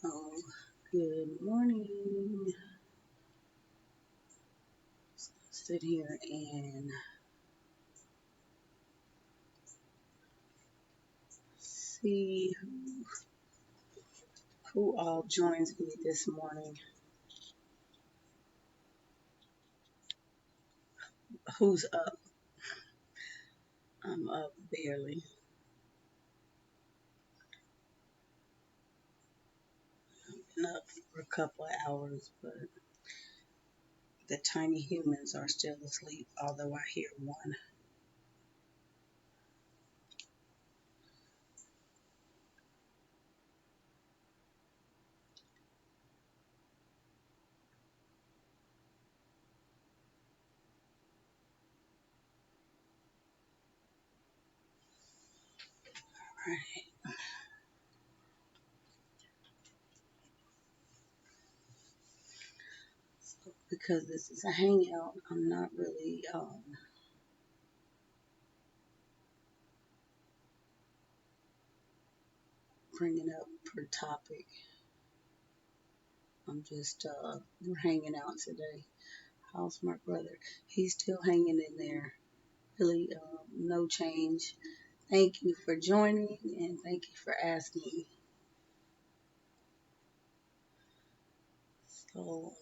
Oh, good morning. Sit here and see who all joins me this morning. Who's up? I'm up barely. Been up for a couple of hours, but the tiny humans are still asleep, although I hear one. Right. So because this is a hangout, I'm not really bringing up per topic. I'm just we're hanging out today. How's my brother? He's still hanging in there. Really, no change. Thank you for joining and thank you for asking. So,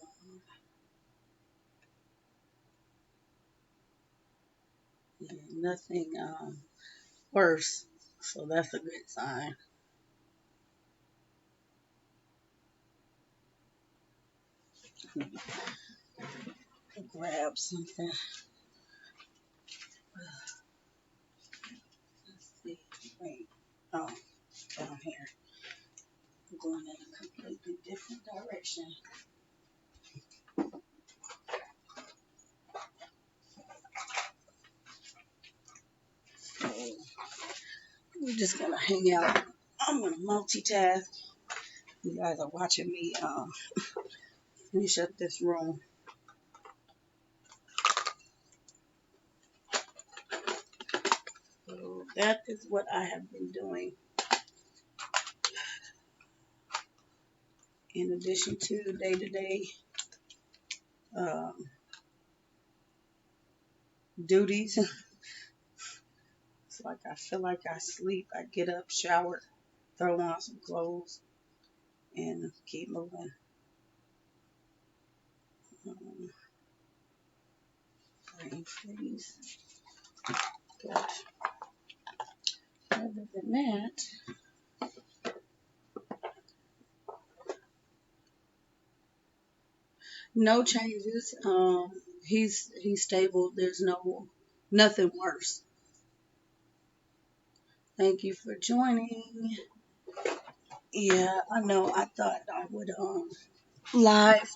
yeah, nothing worse. So that's a good sign. Grab something. Let's see. Wait. Oh, down here. I'm going in a completely different direction. So we're just gonna hang out. I'm gonna multitask. You guys are watching me finish up this room. So that is what I have been doing. In addition to day-to-day um, duties. It's like I feel like I sleep, I get up, shower, throw on some clothes, and keep moving. Um, brain freeze. But other than that, no changes. He's stable. There's nothing worse. Thank you for joining. Yeah, I know. I thought I would live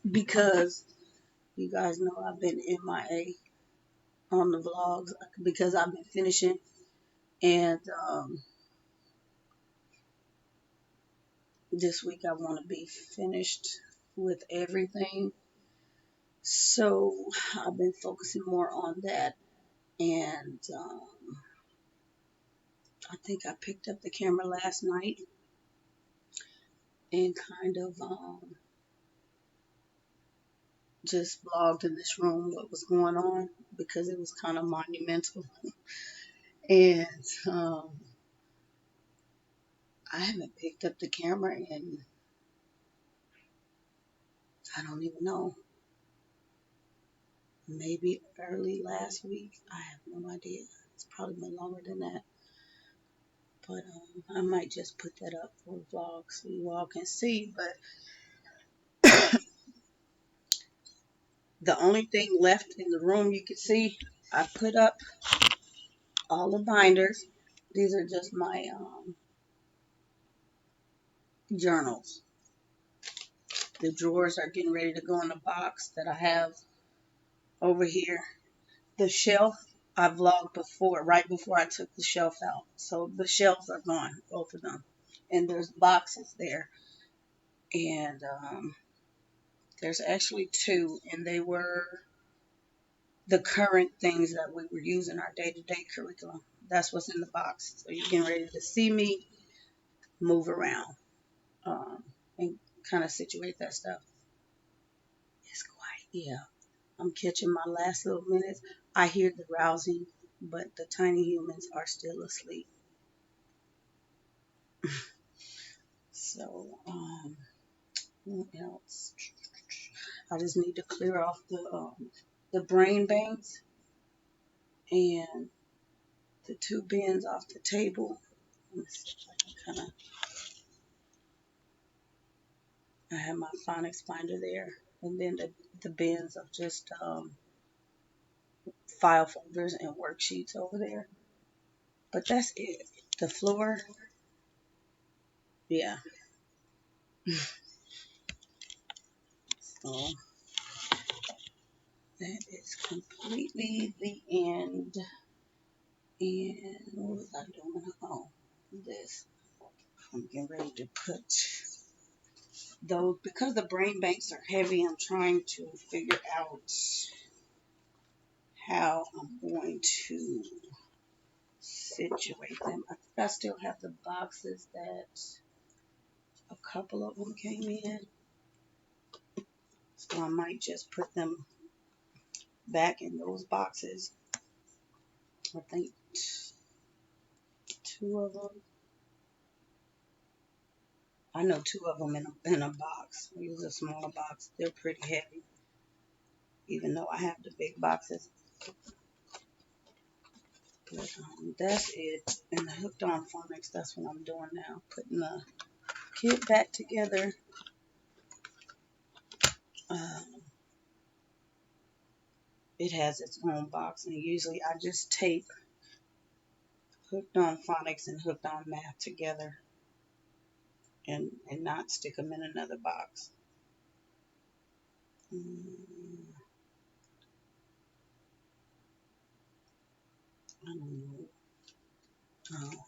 because you guys know I've been MIA on the vlogs because I've been finishing and this week I want to be finished with everything. So I've been focusing more on that. And I think I picked up the camera last night and kind of just vlogged in this room what was going on because it was kind of monumental. And um, I haven't picked up the camera in, I don't even know, maybe early last week. I have no idea. It's probably been longer than that. But I might just put that up for a vlog so you all can see. But the only thing left in the room you can see, I put up all the binders. These are just my journals. The drawers are getting ready to go in the box that I have over here. The shelf, I vlogged before, right before I took the shelf out. So the shelves are gone, both of them. And there's boxes there. And there's actually two, and they were the current things that we were using our day-to-day curriculum. That's what's in the box. So you're getting ready to see me move around. Um, and kind of situate that stuff. It's quiet. Yeah. I'm catching my last little minutes. I hear the rousing, but the tiny humans are still asleep. So, what else? I just need to clear off the brain banks and the two bins off the table. Let me see if I can kind of. I have my phonics binder there, and then the bins of just file folders and worksheets over there. But that's it. The floor, yeah. So that is completely the end. And what was I doing? Oh, this. I'm getting ready to put those, because the brain banks are heavy, I'm trying to figure out how I'm going to situate them. I think I still have the boxes that a couple of them came in. So I might just put them back in those boxes. I think two of them. I know two of them in a box. I use a smaller box. They're pretty heavy, even though I have the big boxes. But that's it. And the hooked on phonics, that's what I'm doing now. Putting the kit back together. Um, it has its own box, and usually I just tape hooked on phonics and hooked on math together and not stick them in another box. I don't know. Oh,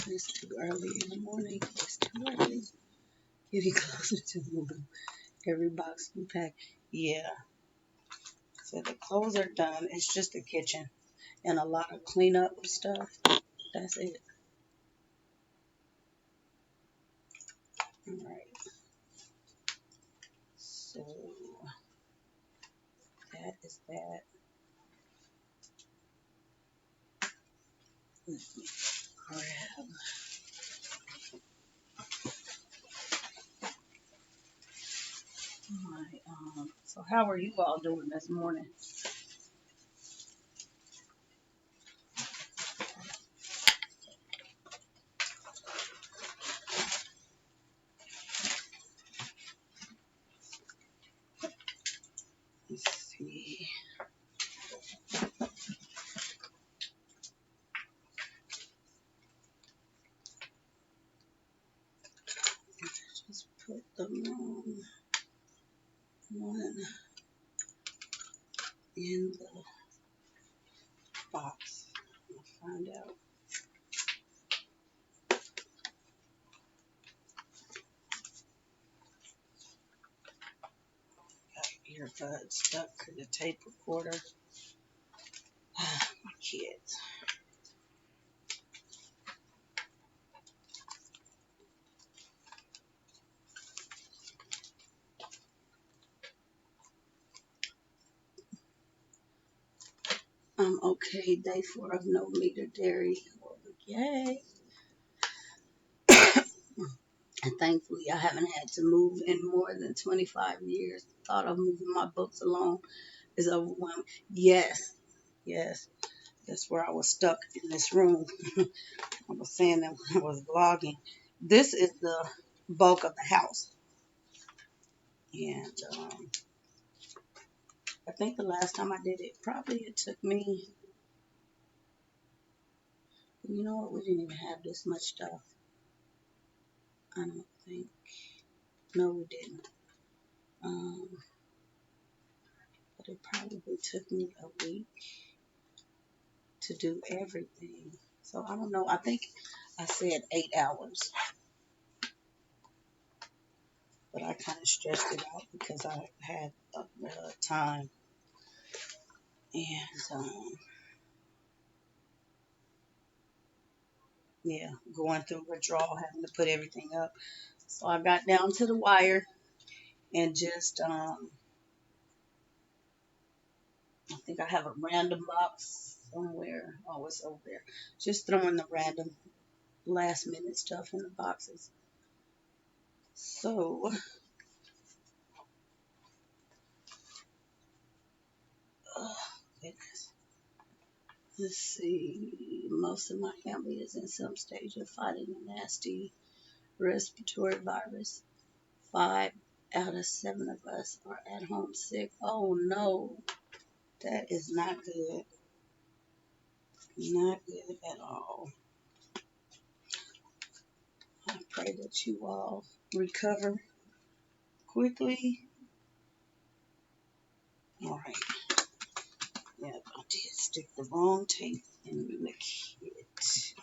it's too early in the morning. It's too early. Getting closer to moving. Every box we pack. Yeah. So the clothes are done. It's just the kitchen and a lot of cleanup stuff. That's it. All right. So that is that. Let me grab my so how are you all doing this morning? Let's see. Just put the wrong one in the box. I'll find out. Got earbuds stuck to the tape recorder. My kids. I'm okay. Day 4 of no meat or dairy. Yay. And thankfully, I haven't had to move in more than 25 years. The thought of moving my books alone is overwhelming. Yes, yes. That's where I was stuck in this room. I was saying that when I was vlogging. This is the bulk of the house. And I think the last time I did it, probably it took me, you know what, we didn't even have this much stuff. I don't think. No, we didn't. But it probably took me a week to do everything. So I don't know. I think I said 8 hours, but I kind of stressed it out because I had time and yeah, going through withdrawal, having to put everything up. So I got down to the wire and just, I think I have a random box somewhere. Oh, it's over there. Just throwing the random last minute stuff in the boxes. So, oh, goodness. Let's see. Most of my family is in some stage of fighting a nasty respiratory virus. 5 out of 7 of us are at home sick. Oh no, that is not good. Not good at all. I pray that you all recover quickly. All right. Yeah, I did stick the wrong tape in the kit.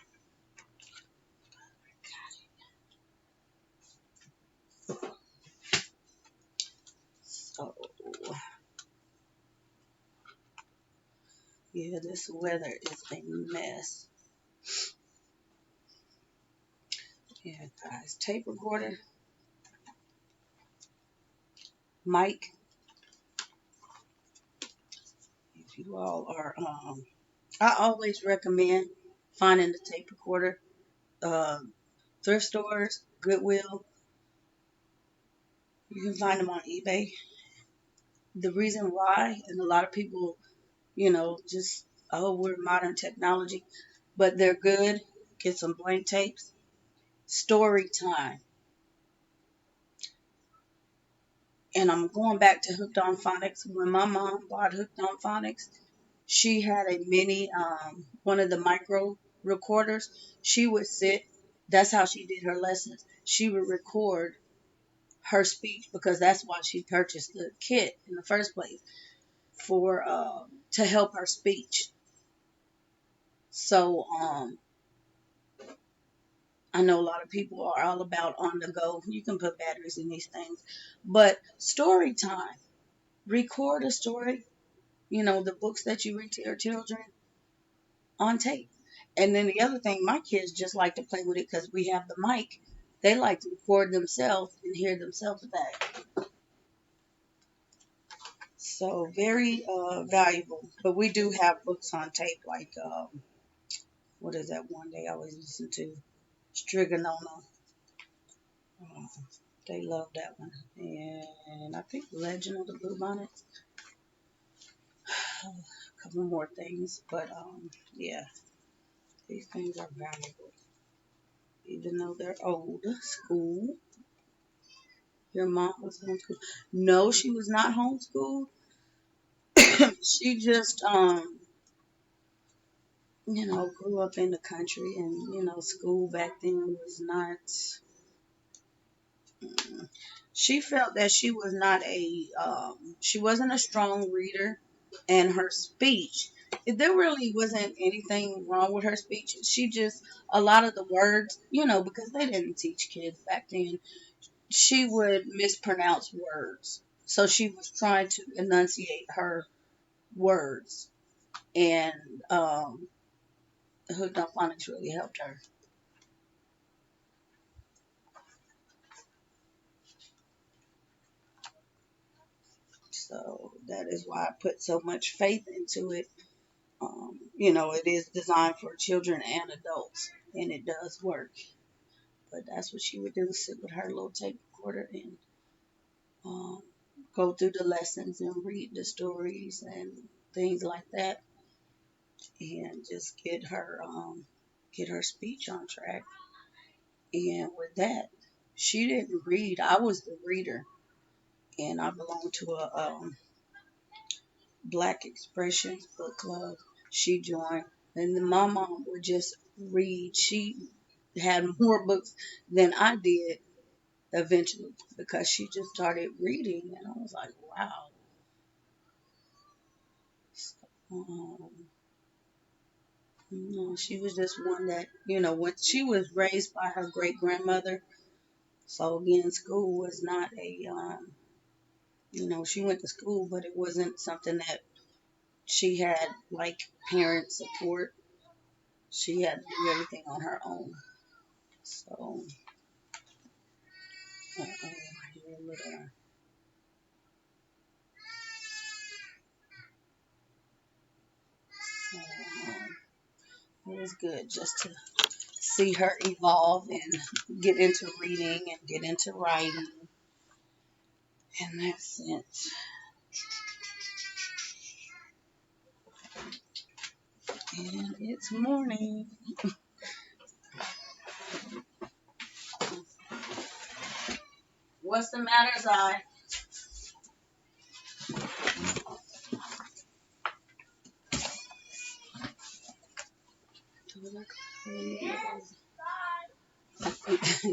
So, yeah, this weather is a mess. Yeah, guys, tape recorder, mic. If you all are, I always recommend finding the tape recorder, uh, thrift stores, Goodwill. You can find them on eBay. The reason why, and a lot of people, just, oh, we're modern technology, but they're good. Get some blank tapes. Story time. And I'm going back to Hooked on Phonics. When my mom bought Hooked on Phonics, she had a mini, one of the micro recorders. She would sit. That's how she did her lessons. She would record her speech because that's why she purchased the kit in the first place for to help her speech. So I know a lot of people are all about on the go. You can put batteries in these things, but story time. Record a story. The books that you read to your children on tape. And then the other thing, my kids just like to play with it because we have the mic. They like to record themselves and hear themselves back. So very valuable. But we do have books on tape, like what is that one they always listen to? Strigonona. Uh, they love that one. And I think Legend of the Blue Bonnet. A couple more things, but yeah, these things are valuable, even though they're old school. Your mom was homeschooled. No, she was not homeschooled. She just, grew up in the country, and school back then was not. She felt that she was not she wasn't a strong reader, and her speech. There really wasn't anything wrong with her speech. She just a lot of the words, because they didn't teach kids back then. She would mispronounce words, so she was trying to enunciate her words, and Hooked on Phonics really helped her. So that is why I put so much faith into it. It is designed for children and adults, and it does work. But that's what she would do: sit with her little tape recorder and um, go through the lessons and read the stories and things like that, and just get her speech on track. And with that, she didn't read. I was the reader, and I belonged to a Black Expressions book club. She joined, and then my mom would just read. She had more books than I did eventually because she just started reading, and I was like, wow. Um, she was just one that, when she was raised by her great grandmother. So again, school was not she went to school, but it wasn't something that she had like parent support. She had to do everything on her own. So Here a little. It was good just to see her evolve and get into reading and get into writing in that sense. And it's morning. What's the matter, Zai?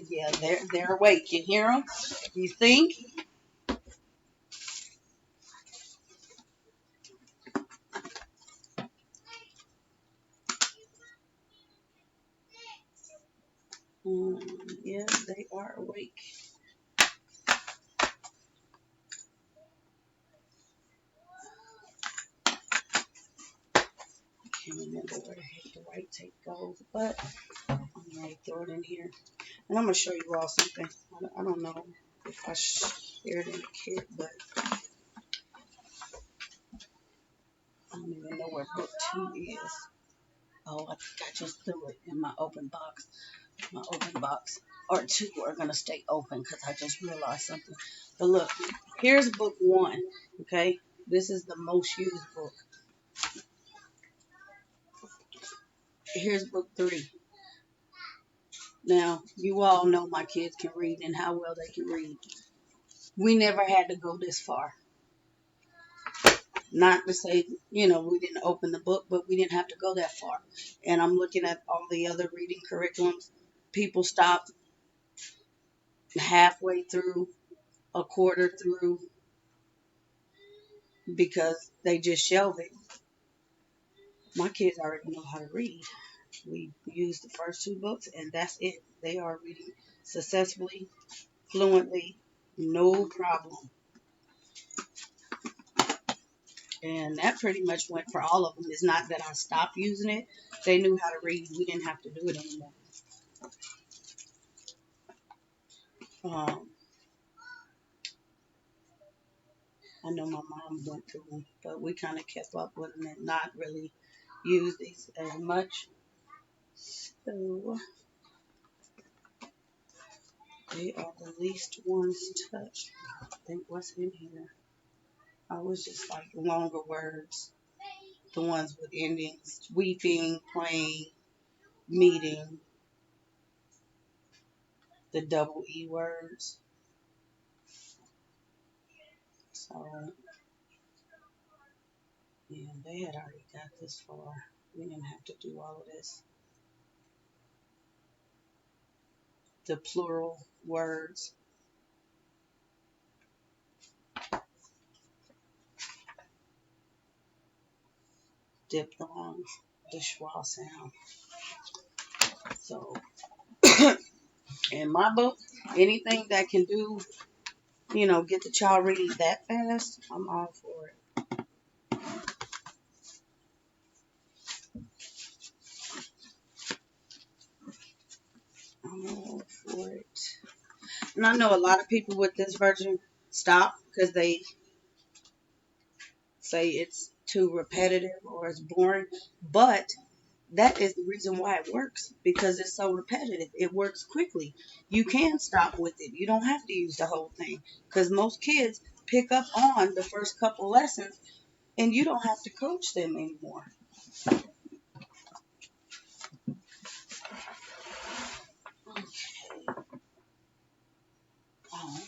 Yeah, they're awake. You hear them? You think? Yeah, they are awake. Can't remember where the heck the white tape goes, but I'm gonna throw it in here. And I'm gonna show you all something. I don't know if I shared in the kit, but I don't even know where book 2 is. Oh, I think I just threw it in my open box. My open box or 2 are gonna stay open because I just realized something. But look, here's book 1. Okay, this is the most used book. Here's book 3. Now, you all know my kids can read and how well they can read. We never had to go this far. Not to say, we didn't open the book, but we didn't have to go that far. And I'm looking at all the other reading curriculums. People stop halfway through, a quarter through, because they just shelve it. My kids already know how to read. We used the first 2 books, and that's it. They are reading successfully, fluently, no problem. And that pretty much went for all of them. It's not that I stopped using it. They knew how to read. We didn't have to do it anymore. I know my mom went through them, but we kind of kept up with them and not really use these as much. So they are the least ones touched. I think what's in here. I was just like longer words, the ones with endings, weeping, playing, meeting, the double E words. So, yeah, they had already got this far. We didn't have to do all of this. The plural words. Diphthongs, the schwa sound. So, in my book, anything that can do, get the child reading that fast, I'm all for it. I'm all for it. And I know a lot of people with this version stop because they say it's too repetitive or it's boring. But that is the reason why it works, because it's so repetitive. It works quickly. You can stop with it. You don't have to use the whole thing, because most kids pick up on the first couple lessons and you don't have to coach them anymore. Okay. Oh,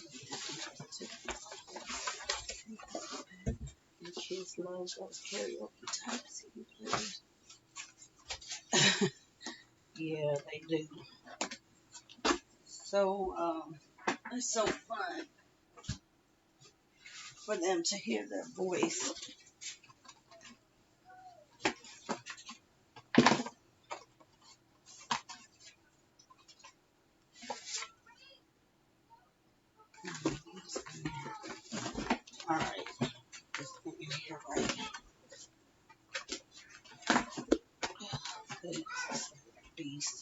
the kids love those karaoke type CD players. Yeah, they do. So, it's so fun for them to hear their voice. All right, just put in here right now. Goodness, beast.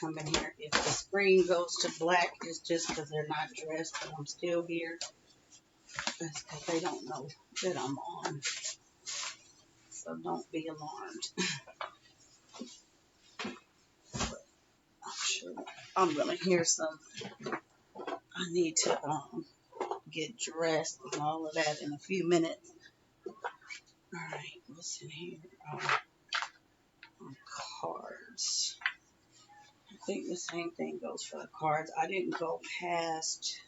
come in here. If the screen goes to black, it's just because they're not dressed, but I'm still here. That's because they don't know that I'm on. So don't be alarmed. I'm sure I'm going to hear some. I need to get dressed and all of that in a few minutes. All right, what's in here? Cards. I think the same thing goes for the cards. I didn't go past.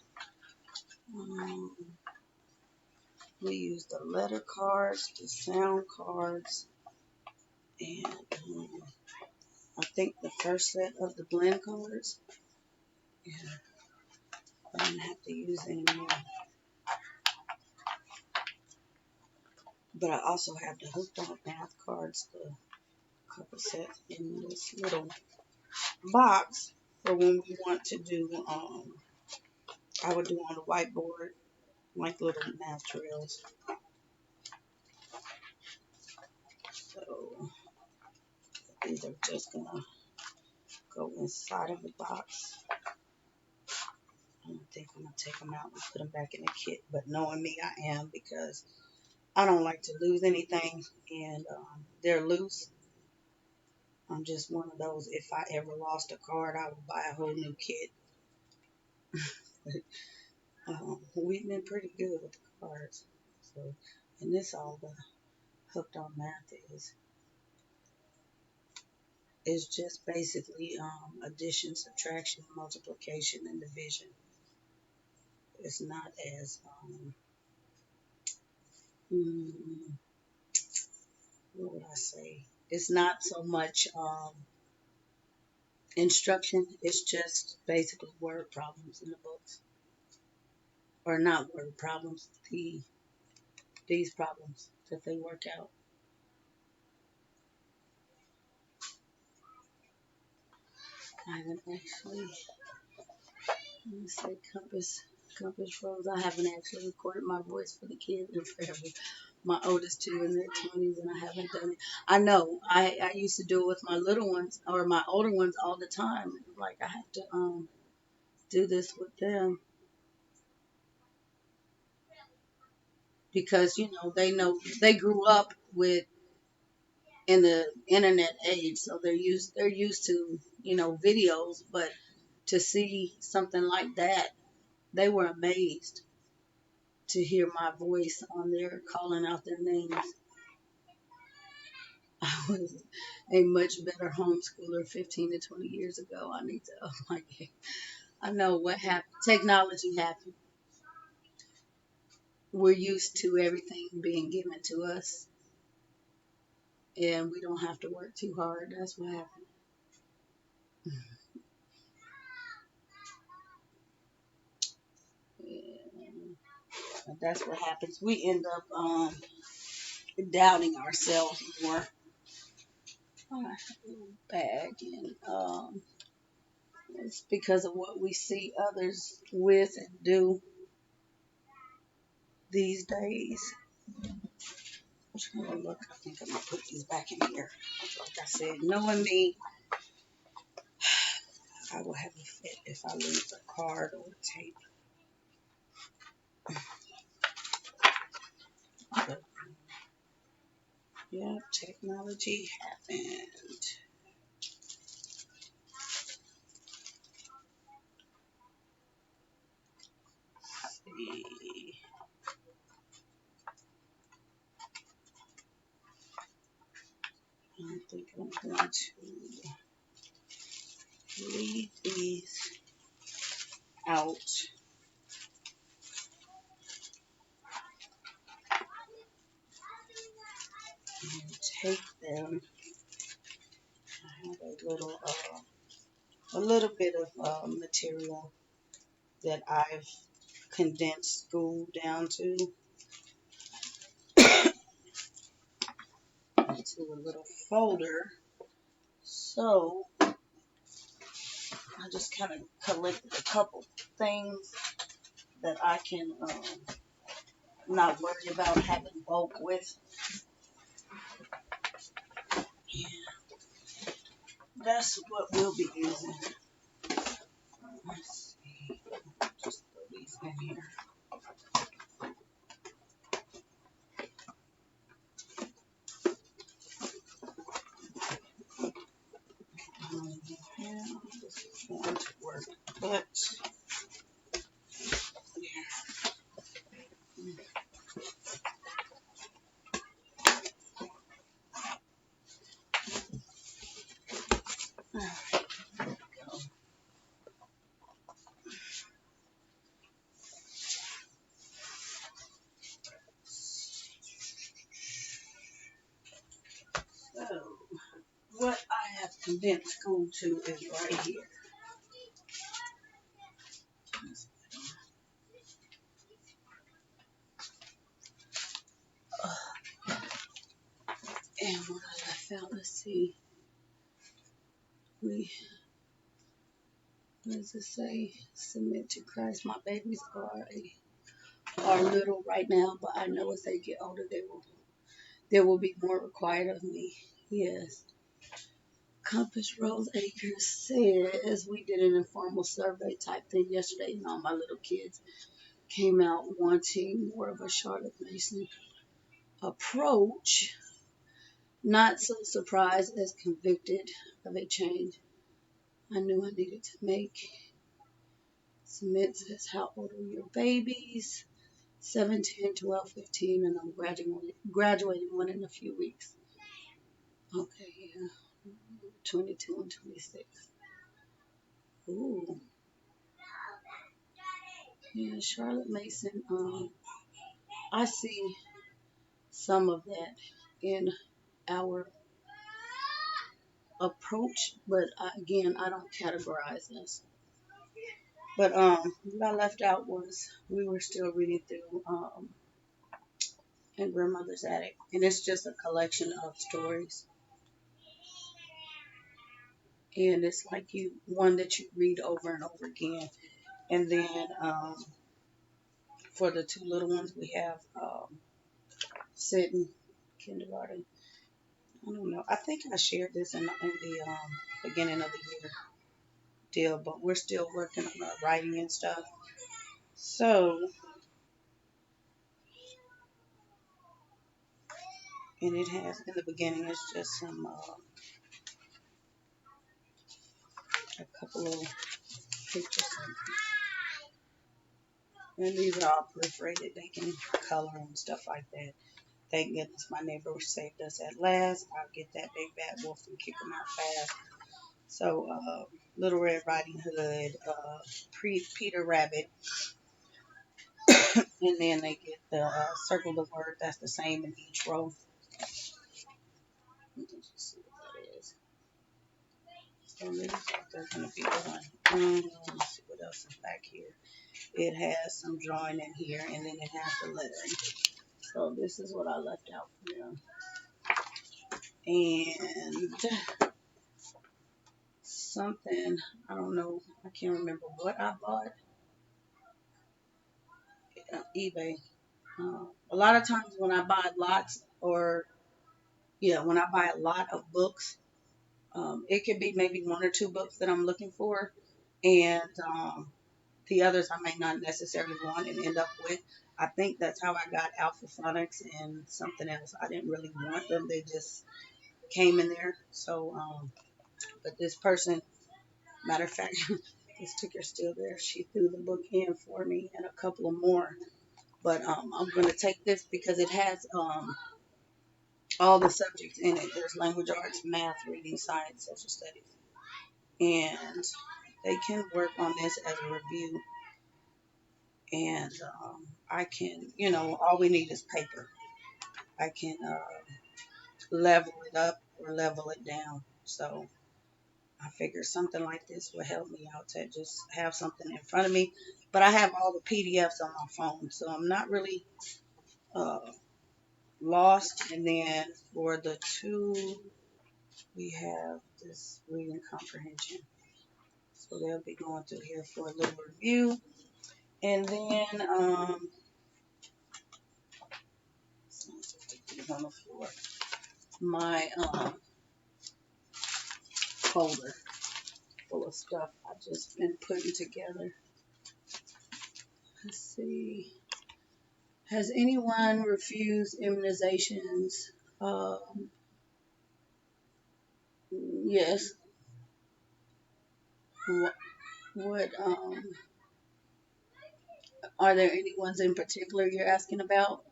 We used the letter cards, the sound cards, and I think the first set of the blend cards. Yeah, I didn't have to use any more. But I also have the hooked on math cards, the couple sets in this little box for when we want to do, I would do on the whiteboard, like little math drills. So these are just going to go inside of the box. I don't think I'm going to take them out and put them back in the kit, but knowing me, I am, because I don't like to lose anything, and they're loose. I'm just one of those, if I ever lost a card, I would buy a whole new kit. We've been pretty good with the cards. So, and this all the hooked on math is. It's just basically addition, subtraction, multiplication, and division. It's not as, what would I say? It's not so much instruction. It's just basically word problems in the books. Or not word problems, these problems that they work out. I haven't actually, let me say compass rose. I haven't actually recorded my voice for the kids in forever. My oldest two in their 20s, and I haven't done it. I know I used to do it with my little ones or my older ones all the time. Like I have to do this with them because they grew up with in the internet age, so they're used to videos, but to see something like that, they were amazed to hear my voice on there calling out their names. I was a much better homeschooler 15 to 20 years ago. I need to up my game. I know what happened. Technology happened. We're used to everything being given to us, and we don't have to work too hard. That's what happened. And that's what happens. We end up doubting ourselves more. I have a little bag, and it's because of what we see others with and do these days. I'm just gonna look. I think I'm gonna put these back in here. Like I said, knowing me, I will have a fit if I lose a card or a tape. But, yeah, technology happened. Let's see. I think I'm going to leave these out. And take them. I have a little bit of material that I've condensed school down to into a little folder. So I just kind of collected a couple things that I can not worry about having bulk with. that's what we'll be using. Let's see. Just throw these in here. Yeah, this is going to work, but yeah. So, what I have condensed school to is right here. And what I left out, let's see, what does it say? Submit to Christ. My babies are little right now, but I know as they get older, there will be more required of me. Yes. Compass Rose Acres says we did an informal survey type thing yesterday, and all my little kids came out wanting more of a Charlotte Mason approach. Not so surprised as convicted of a change I knew I needed to make. Submit says, how old are your babies? 7, 10, 12, 15, and I'm graduating one in a few weeks. Okay, yeah. 22 and 26. Ooh. Yeah, Charlotte Mason. I see some of that in our approach, but again, I don't categorize this. But what I left out was we were still reading through in Grandmother's Attic, and it's just a collection of stories, and it's like one that you read over and over again. And then for the two little ones, we have sitting kindergarten. I don't know. I think I shared this in the beginning of the year deal, but we're still working on our writing and stuff. So, and it has in the beginning, it's just a couple of pictures, and these are all perforated. They can color and stuff like that. Thank goodness my neighbor saved us at last. I'll get that big bad wolf and kick him out fast. So, Little Red Riding Hood, Peter Rabbit, and then they get the Circle the Word. That's the same in each row. Let me just see what that is. So they're going to be one. Let's see what else is back here. It has some drawing in here, and then it has the lettering. So this is what I left out for them. And something, I don't know, I can't remember what I bought. eBay. A lot of times when I buy lots, or yeah, when I buy a lot of books, it could be maybe one or two books that I'm looking for, and the others I may not necessarily want and end up with. I think that's how I got Alpha Phonics and something else. I didn't really want them; they just came in there. So, but this person, matter of fact, this sticker's still there. She threw the book in for me and a couple of more. But I'm going to take this because it has all the subjects in it. There's language arts, math, reading, science, social studies. And they can work on this as a review. And I can, all we need is paper. I can level it up or level it down. So I figure something like this will help me out to just have something in front of me. But I have all the PDFs on my phone, so I'm not really uh, lost. And then for the two, we have this reading comprehension. So they'll be going through here for a little review. And then, on the floor. My folder full of stuff I've just been putting together. Let's see. Has anyone refused immunizations? Yes. What are there any ones in particular you're asking about?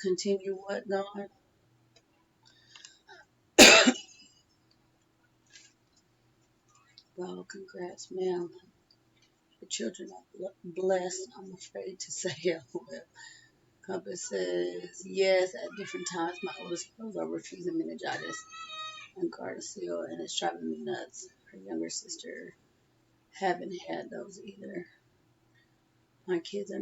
Continue what, God? Well, congrats, ma'am. The children are blessed. I'm afraid to say it. Well, Compass says yes at different times. My oldest girls are refusing meningitis and Gardasil, and it's driving me nuts. Her younger sister haven't had those either. My kids were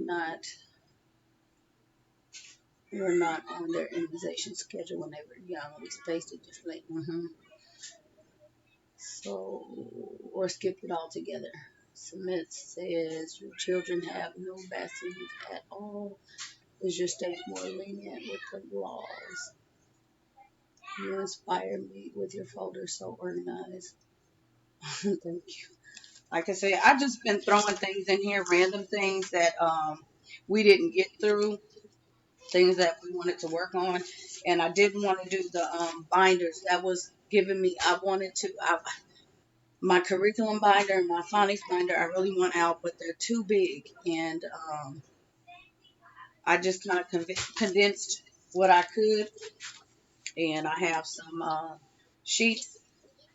not on their immunization schedule when they were young. We spaced it differently. So, or skipped it altogether. Smith says your children have no vaccines at all. Is your state more lenient with the laws? You inspire me with your folder so organized. Thank you. Like I said, I just been throwing things in here, random things that we didn't get through, things that we wanted to work on, and I didn't want to do the binders. That was giving me. My curriculum binder and my phonics binder. I really want out, but they're too big, and I just kind of condensed what I could, and I have some sheets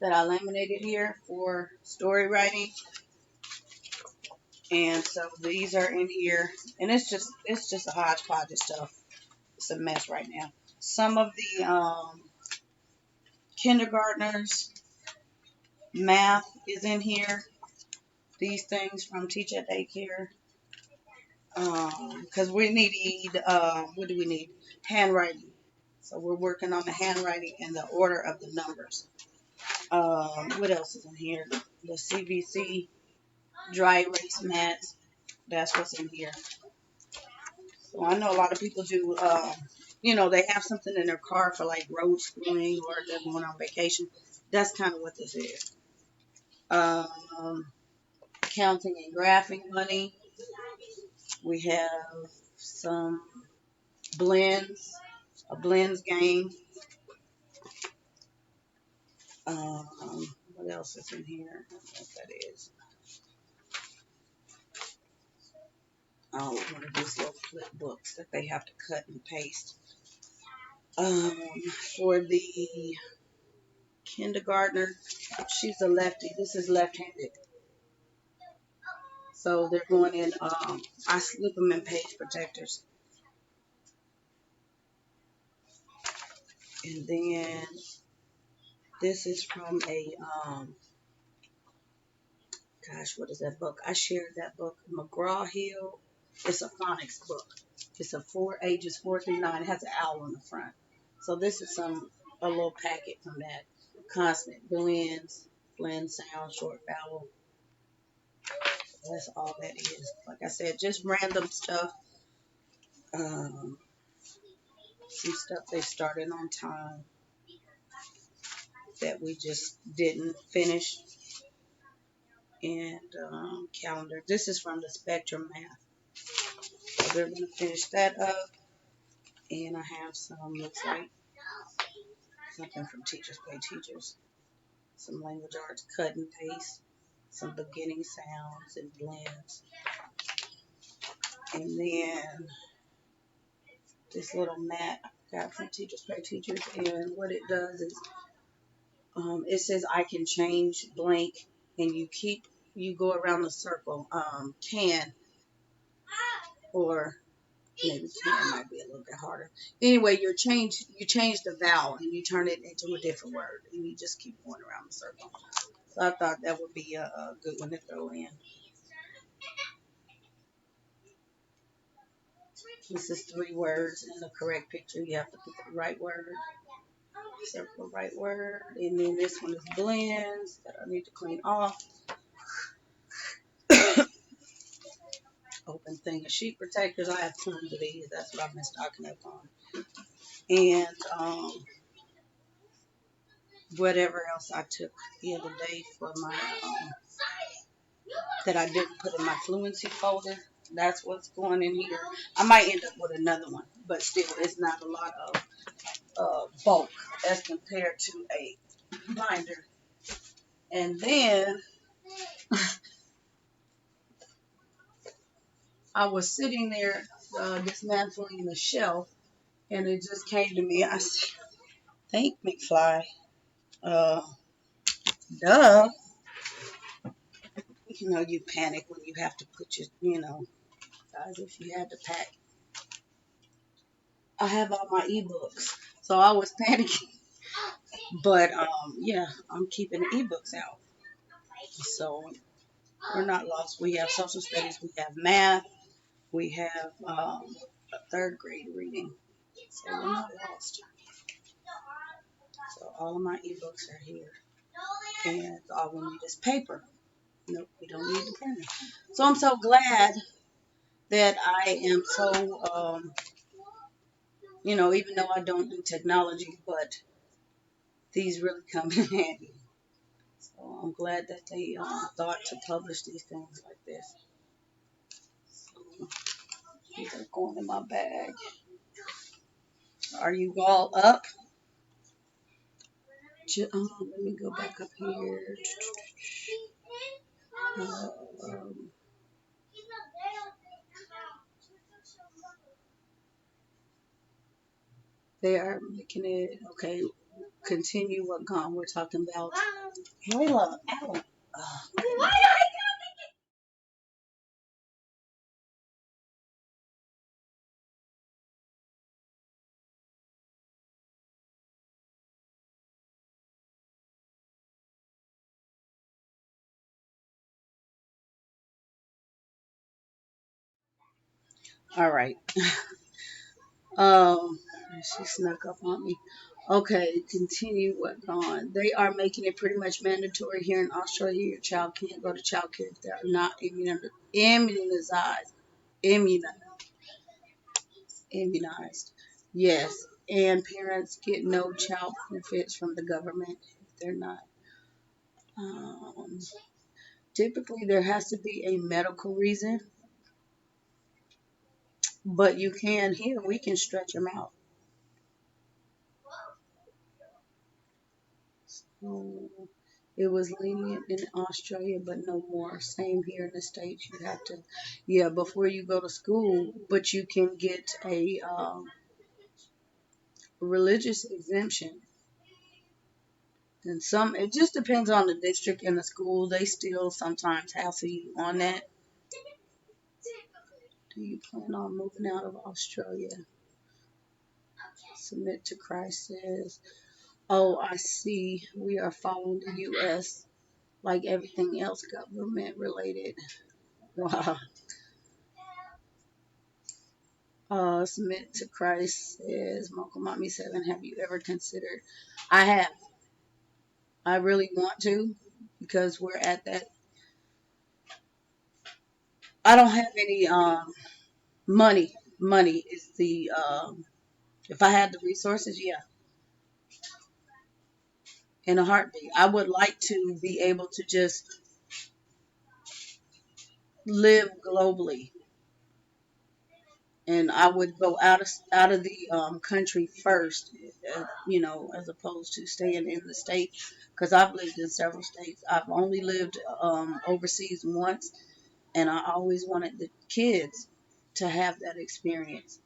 that I laminated here for story writing. And so these are in here, and it's just a hodgepodge of stuff. It's a mess right now. Some of the kindergartners math is in here. These things from Teach at Daycare, because we need what do we need? Handwriting. So we're working on the handwriting and the order of the numbers. What else is in here? The CVC dry erase mats. That's what's in here. So I know a lot of people do, they have something in their car for like road schooling or they're going on vacation. That's kind of what this is. Um, Counting and graphing money. We have some blends, a blends game. What else is in here? I don't know what that is. Oh, one of these little flip books that they have to cut and paste. For the kindergartner, she's a lefty. This is left-handed. So they're going in, I slip them in page protectors. And then this is from a, what is that book? I shared that book, McGraw-Hill. It's a phonics book. It's ages 4 through 9. It has an owl on the front. So this is a little packet from that. Consonant blends, blend sound, short vowel. That's all that is. Like I said, just random stuff. Some stuff they started on time that we just didn't finish. And calendar. This is from the Spectrum Math. So they're going to finish that up. And I have some, looks like something from Teachers Pay Teachers. Some language arts, cut and paste. Some beginning sounds and blends. And then this little mat I got from Teachers Pay Teachers. And what it does is it says I can change blank, and you go around the circle. Can, or maybe can might be a little bit harder. Anyway, you change the vowel and you turn it into a different word, and you just keep going around the circle. So I thought that would be a good one to throw in. This is 3 words in the correct picture. You have to put the right word, circle the right word, and then this one is blends that I need to clean off. Open thing of sheet protectors. I have tons of these. That's what I've been stocking up on. And whatever else I took the other day for my that I didn't put in my fluency folder. That's what's going in here. I might end up with another one, but still, it's not a lot of bulk as compared to a binder. And then I was sitting there dismantling the shelf, and it just came to me. I said, "Thank McFly." Uh, Duh. You panic when you have to put guys, if you had to pack. I have all my ebooks, so I was panicking. But yeah, I'm keeping the ebooks out, so we're not lost. We have social studies, we have math, we have a third grade reading, so we're not lost. So all of my ebooks are here, and all we need is paper. Nope, we don't need the printer. So I'm so glad that I am so even though I don't do technology, but these really come in handy. So I'm glad that they thought to publish these things like this. So these are going in my bag. Are you all up? Let me go back up here. Um, they are making it okay. Continue what gone. We're talking about Layla. Ow. All right. Um, she snuck up on me. Okay, continue what gone. They are making it pretty much mandatory here in Australia. Your child can't go to child care if they're not immunized. Immunized. Immunized. Yes. And parents get no child benefits from the government if they're not. Um, Typically, there has to be a medical reason, but you can, here, we can stretch them out. So it was lenient in Australia, but no more. Same here in the States. You have to, yeah, before you go to school, but you can get a religious exemption. And it just depends on the district and the school. They still sometimes hassle you on that. Do you plan on moving out of Australia? Submit to Christ says, oh, I see. We are following the U.S. like everything else government related. Wow. Submit to Christ says MochaMommy7. Have you ever considered? I have. I really want to because we're at that. I don't have any money. Money is the if I had the resources, yeah, in a heartbeat. I would like to be able to just live globally, and I would go out of the country first, as opposed to staying in the state. Because I've lived in several states. I've only lived overseas once, and I always wanted the kids to have that experience.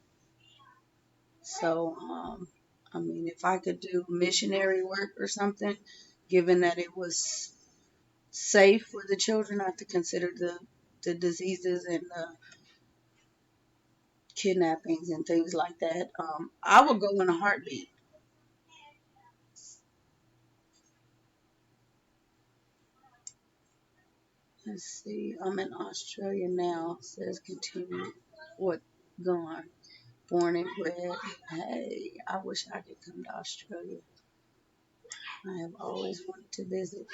So, I mean, if I could do missionary work or something, given that it was safe for the children not to consider the diseases and the kidnappings and things like that, I would go in a heartbeat. Let's see. I'm in Australia now. It says continue. What gone? Born and bred. Hey, I wish I could come to Australia. I have always wanted to visit.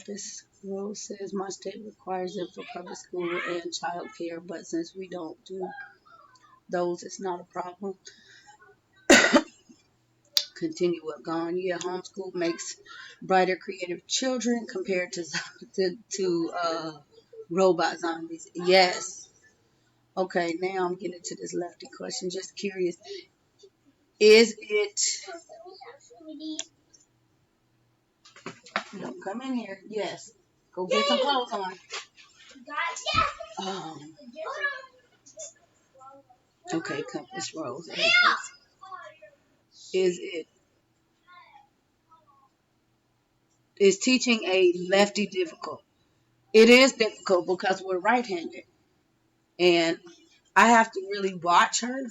This rule says my state requires it for public school and child care, but since we don't do those, it's not a problem. Continue what gone. Yeah, homeschool makes brighter, creative children compared to robot zombies. Yes. Okay, now I'm getting to this lefty question. Just curious. Is it... No, come in here. Yes. Go get some clothes on. Um, okay, compass rose. Is it... Is teaching a lefty difficult? It is difficult because we're right-handed. And I have to really watch her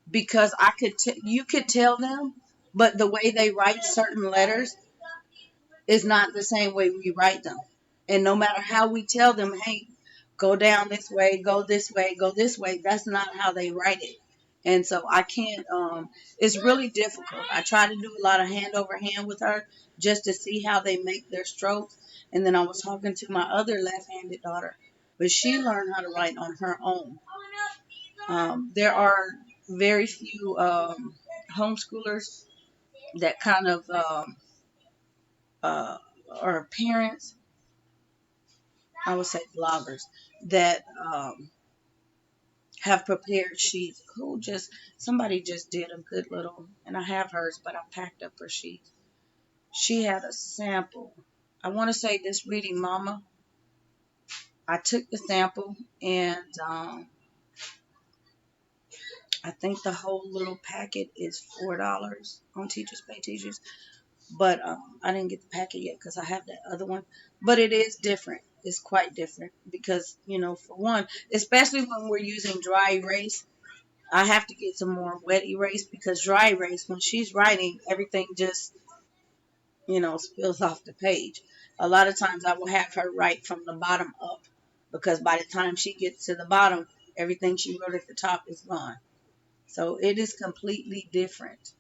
because you could tell them, but the way they write certain letters is not the same way we write them. And no matter how we tell them, hey, go down this way, go this way, go this way, that's not how they write it. And so I can't, it's really difficult. I try to do a lot of hand over hand with her just to see how they make their strokes. And then I was talking to my other left-handed daughter, but she learned how to write on her own. There are very few homeschoolers that kind of are parents, I would say bloggers, that have prepared sheets. Somebody just did a good little, and I have hers, but I packed up her sheets. She had a sample. I want to say this reading, Mama. I took the sample, and I think the whole little packet is $4 on Teachers Pay Teachers. But I didn't get the packet yet because I have that other one. But it is different. It's quite different because, for one, especially when we're using dry erase, I have to get some more wet erase because dry erase, when she's writing, everything just, spills off the page. A lot of times I will have her write from the bottom up because by the time she gets to the bottom, everything she wrote at the top is gone. So it is completely different.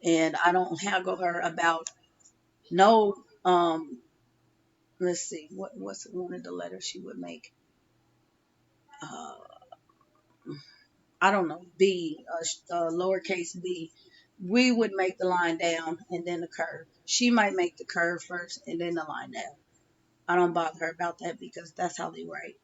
And I don't haggle her about no, let's see, what's one of the letters she would make? Uh, I don't know, B, lowercase b. We would make the line down and then the curve. She might make the curve first and then the line down. I don't bother her about that because that's how they write.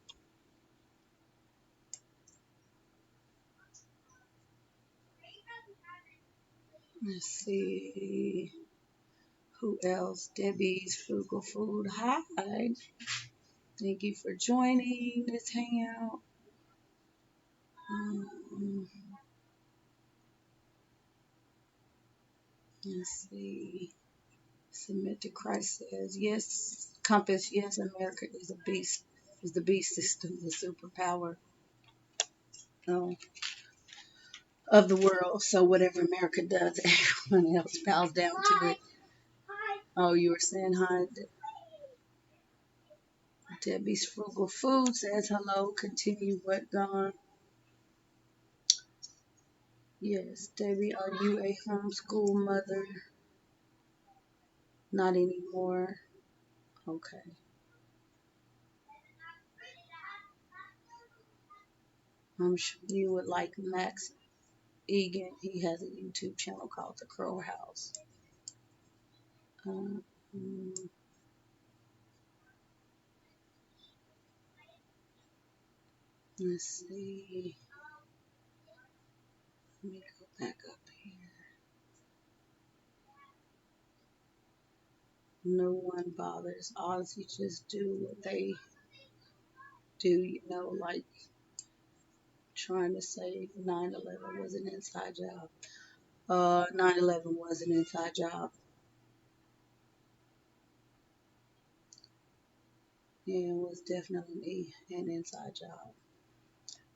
Let's see. Who else? Debbie's Frugal Food. Hi. Thank you for joining this hangout. Um, let's see. Submit to Christ says, yes, Compass, yes, America is a beast, is the beast system, the superpower um, of the world. So whatever America does, everyone else bows down to it. Oh, you were saying hi. Debbie's Frugal Food says hello. Continue what gone. Yes, Debbie, are you a homeschool mother? Not anymore. Okay. I'm sure you would like Max Egan. He has a YouTube channel called The Crow House. Um, let's see. Let me go back up here. No one bothers. Ozzy just do what they do, like trying to say 9/11 was an inside job. 9/11 was an inside job. Yeah, it was definitely an inside job.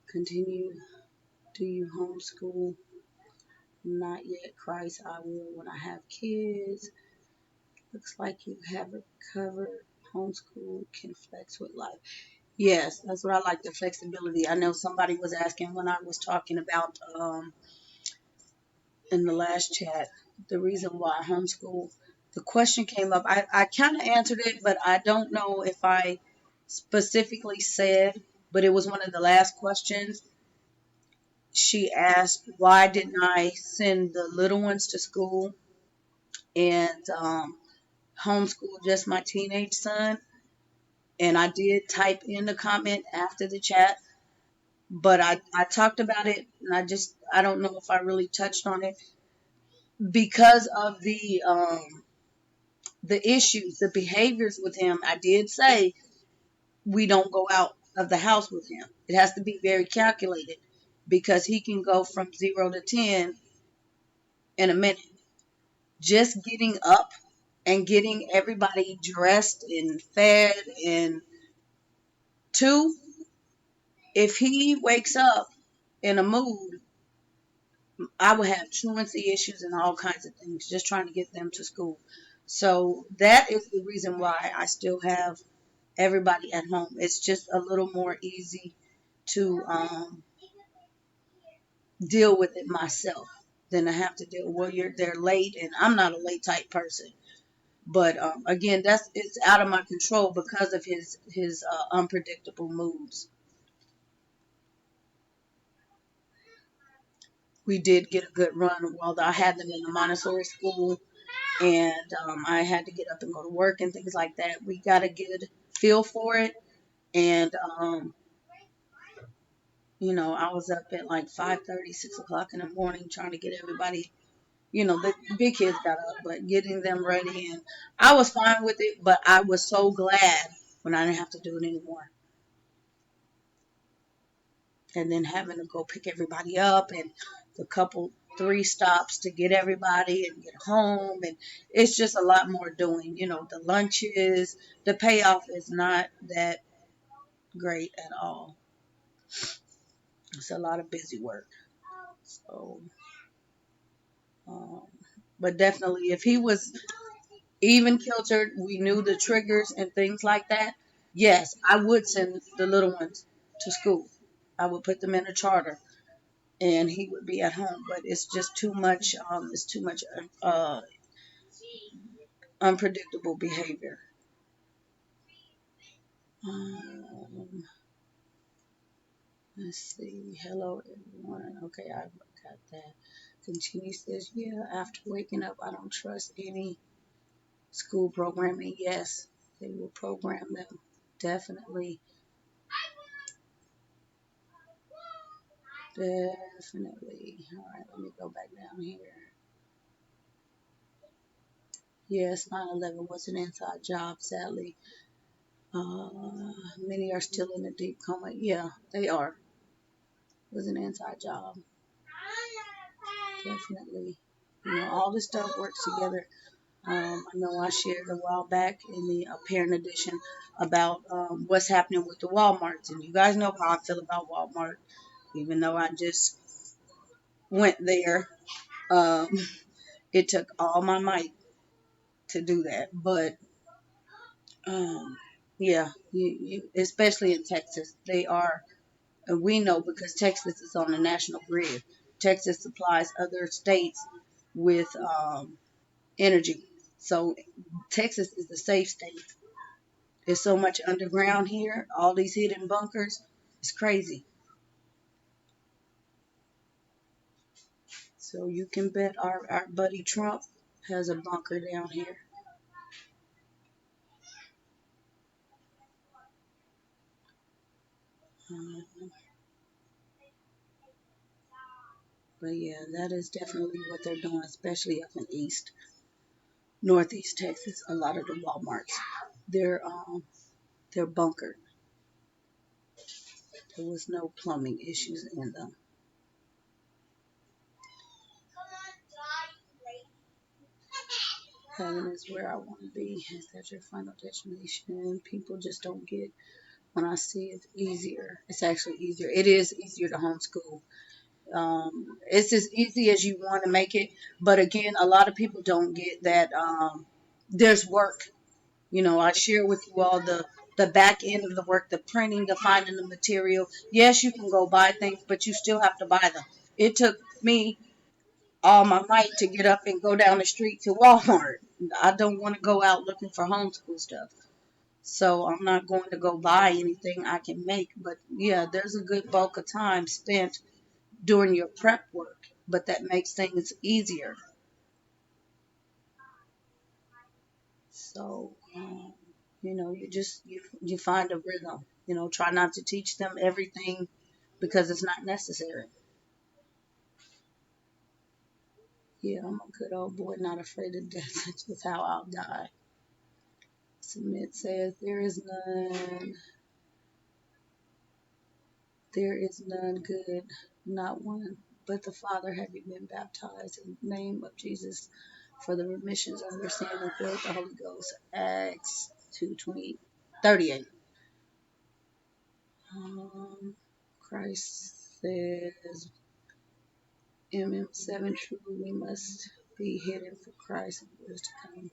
Continue. Do you homeschool? Not yet. Christ, I will when I have kids. Looks like you have it covered. Homeschool can flex with life. Yes, that's what I like, the flexibility. I know somebody was asking when I was talking about in the last chat the reason why I homeschool. The question came up. I kind of answered it, but I don't know if I specifically said, but it was one of the last questions. She asked why didn't I send the little ones to school and homeschool just my teenage son. And I did type in the comment after the chat, but I talked about it, and I don't know if I really touched on it because of the issues, the behaviors with him. I did say we don't go out of the house with him. It has to be very calculated because he can go from 0 to 10 in a minute. Just getting up and getting everybody dressed and fed, and two, if he wakes up in a mood, I would have truancy issues and all kinds of things just trying to get them to school. So that is the reason why I still have everybody at home. It's just a little more easy to deal with it myself than to have to deal. Well, they're late, and I'm not a late type person. But again, it's out of my control because of his unpredictable moods. We did get a good run while I had them in the Montessori school, and I had to get up and go to work and things like that. We got a good feel for it, and I was up at like 5:30, 6 o'clock in the morning trying to get everybody. The big kids got up, but getting them ready, and I was fine with it. But I was so glad when I didn't have to do it anymore. And then having to go pick everybody up and the couple 3 stops to get everybody and get home, and it's just a lot more doing. The lunches, the payoff is not that great at all. It's a lot of busy work. So, um, but definitely, if he was even kiltered, we knew the triggers and things like that. Yes, I would send the little ones to school. I would put them in a charter and he would be at home. But it's just too much. It's too much unpredictable behavior. Um, let's see. Hello, everyone. Okay, I got that. Continue says, yeah. After waking up, I don't trust any school programming. Yes, they will program them. Definitely, definitely. All right, let me go back down here. Yes, 9/11 was an inside job, sadly. Many are still in a deep coma. Yeah, they are. It was an inside job. Definitely. All this stuff works together. I know I shared a while back in the parent edition about what's happening with the Walmarts. And you guys know how I feel about Walmart, even though I just went there. Um, it took all my might to do that. But um, yeah, especially in Texas, they are. And we know because Texas is on the national grid. Texas supplies other states with energy. So Texas is the safe state. There's so much underground here, all these hidden bunkers. It's crazy. So you can bet our buddy Trump has a bunker down here. Um, but yeah, that is definitely what they're doing, especially up in Northeast Texas. A lot of the WalMarts, they're um, they're bunkered. There was no plumbing issues in them. Heaven is where I want to be. Is that your final destination? People just don't get when I see it's easier. It's actually easier. It is easier to homeschool. It's as easy as you want to make it. But again, a lot of people don't get that there's work. I share with you all the back end of the work, the printing, the finding the material. Yes, you can go buy things, but you still have to buy them. It took me all my might to get up and go down the street to Walmart. I don't want to go out looking for homeschool stuff. So I'm not going to go buy anything I can make. But yeah, there's a good bulk of time spent during your prep work, but that makes things easier. So, you find a rhythm. Try not to teach them everything because it's not necessary. Yeah, I'm a good old boy, not afraid of death. That's just how I'll die. Submit says, there is none good, not one. But the Father, have you been baptized in the name of Jesus for the remissions of your sin and filled with the Holy Ghost? Acts 2:38. Christ says, MM7, true, we must be hidden for Christ and years to come.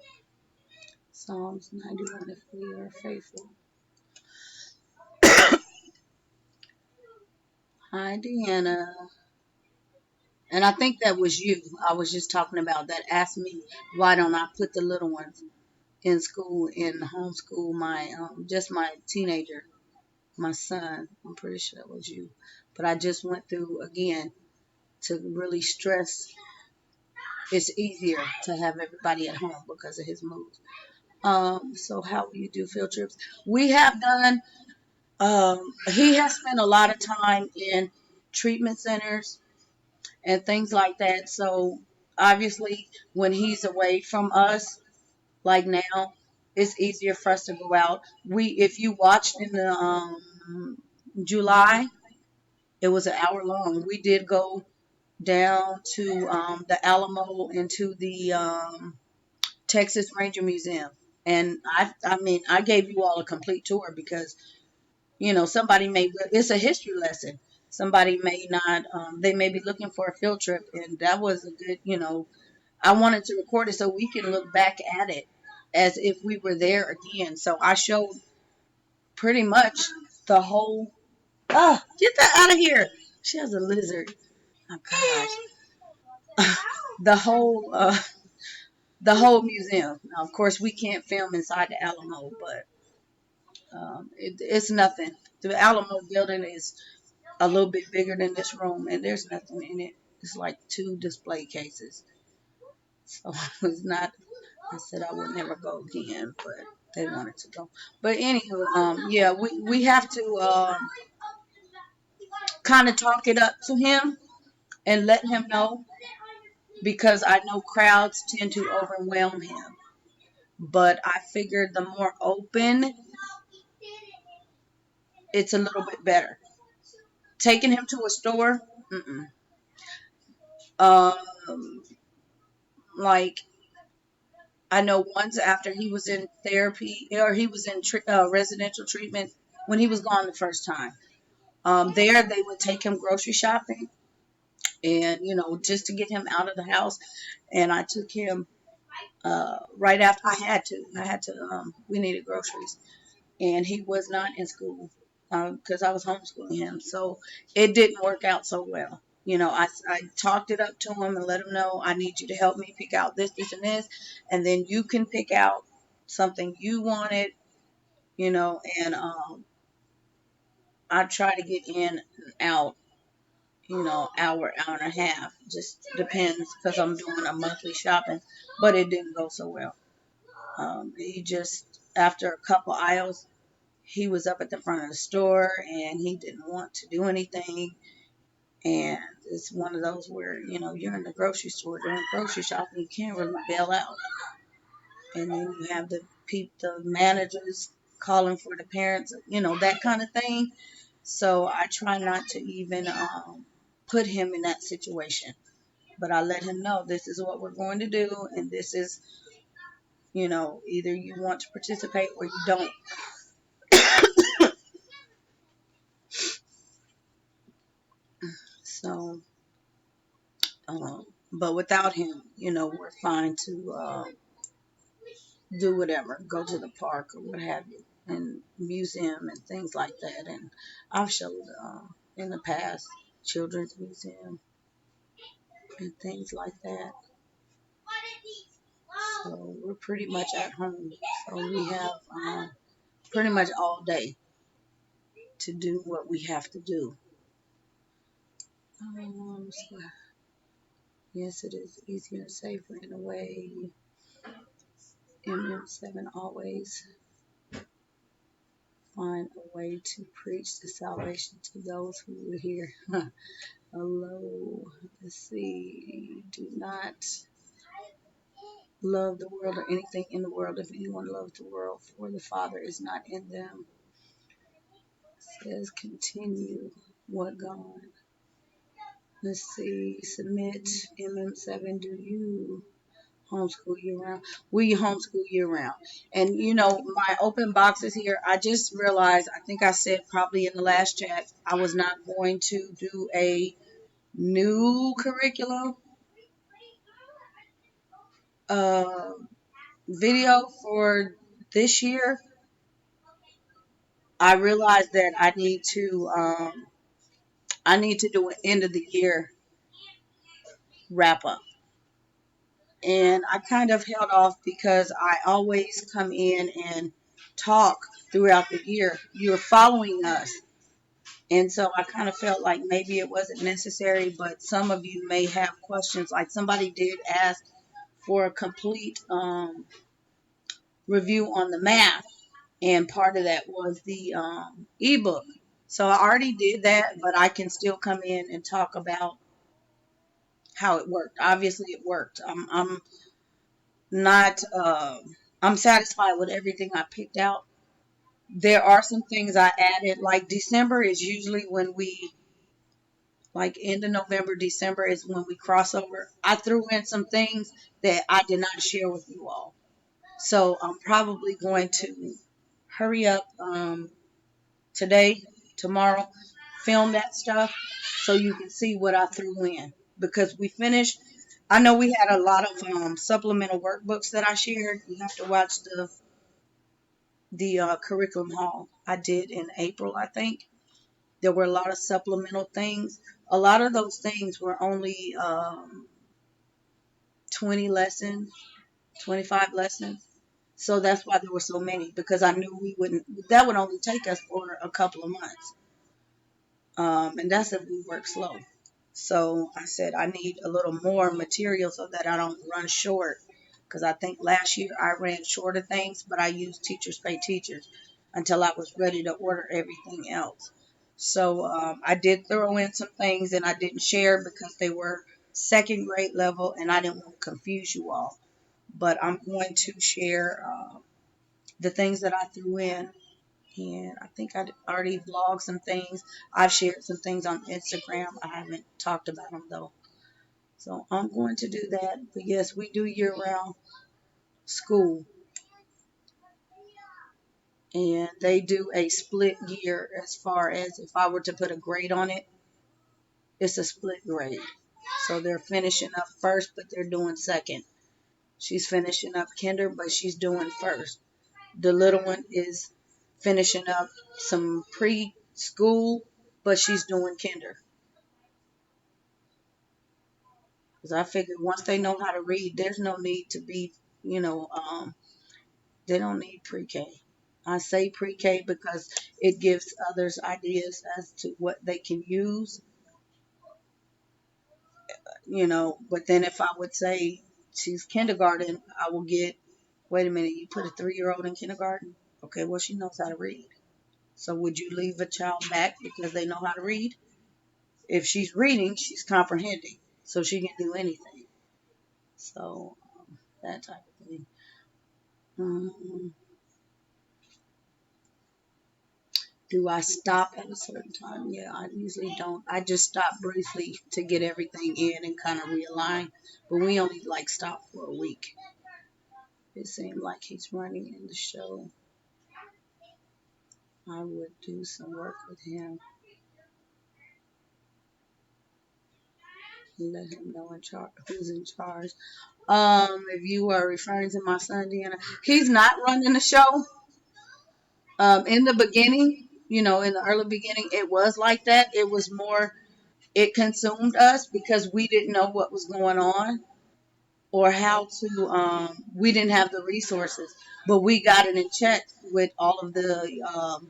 Psalms 91, if we are faithful. Hi, Deanna. And I think that was you. I was just talking about that. Asked me, why don't I put the little ones in school, in homeschool, just my teenager, my son. I'm pretty sure that was you. But I just went through again to really stress it's easier to have everybody at home because of his moves. So how will you do field trips? We have done, he has spent a lot of time in treatment centers and things like that. So obviously when he's away from us, like now, it's easier for us to go out. If you watched in the July, it was an hour long. We did go down to the Alamo and to the Texas Ranger Museum. And I gave you all a complete tour because, it's a history lesson. Somebody may not, they may be looking for a field trip. And that was a good, I wanted to record it so we can look back at it as if we were there again. So I showed pretty much the whole, get that out of here. She has a lizard. Oh gosh. the whole, the whole museum. Now, of course, we can't film inside the Alamo, but it's nothing. The Alamo building is a little bit bigger than this room, and there's nothing in it. It's like 2 display cases. So it's not. I said I would never go again, but they wanted to go. But anywho, yeah, we have to kind of talk it up to him and let him know because I know crowds tend to overwhelm him. But I figured the more open, it's a little bit better. Taking him to a store, um, like I know once after he was in therapy or he was in residential treatment when he was gone the first time. There they would take him grocery shopping and just to get him out of the house. And I took him right after we needed groceries, and he was not in school because I was homeschooling him. So it didn't work out so well. I talked it up to him and let him know I need you to help me pick out this, this, and this, and then you can pick out something you wanted, and I try to get in and out, hour and a half. Just depends because I'm doing a monthly shopping, but it didn't go so well. He just, after a couple aisles, he was up at the front of the store and he didn't want to do anything. And it's one of those where, you're in the grocery store doing grocery shopping, you can't really bail out. And then you have the managers calling for the parents, that kind of thing. So I try not to even put him in that situation. But I let him know this is what we're going to do, and this is, either you want to participate or you don't. So, but without him, we're fine to do whatever, go to the park or what have you, and museum and things like that. And I've showed in the past children's museum and things like that. So we're pretty much at home. So we have pretty much all day to do what we have to do. So, yes, it is easier and safer in a way. MM7 always find a way to preach the salvation to those who will hear. Hello. Let's see. Do not love the world or anything in the world. If anyone loves the world, for the Father is not in them. It says continue. What God? Let's see. Submit. MM7. Do you homeschool year round? We homeschool year round. And you know, my open boxes here, I just realized, I think I said probably in the last chat, I was not going to do a new curriculum uh, video for this year. I realized that I need to do an end of the year wrap up. And I kind of held off because I always come in and talk throughout the year. You're following us. And so I kind of felt like maybe it wasn't necessary, but some of you may have questions. Like somebody did ask for a complete review on the math, and part of that was the ebook. So I already did that, but I can still come in and talk about how it worked. Obviously, it worked. I'm not. I'm satisfied with everything I picked out. There are some things I added. Like December is usually when we, like end of November, December is when we cross over. I threw in some things that I did not share with you all. So I'm probably going to hurry up today, tomorrow, film that stuff so you can see what I threw in. Because we finished, I know we had a lot of supplemental workbooks that I shared. You have to watch the curriculum hall I did in April, I think. There were a lot of supplemental things. A lot of those things were only 20 lessons, 25 lessons. So that's why there were so many, because I knew that would only take us for a couple of months. And that's if we work slow. So I said I need a little more material so that I don't run short. Because I think last year I ran short of things, but I used Teachers Pay Teachers until I was ready to order everything else. So I did throw in some things and I didn't share because they were second grade level and I didn't want to confuse you all. But I'm going to share the things that I threw in. And I think I already vlogged some things. I've shared some things on Instagram. I haven't talked about them though. So I'm going to do that. But yes, we do year-round school. And they do a split year as far as if I were to put a grade on it, it's a split grade. So they're finishing up first, but they're doing second. She's finishing up kinder, but she's doing first. The little one is finishing up some preschool, but she's doing kinder. Because I figured once they know how to read, there's no need to be, you know, they don't need pre-K. I say pre-K because it gives others ideas as to what they can use, you know. But then if I would say she's kindergarten, I will get, wait a minute, you put a 3-year-old in kindergarten? Okay, well, she knows how to read. So would you leave a child back because they know how to read? If she's reading, she's comprehending. So she can do anything. So that type of thing. Um, do I stop at a certain time? Yeah, I usually don't. I just stop briefly to get everything in and kind of realign. But we only like stop for a week. It seemed like he's running in the show. I would do some work with him. Let him know who's in charge. If you are referring to my son, Deanna, he's not running the show. In the beginning, you know, in the early beginning, it was like that. It was more, it consumed us because we didn't know what was going on or how to, we didn't have the resources, but we got it in check with all of the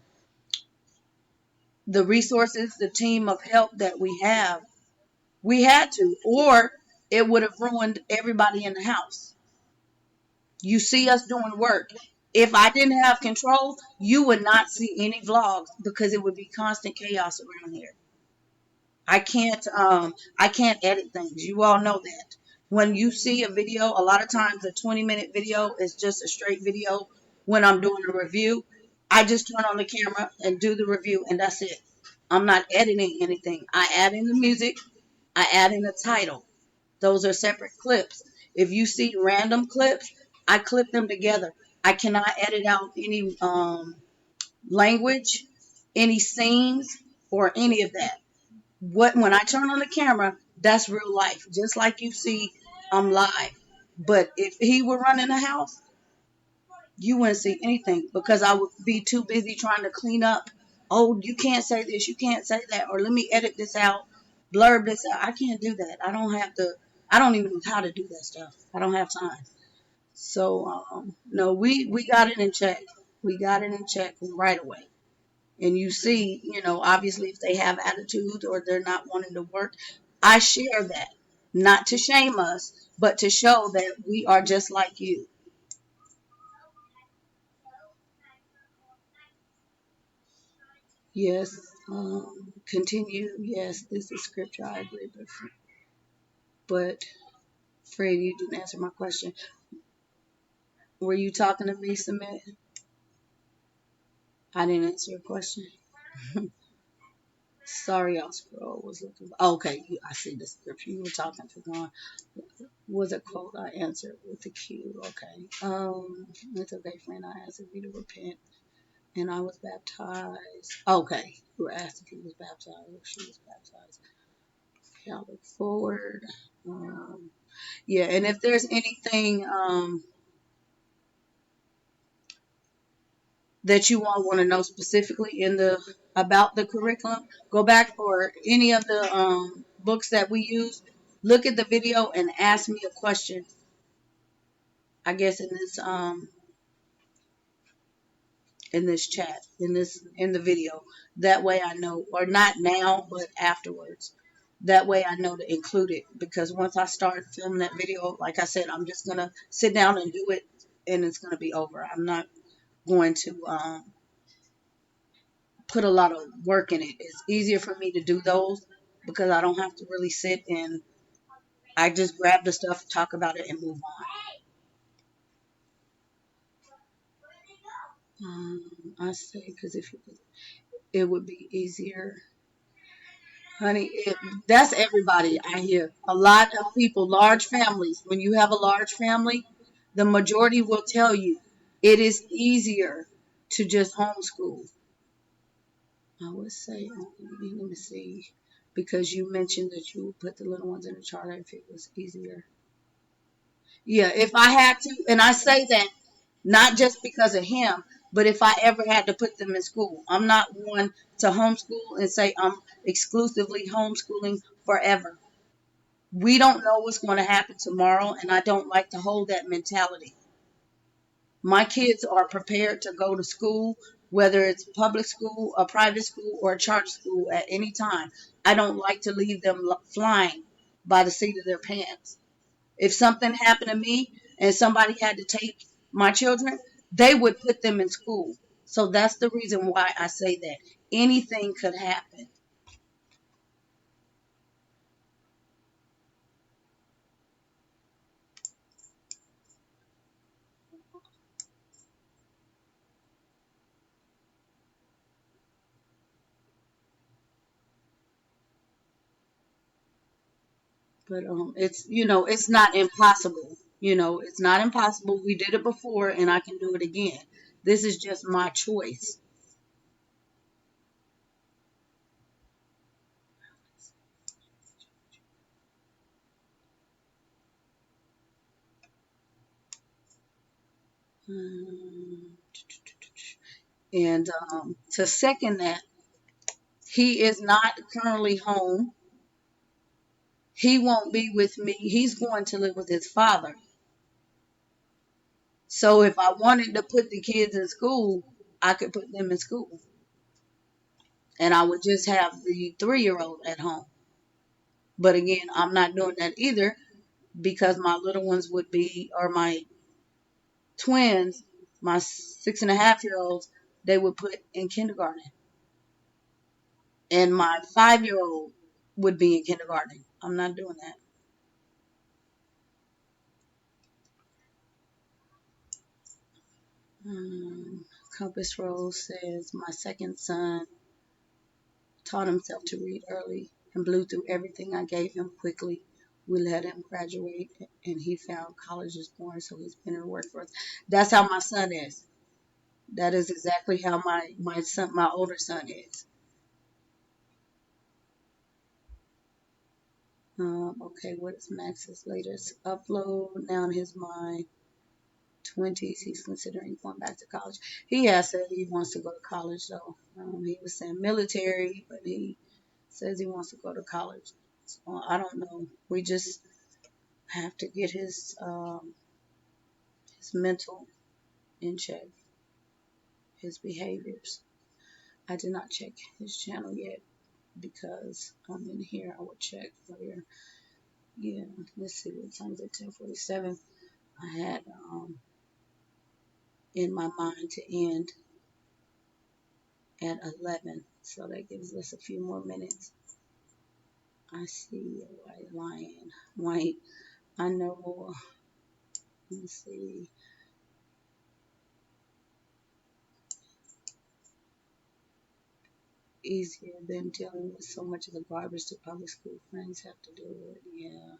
resources, the team of help that we have. We had to, or it would have ruined everybody in the house. You see us doing work. If I didn't have control, you would not see any vlogs because it would be constant chaos around here. I can't edit things. You all know that. When you see a video, a lot of times a 20-minute video is just a straight video. When I'm doing a review, I just turn on the camera and do the review, and that's it. I'm not editing anything. I add in the music, I add in the title. Those are separate clips. If you see random clips, I clip them together. I cannot edit out any language, any scenes, or any of that. When I turn on the camera, that's real life. Just like you see, I'm live. But if he were running the house, you wouldn't see anything because I would be too busy trying to clean up. Oh, you can't say this, you can't say that, or let me edit this out, blurb this out. I can't do that. I don't have to. I don't even know how to do that stuff. I don't have time. So no, we got it in check. We got it in check right away. And you see, obviously if they have attitudes or they're not wanting to work, I share that. Not to shame us, but to show that we are just like you. Yes. Continue. Yes, this is scripture. I agree. But Fred, you didn't answer my question. Were you talking to me, Submit? I didn't answer your question. Sorry, I was looking. Okay, I see the scripture. You were talking to God. Was a quote I answered with a Q. Okay. It's okay, friend. I asked if you to repent, and I was baptized. Okay. You were asked if he was baptized or she was baptized. Okay, I'll look forward. Um, yeah, and if there's anything that you all want to know specifically in the about the curriculum, go back for any of the books that we use. Look at the video and ask me a question. I guess in this chat, in the video. That way I know, or not now, but afterwards. That way I know to include it because once I start filming that video, like I said, I'm just gonna sit down and do it, and it's gonna be over. I'm not going to put a lot of work in it. It's easier for me to do those because I don't have to really sit and I just grab the stuff, talk about it, and move on. I say because if it would be easier. Honey, that's everybody I hear. A lot of people, large families, when you have a large family, the majority will tell you it is easier to just homeschool. I would say, let me see, because you mentioned that you would put the little ones in the charter if it was easier. Yeah, if I had to, and I say that not just because of him, but if I ever had to put them in school, I'm not one to homeschool and say I'm exclusively homeschooling forever. We don't know what's going to happen tomorrow, and I don't like to hold that mentality. My kids are prepared to go to school, whether it's public school, a private school, or a charter school at any time. I don't like to leave them flying by the seat of their pants. If something happened to me and somebody had to take my children, they would put them in school. So that's the reason why I say that. Anything could happen. But it's not impossible. It's not impossible. We did it before and I can do it again. This is just my choice. Um, And to second that, he is not currently home. He won't be with me. He's going to live with his father. So if I wanted to put the kids in school, I could put them in school. And I would just have the 3-year-old at home. But again, I'm not doing that either because my little ones would be, or my twins, my 6.5-year-olds, they would put in kindergarten. And my 5-year-old would be in kindergarten. I'm not doing that. Um, Compass Rose says, my second son taught himself to read early and blew through everything I gave him quickly. We let him graduate and he found college is boring, so he's been in the workforce. That's how my son is. That is exactly how my son, my older son is. Okay, what is Max's latest upload? Now in his mind, 20s, he's considering going back to college. He has said he wants to go to college, though. He was saying military, but he says he wants to go to college. So I don't know. We just have to get his mental in check, his behaviors. I did not check his channel yet because I'm in here. I will check later. Yeah, let's see what time is it? 10:47. I had in my mind to end at 11, so that gives us a few more minutes. I see a white lion. White. I know. Let's see. Easier than dealing with so much of the garbage the public school friends have to deal with. Yeah.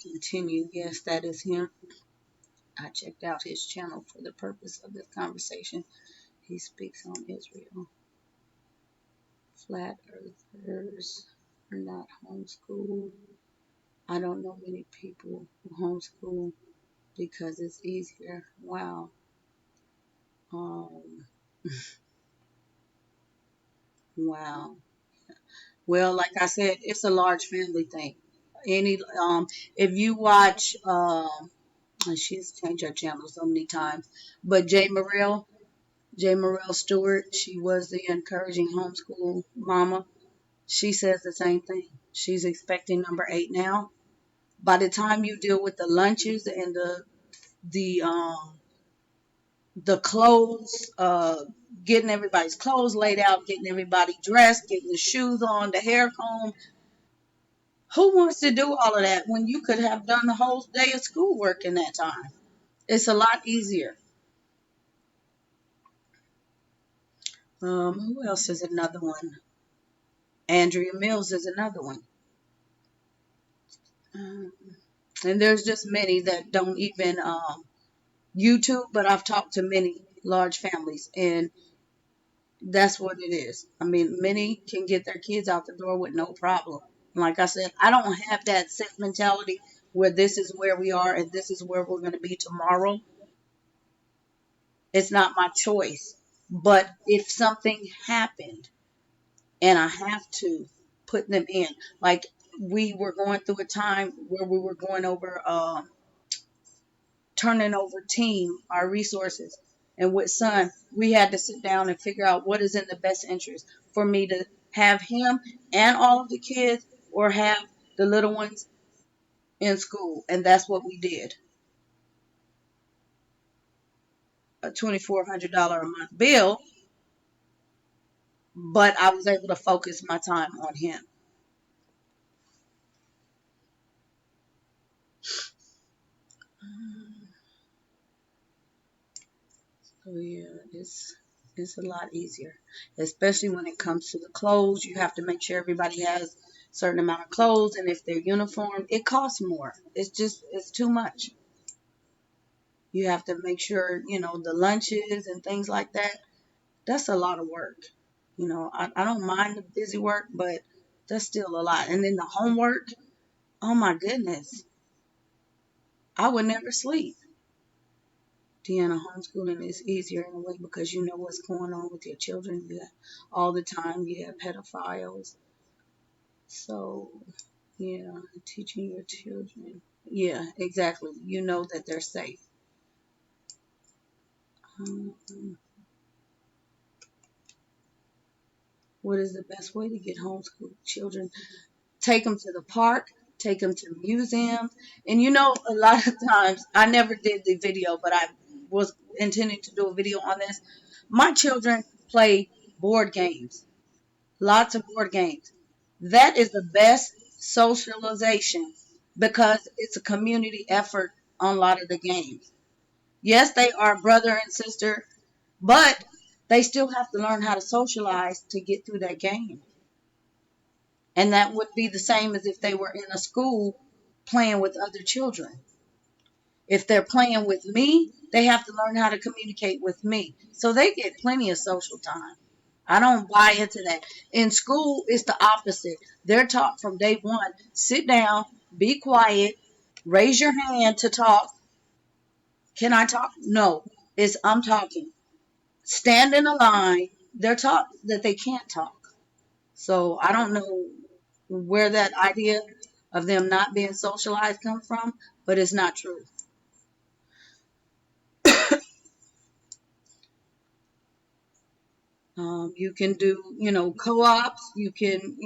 Continue. Yes, that is him. I checked out his channel for the purpose of this conversation. He speaks on Israel. Flat earthers are not homeschooled. I don't know many people who homeschool because it's easier. Wow. Um, wow. Well, like I said, it's a large family thing. Any if you watch she's changed her channel so many times, but J. Morrell Stewart, she was the encouraging homeschool mama. She says the same thing. She's expecting number 8 now. By the time you deal with the lunches and the the clothes, getting everybody's clothes laid out, getting everybody dressed, getting the shoes on, the hair comb. Who wants to do all of that when you could have done the whole day of schoolwork in that time? It's a lot easier. Who else is another one? Andrea Mills is another one. Um, and there's just many that don't even YouTube, but I've talked to many large families, and that's what it is. I mean, many can get their kids out the door with no problem. Like I said, I don't have that set mentality where this is where we are and this is where we're going to be tomorrow. It's not my choice. But if something happened and I have to put them in, like we were going through a time where we were going over turning over team, our resources. And with son, we had to sit down and figure out what is in the best interest for me to have him and all of the kids or have the little ones in school. And that's what we did. A $2,400 a month bill, but I was able to focus my time on him. So yeah, it's a lot easier, especially when it comes to the clothes. You have to make sure everybody has a certain amount of clothes, and if they're uniform, it costs more. It's too much. You have to make sure the lunches and things like that. That's a lot of work. I don't mind the busy work, but that's still a lot. And then the homework. Oh my goodness, I would never sleep. Deanna, homeschooling is easier in a way because you know what's going on with your children. All the time you have pedophiles. So, yeah, teaching your children. Yeah, exactly. You know that they're safe. Um, What is the best way to get homeschooled children? Take them to the park, take them to museums. And a lot of times, I never did the video, but I was intending to do a video on this. My children play board games, lots of board games. That is the best socialization because it's a community effort on a lot of the games. Yes, they are brother and sister, but they still have to learn how to socialize to get through that game. And that would be the same as if they were in a school playing with other children. If they're playing with me, they have to learn how to communicate with me. So they get plenty of social time. I don't buy into that. In school, it's the opposite. They're taught from day one, sit down, be quiet, raise your hand to talk. Can I talk? No, it's I'm talking. Stand in a line. They're taught that they can't talk. So I don't know where that idea of them not being socialized comes from, but it's not true. You can do, co-ops. You can,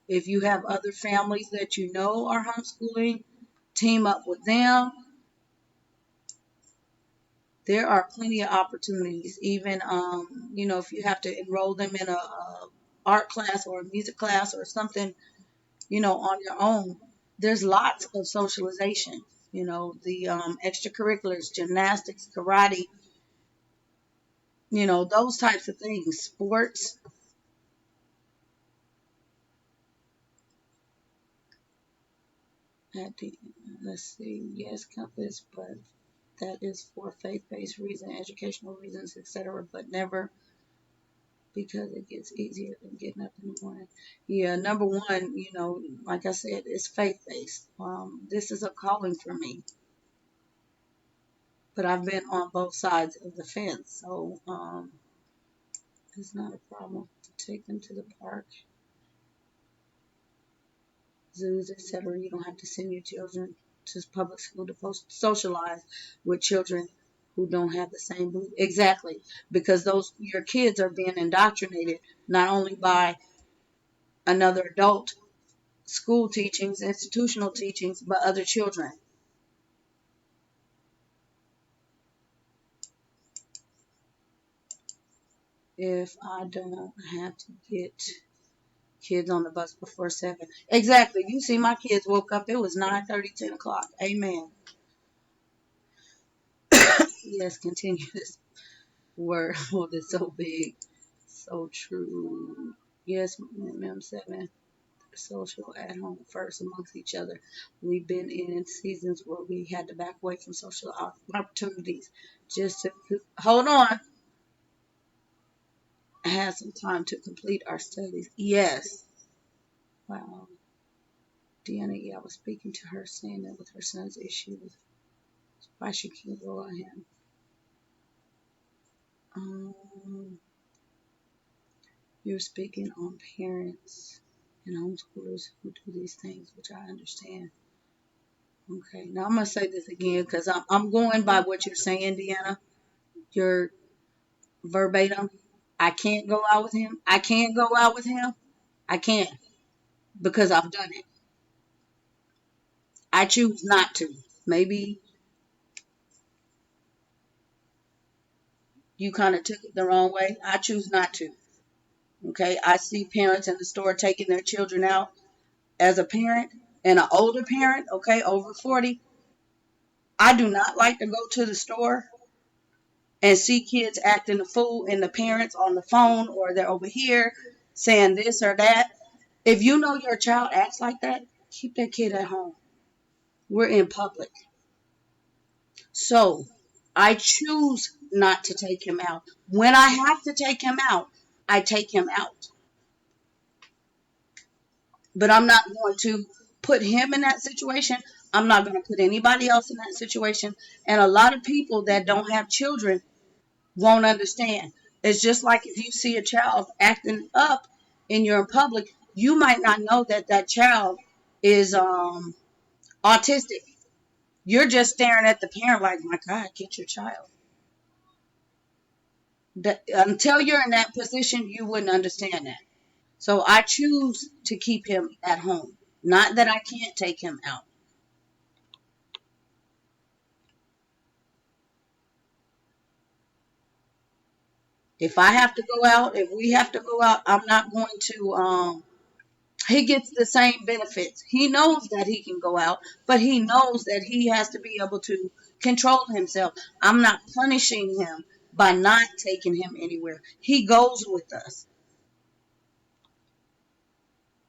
if you have other families that are homeschooling, team up with them. There are plenty of opportunities. Even, if you have to enroll them in a art class or a music class or something, on your own, there's lots of socialization. The extracurriculars, gymnastics, karate, those types of things, sports. At the, let's see, yes, compass, but that is for faith-based reasons, educational reasons, etc., but never because it gets easier than getting up in the morning. Yeah, number one, like I said, it's faith-based. This is a calling for me, but I've been on both sides of the fence, so it's not a problem to take them to the park, zoos, etc. You don't have to send your children to public school to socialize with children who don't have the same belief. Exactly, because your kids are being indoctrinated not only by another adult, school teachings, institutional teachings, but other children. If I don't have to get kids on the bus before 7. Exactly. You see, my kids woke up. It was 9:30, 10 o'clock. Amen. Yes, continue this word. Oh, that's so big. So true. Yes, MochaMommy7. Social at home first amongst each other. We've been in seasons where we had to back away from social opportunities just to hold on. Have some time to complete our studies. Yes. Wow. Deanna, yeah, I was speaking to her, saying that with her son's issues, why she can't go on him. You're speaking on parents and homeschoolers who do these things, which I understand. Okay, now I'm going to say this again because I'm going by what you're saying, Deanna. You're verbatim. I can't go out with him. I can't go out with him. I can't because I've done it. I choose not to. Maybe you kind of took it the wrong way. I choose not to. Okay, I see parents in the store taking their children out. As a parent and an older parent, okay, over 40, I do not like to go to the store and see kids acting a fool and the parents on the phone or they're over here saying this or that. If you know your child acts like that, keep that kid at home. We're in public. So I choose not to take him out. When I have to take him out, I take him out. But I'm not going to put him in that situation. I'm not going to put anybody else in that situation. And a lot of people that don't have children won't understand. It's just like if you see a child acting up and you're in public, you might not know that that child is autistic. You're just staring at the parent like, my God, get your child. Until you're in that position, you wouldn't understand that. So I choose to keep him at home. Not that I can't take him out. If I have to go out, if we have to go out, I'm not going to he gets the same benefits. He knows that he can go out, but he knows that he has to be able to control himself. I'm not punishing him by not taking him anywhere. He goes with us.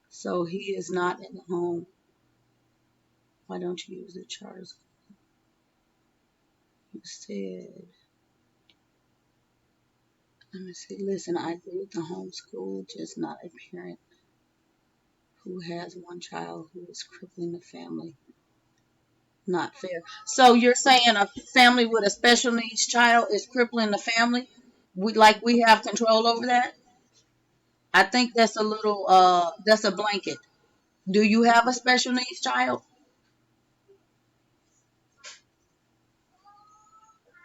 So he is not in the home. Why don't you use the charter school? You said, let me see. Listen, I agree with the homeschool, just not a parent who has one child who is crippling the family. Not fair. So you're saying a family with a special needs child is crippling the family? We have control over that? I think that's a little that's a blanket. Do you have a special needs child?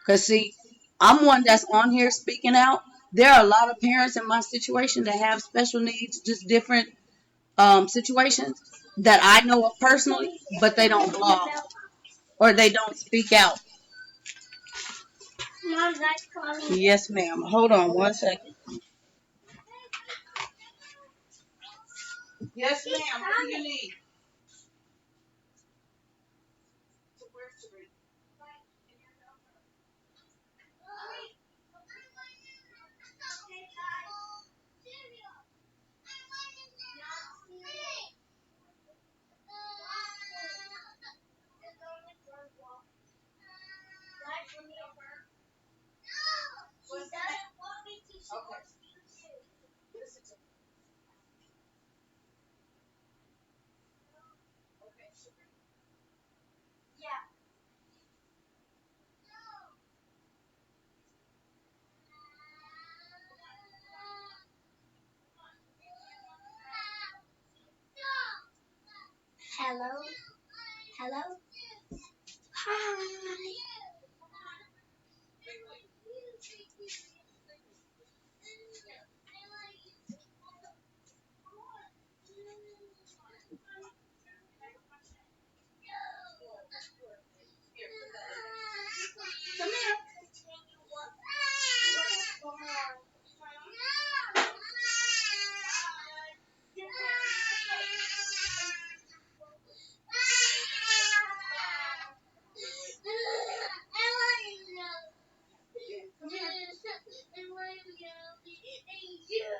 Cause see, I'm one that's on here speaking out. There are a lot of parents in my situation that have special needs, just different situations that I know of personally, but they don't blog or they don't speak out. Yes, ma'am. Hold on one second. Yes, ma'am. What do you need? Hello. Hello. Hi. Come here.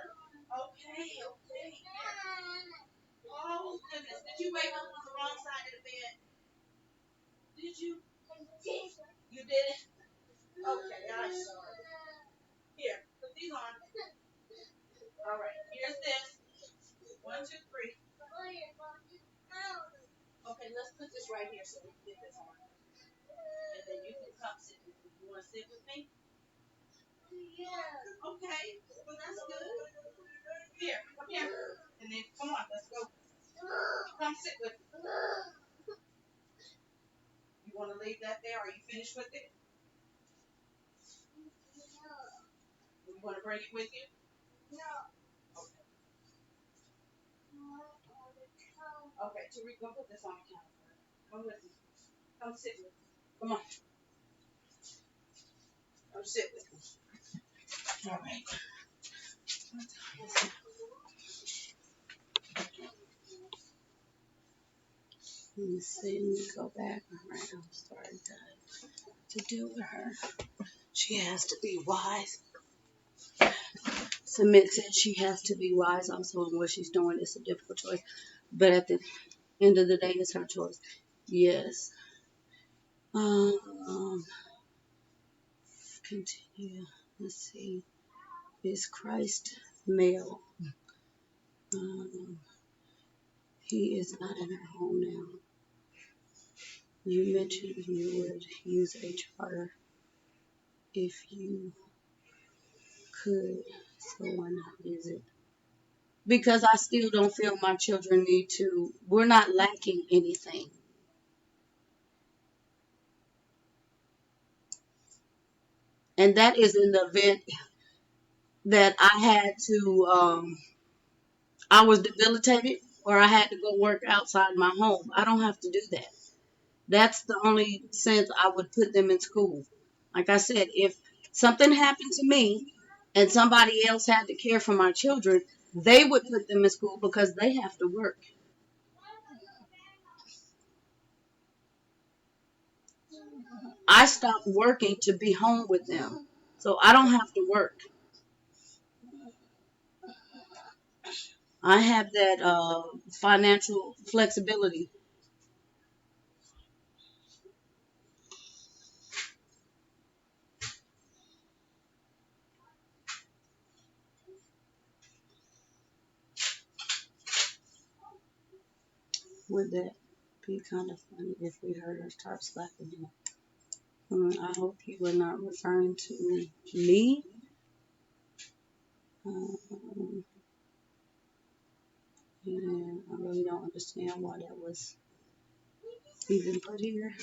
Okay, okay. Oh, goodness. Did you wake up on the wrong side of the bed? Did you? You did it? Okay, I'm sorry. Here, put these on. All right, here's this. One, two, three. Okay, let's put this right here so we can get this on. And then you can come sit with me. You want to sit with me? Yeah. Okay, well, that's good. Here, come here. And then, come on, let's go. Come sit with me. You want to leave that there? Are you finished with it? You want to bring it with you? Okay. Okay, Tariq, go put this on the counter. Come with me. Come sit with me. Come on. Come sit with me. All right. Let me see. Let me go back. All right, I'm starting to deal with her. She has to be wise. Submit said she has to be wise also in what she's doing. It's a difficult choice. But at the end of the day, it's her choice. Yes. Um, continue. Let's see. Is Christ male? Um, he is not in her home now. You mentioned you would use a charter if you could. So why not use it? Because I still don't feel my children need to. We're not lacking anything. And that is in the event. that I was debilitated or I had to go work outside my home. I don't have to do that. That's the only sense I would put them in school. Like I said, if something happened to me and somebody else had to care for my children, they would put them in school because they have to work. I stopped working to be home with them. So I don't have to work. I have that financial flexibility with that. Be kind of funny if we heard her start slapping him. I hope you were not referring to me. Um, and I really don't understand why that was even put here.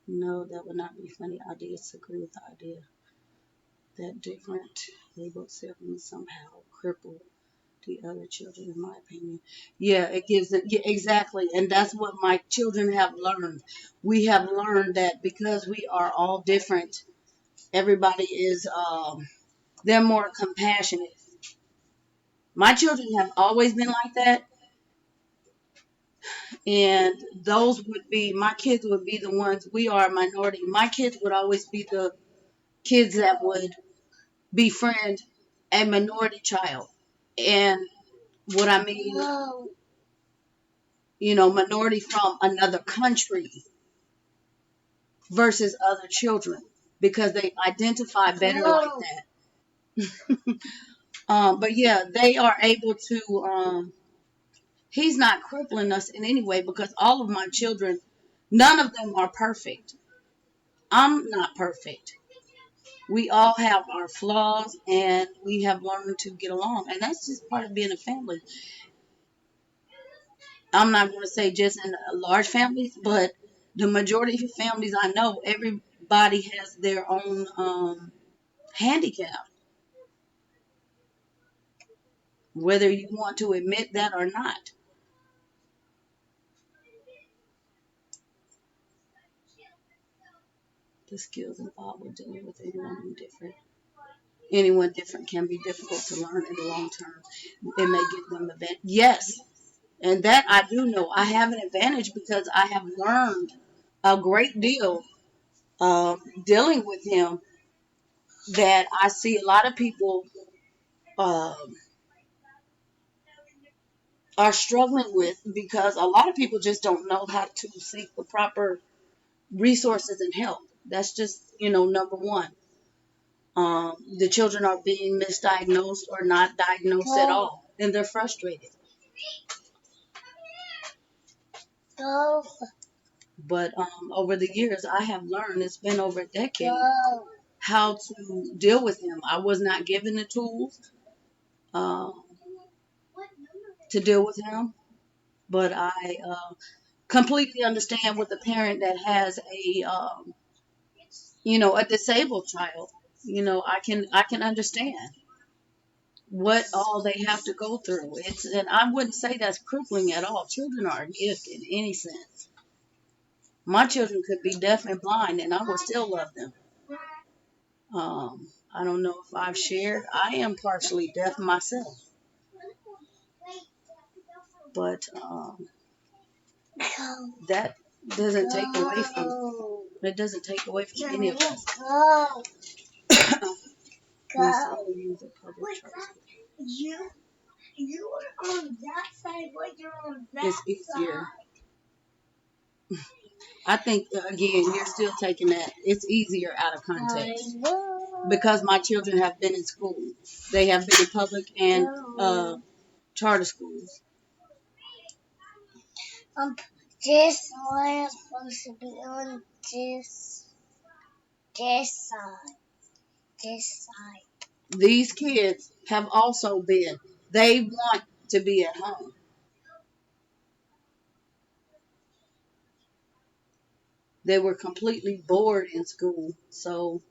No, that would not be funny. I disagree with the idea that different labeled siblings somehow cripple the other children, in my opinion. Yeah, it gives it, yeah, exactly. And that's what my children have learned. We have learned that because we are all different, everybody is, they're more compassionate. My children have always been like that. And those would be, my kids would be the ones, we are a minority. My kids would always be the kids that would befriend a minority child. And what I mean, minority from another country versus other children because they identify better like that. But yeah, they are able to. He's not crippling us in any way because all of my children, none of them are perfect. I'm not perfect. We all have our flaws and we have learned to get along. And that's just part of being a family. I'm not going to say just in large families, but the majority of families I know, everybody has their own handicap, whether you want to admit that or not. The skills involved with dealing with anyone different can be difficult to learn in the long term. It may give them advantage. Yes, and that I do know. I have an advantage because I have learned a great deal dealing with him that I see a lot of people um, are struggling with because a lot of people just don't know how to seek the proper resources and help. That's just, number one. The children are being misdiagnosed or not diagnosed at all, and they're frustrated. But over the years, I have learned, it's been over a decade, how to deal with him. I was not given the tools uh, to deal with him, but I completely understand with a parent that has a disabled child. I can understand what all they have to go through. And I wouldn't say that's crippling at all. Children are a gift in any sense. My children could be deaf and blind, and I would still love them. I don't know if I've shared. I am partially deaf myself, but that doesn't take away from. It doesn't take away from any of us. We still use a public transport. You are on that side, but you're on that It's easier. I think again, you're still taking that. It's easier out of context because my children have been in school. They have been in public and charter schools. Um, this one is supposed to be on this side. This side. These kids have also been. They want to be at home. They were completely bored in school, so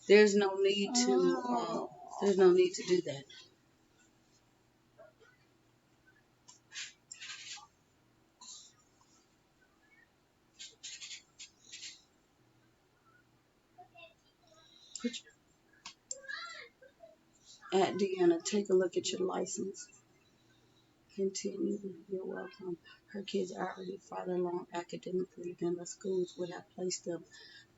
There's no need to. There's no need to do that. At Deanna, take a look at your license. Continue. You're welcome. Her kids are already farther along academically than the schools would have placed them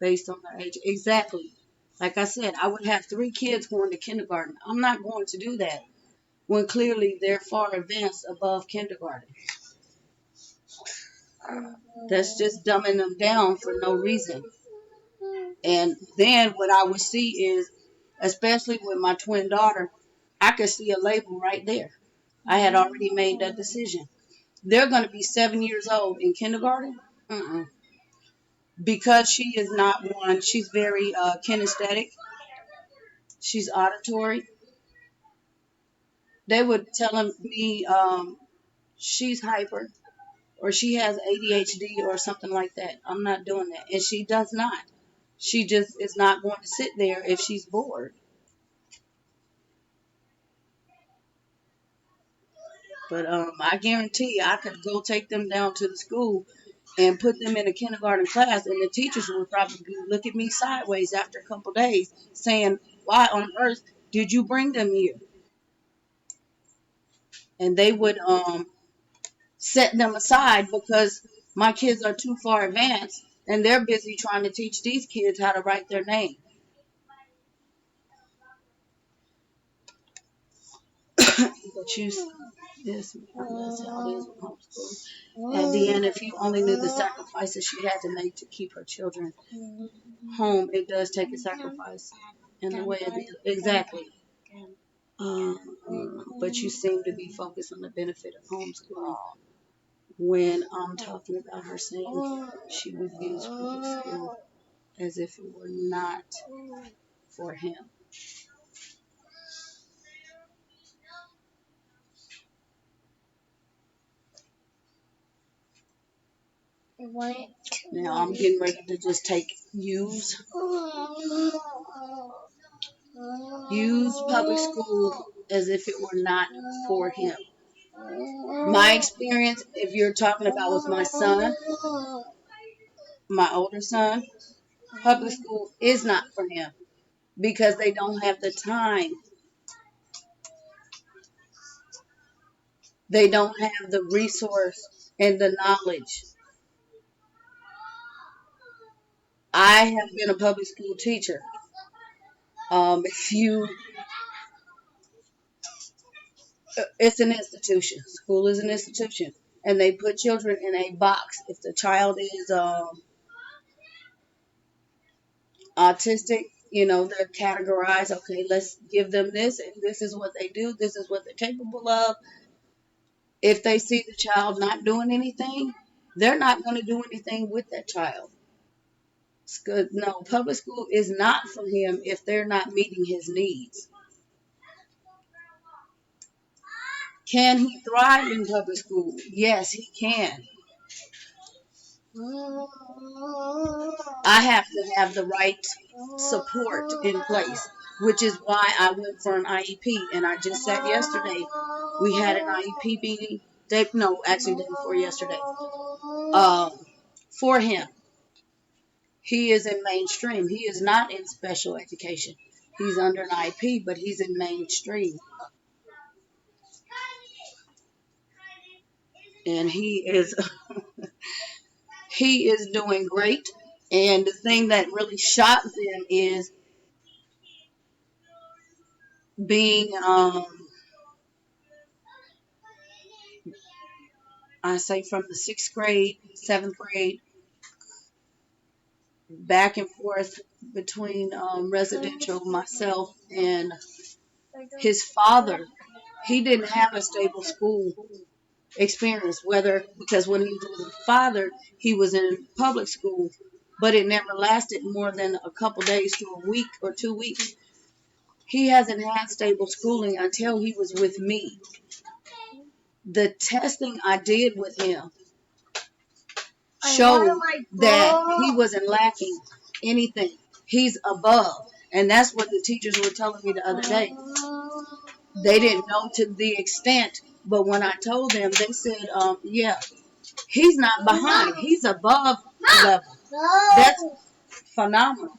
based on their age. Exactly. Like I said, I would have 3 kids going to kindergarten. I'm not going to do that when clearly they're far advanced above kindergarten. That's just dumbing them down for no reason. And then what I would see is, especially with my twin daughter, I could see a label right there. I had already made that decision. They're going to be 7 years old in kindergarten. Because she is not one. She's very kinesthetic. She's auditory. They would tell me she's hyper or she has ADHD or something like that. I'm not doing that. And she does not. She just is not going to sit there if she's bored. But I guarantee you, I could go take them down to the school and put them in a kindergarten class, and the teachers would probably look at me sideways after a couple days saying, why on earth did you bring them here? And they would set them aside because my kids are too far advanced and they're busy trying to teach these kids how to write their name. But yes, that's how it is with homeschool. At the end, if you only knew the sacrifices she had to make to keep her children home, it does take a sacrifice. And the way it is, exactly. But you seem to be focused on the benefit of homeschooling when I'm talking about her saying she would use public school as if it were not for him. Now I'm getting ready to just use public school as if it were not for him. My experience, if you're talking about with my son, my older son, public school is not for him because they don't have the time. They don't have the resource and the knowledge. I have been a public school teacher. It's an institution. School is an institution, and they put children in a box. If the child is autistic, they're categorized. Okay, let's give them this, and this is what they do. This is what they're capable of. If they see the child not doing anything, they're not going to do anything with that child. No, public school is not for him if they're not meeting his needs. Can he thrive in public school? Yes, he can. I have to have the right support in place, which is why I went for an IEP. And I just said yesterday, we had an IEP meeting. Day before yesterday. For him. He is in mainstream. He is not in special education. He's under an IEP, but he's in mainstream. And he is he is doing great. And the thing that really shocked them is being I say from the 6th grade, 7th grade, back and forth between residential, myself, and his father. He didn't have a stable school experience, because when he was a father, he was in public school, but it never lasted more than a couple days to a week or 2 weeks. He hasn't had stable schooling until he was with me. The testing I did with him showed that he wasn't lacking anything. He's above. And that's what the teachers were telling me the other day. They didn't know to the extent, but when I told them, they said, yeah, he's not behind. He's above level. That's phenomenal.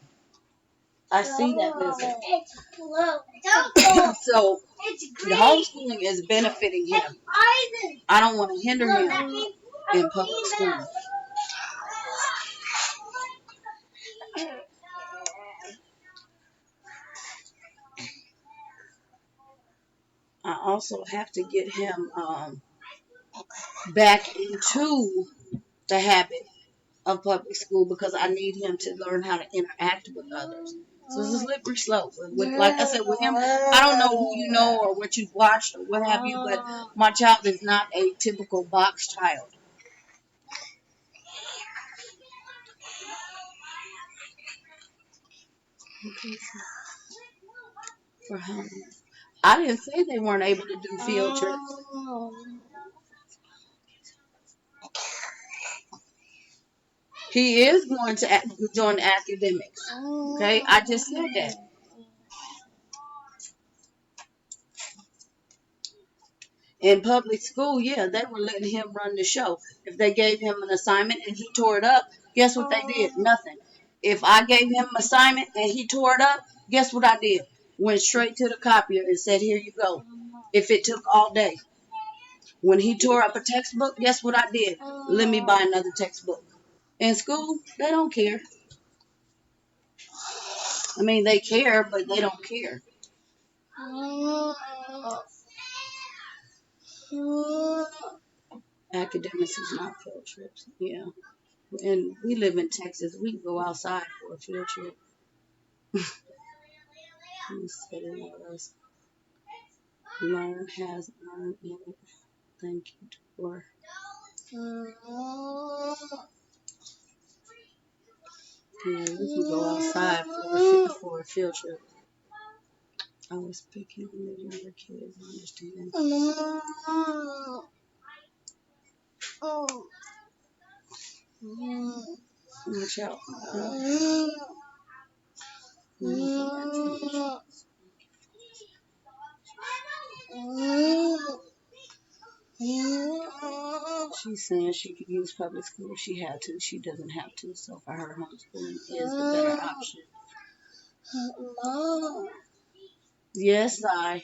I see that, Lizzie. So the homeschooling is benefiting him. I don't want to hinder him in public school. I also have to get him back into the habit of public school because I need him to learn how to interact with others. So it's a slippery slope. Like I said, with him, I don't know who you know or what you've watched or what have you, but my child is not a typical box child. For him, I didn't say they weren't able to do field trips. He is going to join academics. Okay, I just said that. In public school, yeah, they were letting him run the show. If they gave him an assignment and he tore it up, guess what they did? Nothing. If I gave him an assignment and he tore it up, guess what I did? Went straight to the copier and said, here you go. If it took all day. When he tore up a textbook, guess what I did? Let me buy another textbook. In school, they don't care. I mean, they care, but they don't care. Academics is not field trips. Yeah. And we live in Texas. We can go outside for a field trip. Learn has earned in it. Thank you for. Yeah, we can go outside for a field trip. I was picking on the younger kids. I understand. Watch out. She's saying she could use public school if she had to. She doesn't have to. So for her, homeschooling is the better option. Yes, funny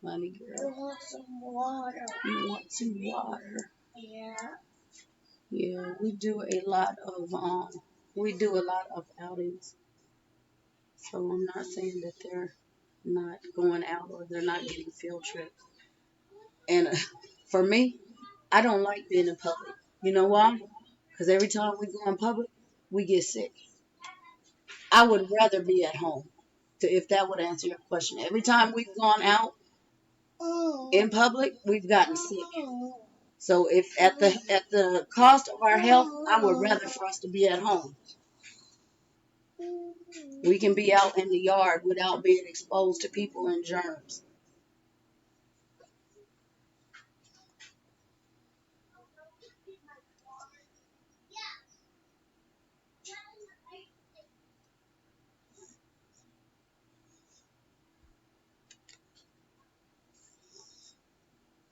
girl. You want some water? You want some water? Yeah. Yeah, we do a lot of outings. So I'm not saying that they're not going out or they're not getting field trips. And for me, I don't like being in public. You know why? Because every time we go in public, we get sick. I would rather be at home. If that would answer your question. Every time we've gone out in public, we've gotten sick. So if at the cost of our health, I would rather for us to be at home. We can be out in the yard without being exposed to people and germs.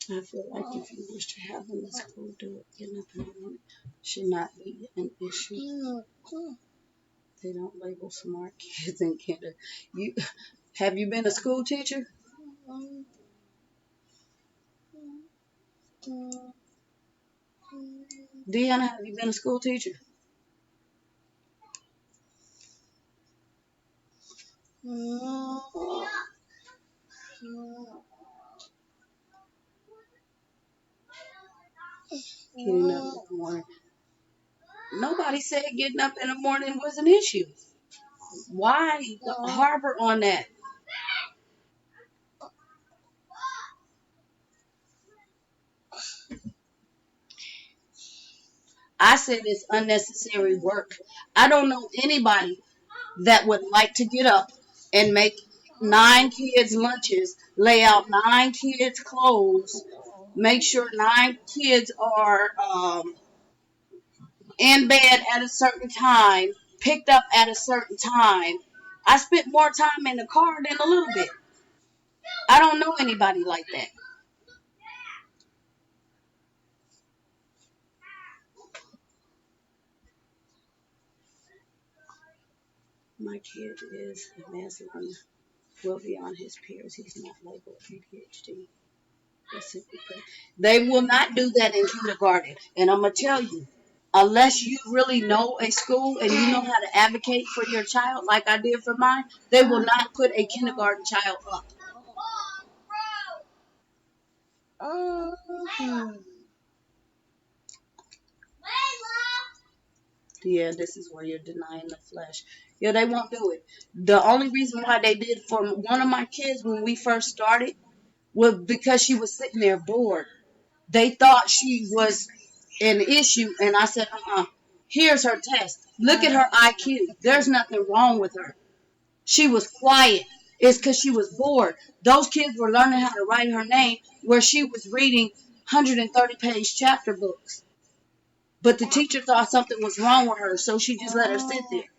I feel like if you wish to have them in school, do it. Getting up in the morning should not be an issue. They don't label smart kids in kindergarten. Have you been a school teacher? Deanna, have you been a school teacher? Getting up in the morning. Nobody said getting up in the morning was an issue. Why harbor on that? I said it's unnecessary work. I don't know anybody that would like to get up and make 9 kids lunches, lay out 9 kids clothes, make sure 9 kids are in bed at a certain time, picked up at a certain time. I spent more time in the car than a little bit. I don't know anybody like that. My kid is a mess and will be on his peers. He's not labeled ADHD. They will not do that in kindergarten. And I'm going to tell you, unless you really know a school and you know how to advocate for your child, like I did for mine, they will not put a kindergarten child up. Yeah, this is where you're denying the flesh. Yeah, they won't do it. The only reason why they did for one of my kids when we first started was because she was sitting there bored. They thought she was an issue, and I said, here's her test. Look at her IQ. There's nothing wrong with her. She was quiet. It's because she was bored. Those kids were learning how to write her name where she was reading 130-page chapter books. But the teacher thought something was wrong with her, so she just let her sit there.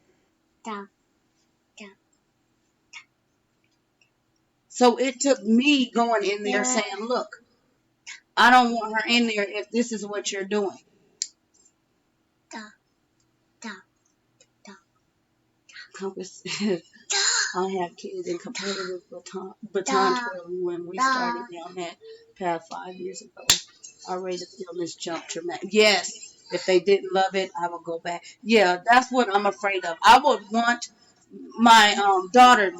So it took me going in there saying, look, I don't want her in there if this is what you're doing. I have kids in competitive baton twirling when we started down that path 5 years ago. I rated the illness jump traumatic. Yes, if they didn't love it, I would go back. Yeah, that's what I'm afraid of. I would want my daughter,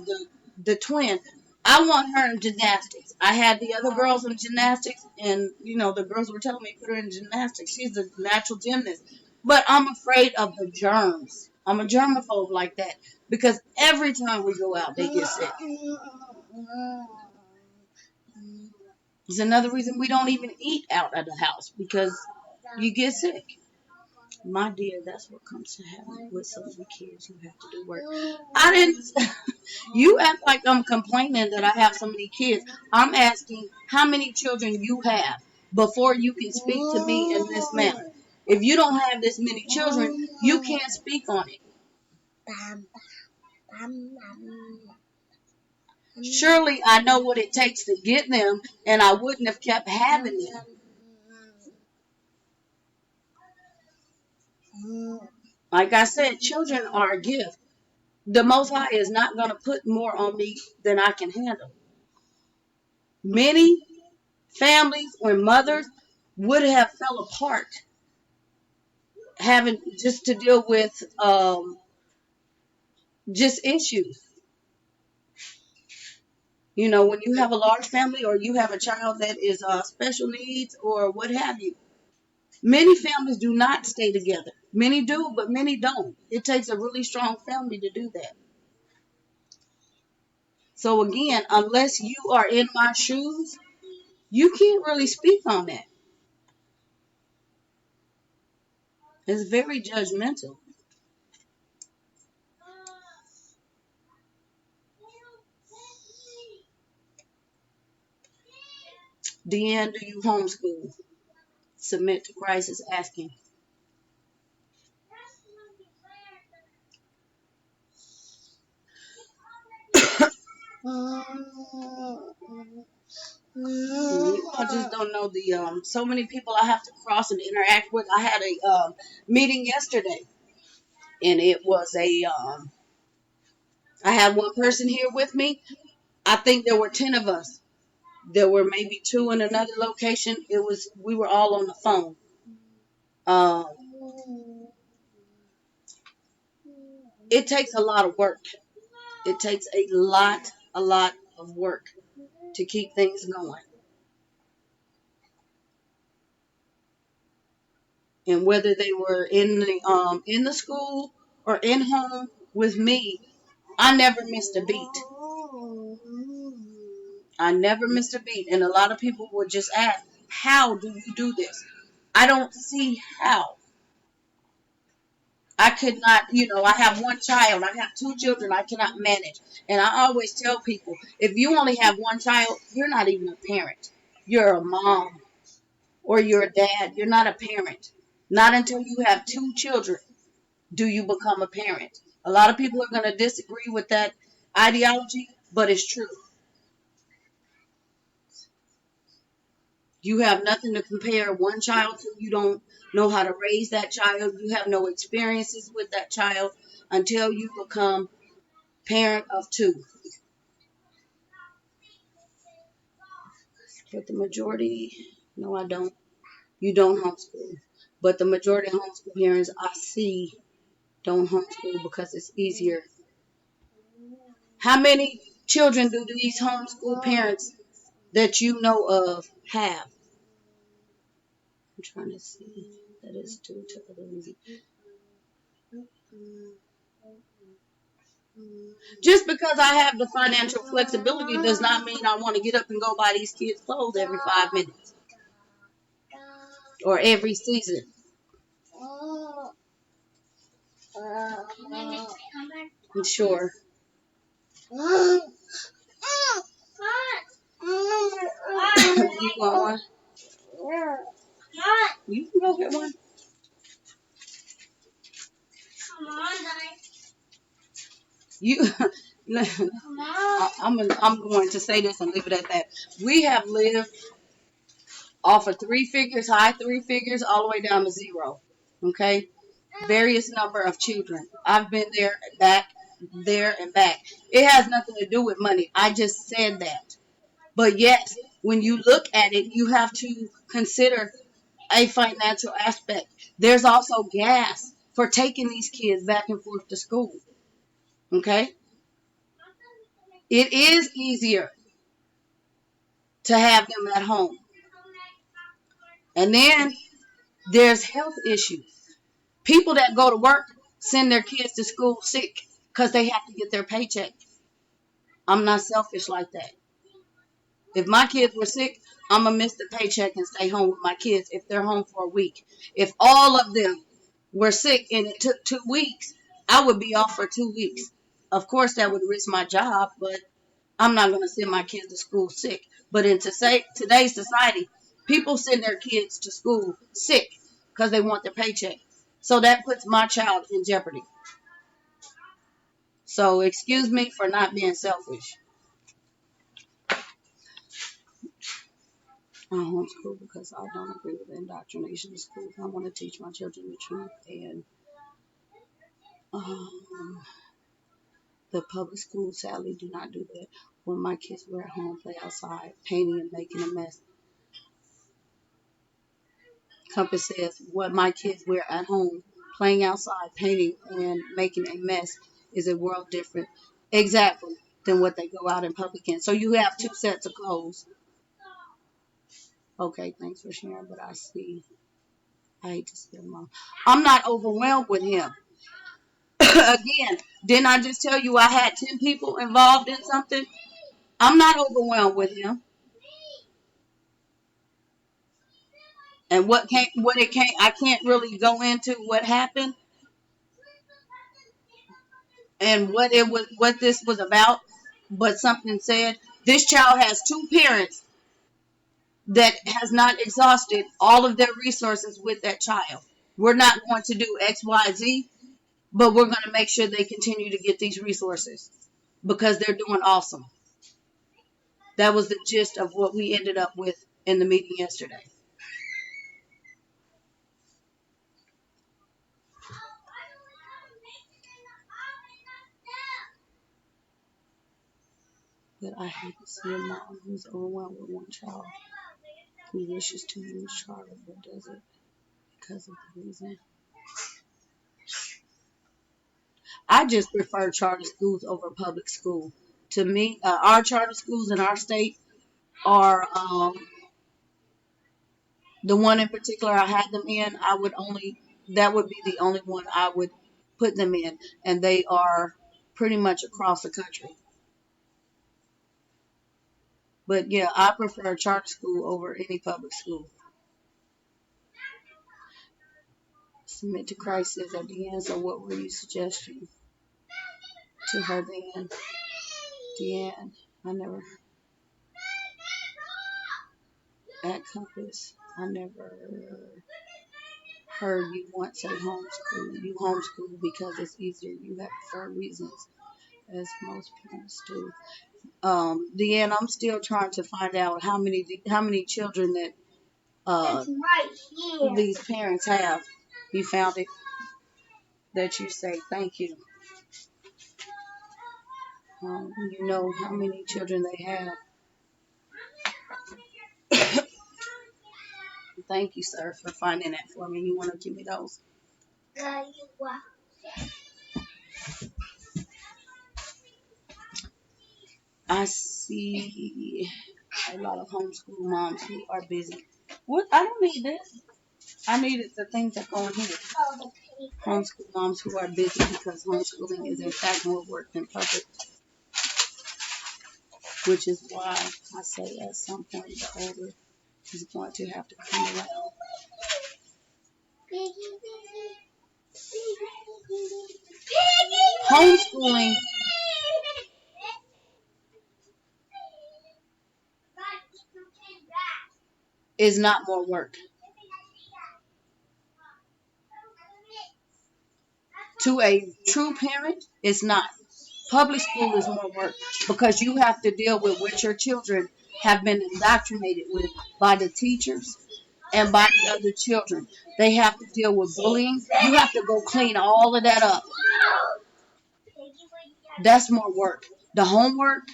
the twin, I want her in gymnastics. I had the other girls in gymnastics, and the girls were telling me put her in gymnastics. She's a natural gymnast, but I'm afraid of the germs. I'm a germaphobe like that because every time we go out, they get sick. It's another reason we don't even eat out of the house because you get sick. My dear, that's what comes to having with so many kids. You have to do work. I didn't. You act like I'm complaining that I have so many kids. I'm asking how many children you have before you can speak to me in this manner. If you don't have this many children, you can't speak on it. Surely I know what it takes to get them, and I wouldn't have kept having them. Like I said, children are a gift. The Most High is not going to put more on me than I can handle. Many families or mothers would have fell apart having just to deal with just issues. When you have a large family or you have a child that is special needs or what have you, many families do not stay together. Many do, but many don't. It takes a really strong family to do that. So again, unless you are in my shoes, you can't really speak on that. It's very judgmental. Deanne, do you homeschool? Submit to Christ is asking. You all just don't know the so many people I have to cross and interact with. I had a meeting yesterday, and it was I had one person here with me. I think there were 10 of us. There were maybe 2 in another location. We were all on the phone. Um, it takes a lot of work. It takes a lot of work to keep things going. And whether they were in the school or in home with me, I never missed a beat. I never missed a beat. And a lot of people would just ask, how do you do this? I don't see how. I could not, I have one child. I have 2 children I cannot manage. And I always tell people, if you only have one child, you're not even a parent. You're a mom or you're a dad. You're not a parent. Not until you have 2 children. do you become a parent? A lot of people are going to disagree with that ideology, but it's true. You have nothing to compare one child to. You don't know how to raise that child. You have no experiences with that child until you become parent of two. But the majority, no, I don't. You don't homeschool. But the majority of homeschool parents I see don't homeschool because it's easier. How many children do these homeschool parents that you know of have? I'm trying to see. That is due to other reasons. Just because I have the financial flexibility does not mean I want to get up and go buy these kids clothes every 5 minutes or every season. I'm sure. You want one? You can go get one. You, I'm going to say this and leave it at that. We have lived off of three figures, high three figures, all the way down to zero. Okay? Various number of children. I've been there and back. It has nothing to do with money. I just said that. But yes, when you look at it, you have to consider a financial aspect. There's also gas for taking these kids back and forth to school. Okay? It is easier to have them at home. And then there's health issues. People that go to work send their kids to school sick because they have to get their paycheck. I'm not selfish like that. If my kids were sick, I'm going to miss the paycheck and stay home with my kids if they're home for a week. If all of them were sick and it took 2 weeks, I would be off for 2 weeks. Of course, that would risk my job, but I'm not going to send my kids to school sick. But in today's society, people send their kids to school sick because they want their paycheck. So that puts my child in jeopardy. So excuse me for not being selfish. I homeschool because I don't agree with the indoctrination of school. I want to teach my children the truth, and um, the public schools sadly do not do that. When my kids were at home, play outside, painting and making a mess. Compass says what my kids were at home, playing outside, painting and making a mess is a world different, exactly, than what they go out in public in. So you have two sets of clothes. Okay, thanks for sharing, but I see. I hate to see him mom. I'm not overwhelmed with him. Again, didn't I just tell you I had 10 people involved in something? I'm not overwhelmed with him. And I can't really go into what happened and what this was about, but something said this child has two parents that has not exhausted all of their resources with that child. We're not going to do X, Y, Z, but we're going to make sure they continue to get these resources because they're doing awesome. That was the gist of what we ended up with in the meeting yesterday. But I hate to see a mom who's overwhelmed with one child who wishes to use charter but does it because of the reason. I just prefer charter schools over public school. To me, our charter schools in our state are the one in particular I had them in. That would be the only one I would put them in, and they are pretty much across the country. But yeah, I prefer charter school over any public school. Submit to Christ says at the end. So what were you suggesting to her then? Deanne, I never at Compass. I never heard you once say homeschool. You homeschool because it's easier. You have for reasons, as most parents do. Deanne, I'm still trying to find out how many children that these parents have. You found it? That you say thank you. You know how many children they have. Thank you, sir, for finding that for me. You want to give me those? I see a lot of homeschool moms who are busy. What? I don't need this. I needed the things that go in here. Homeschool moms who are busy because homeschooling is in fact more work than public, which is why I say at some point the older is going to have to come around. Homeschooling is not more work. To a true parent, it's not. Public school is more work because you have to deal with what your children have been indoctrinated with by the teachers and by the other children. They have to deal with bullying. You have to go clean all of that up. That's more work. The homework,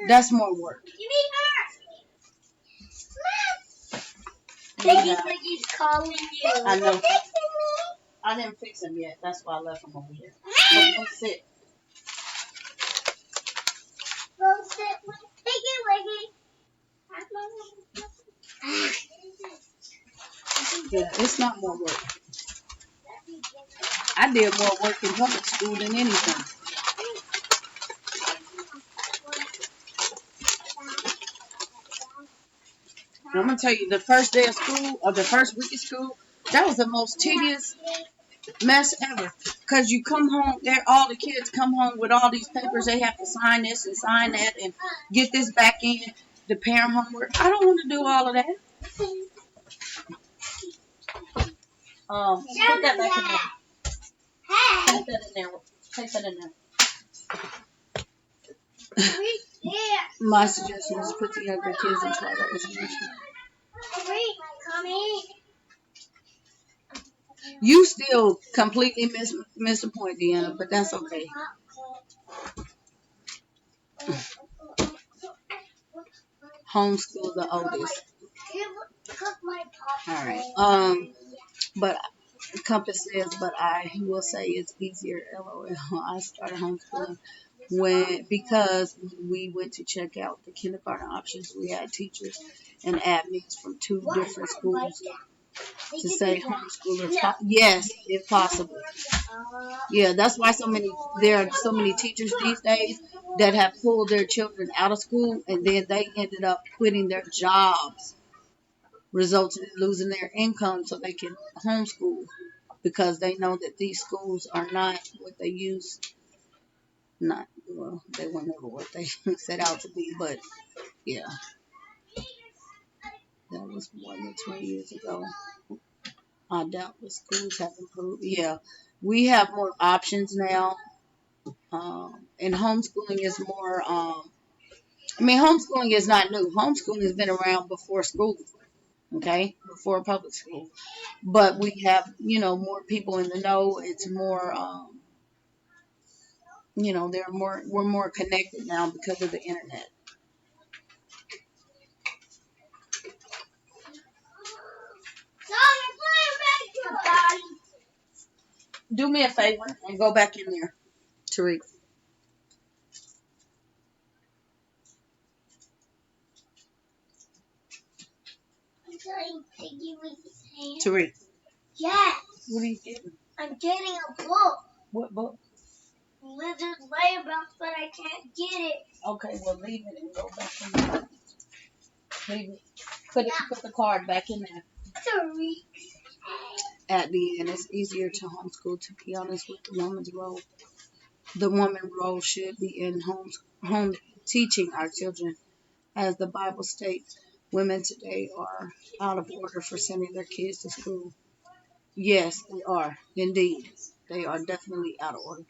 that's more work. Piggy Wiggy's calling you. I know. I didn't fix him yet. That's why I left him over here. Go sit. Go sit with Piggy Wiggy. Yeah, it's not more work. I did more work in public school than anything. I'm going to tell you, the first day of school, or the first week of school, that was the most tedious mess ever. Because you come home, all the kids come home with all these papers. They have to sign this and sign that and get this back in, the parent homework. I don't want to do all of that. Put that back in there. Take that in there. Take that in there. My suggestion is put the younger kids in charge of education. You still completely miss the point, Deanna, but that's okay. Homeschool the oldest. All right. But Compass says, but I will say it's easier. LOL. I started homeschooling because we went to check out the kindergarten options. We had teachers and admins from 2 different schools to say homeschool is yes, if possible. Yeah, that's why there are so many teachers these days that have pulled their children out of school and then they ended up quitting their jobs, resulting in losing their income so they can homeschool because they know that these schools are not what they they were never what they set out to be, but yeah, that was more than 20 years ago. I doubt the schools have improved. Yeah, we have more options now. And homeschooling is more, homeschooling is not new. Homeschooling has been around before school, okay, before public school. But we have, more people in the know. It's more, we're more connected now because of the internet. Do me a favor and go back in there, Tariq. Tariq. Yes. What are you getting? I'm getting a book. What book? Lizard Layabouts, but I can't get it. Okay, well leave it and go back in there. Leave it. Put the card back in there. Tariq. At the end, it's easier to homeschool, to be honest, with the woman's role. The woman role should be in home teaching our children. As the Bible states, women today are out of order for sending their kids to school. Yes, they are. Indeed. They are definitely out of order.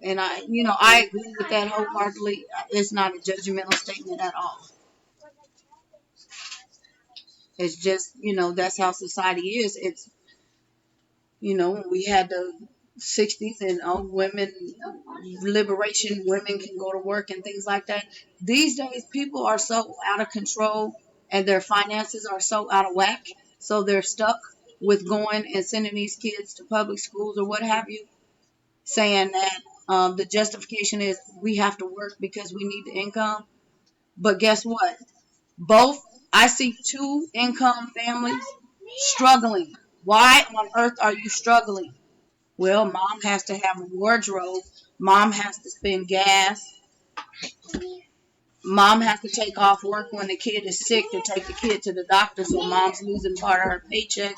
And I agree with that wholeheartedly. It's not a judgmental statement at all. It's just, that's how society is. It's, when we had the 60s and women liberation, women can go to work and things like that. These days, people are so out of control and their finances are so out of whack. So they're stuck with going and sending these kids to public schools or what have you, saying that the justification is we have to work because we need the income. But guess what? Both, I see two income families struggling. Why on earth are you struggling? Well, mom has to have a wardrobe. Mom has to spend gas. Mom has to take off work when the kid is sick to take the kid to the doctor. So mom's losing part of her paycheck.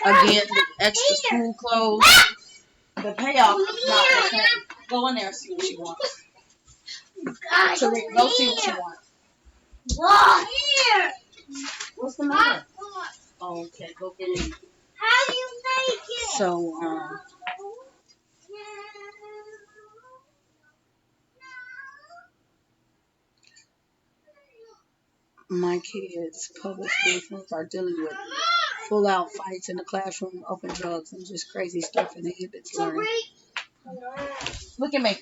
Again, the extra school clothes. The payoff is not the same. Go in there and see what you want. Go see what you want. What's the matter? Oh, okay, go get it. How do you make it? So, my kids' public school friends are dealing with full-out fights in the classroom, open drugs, and just crazy stuff and inhibits learning. Look at me.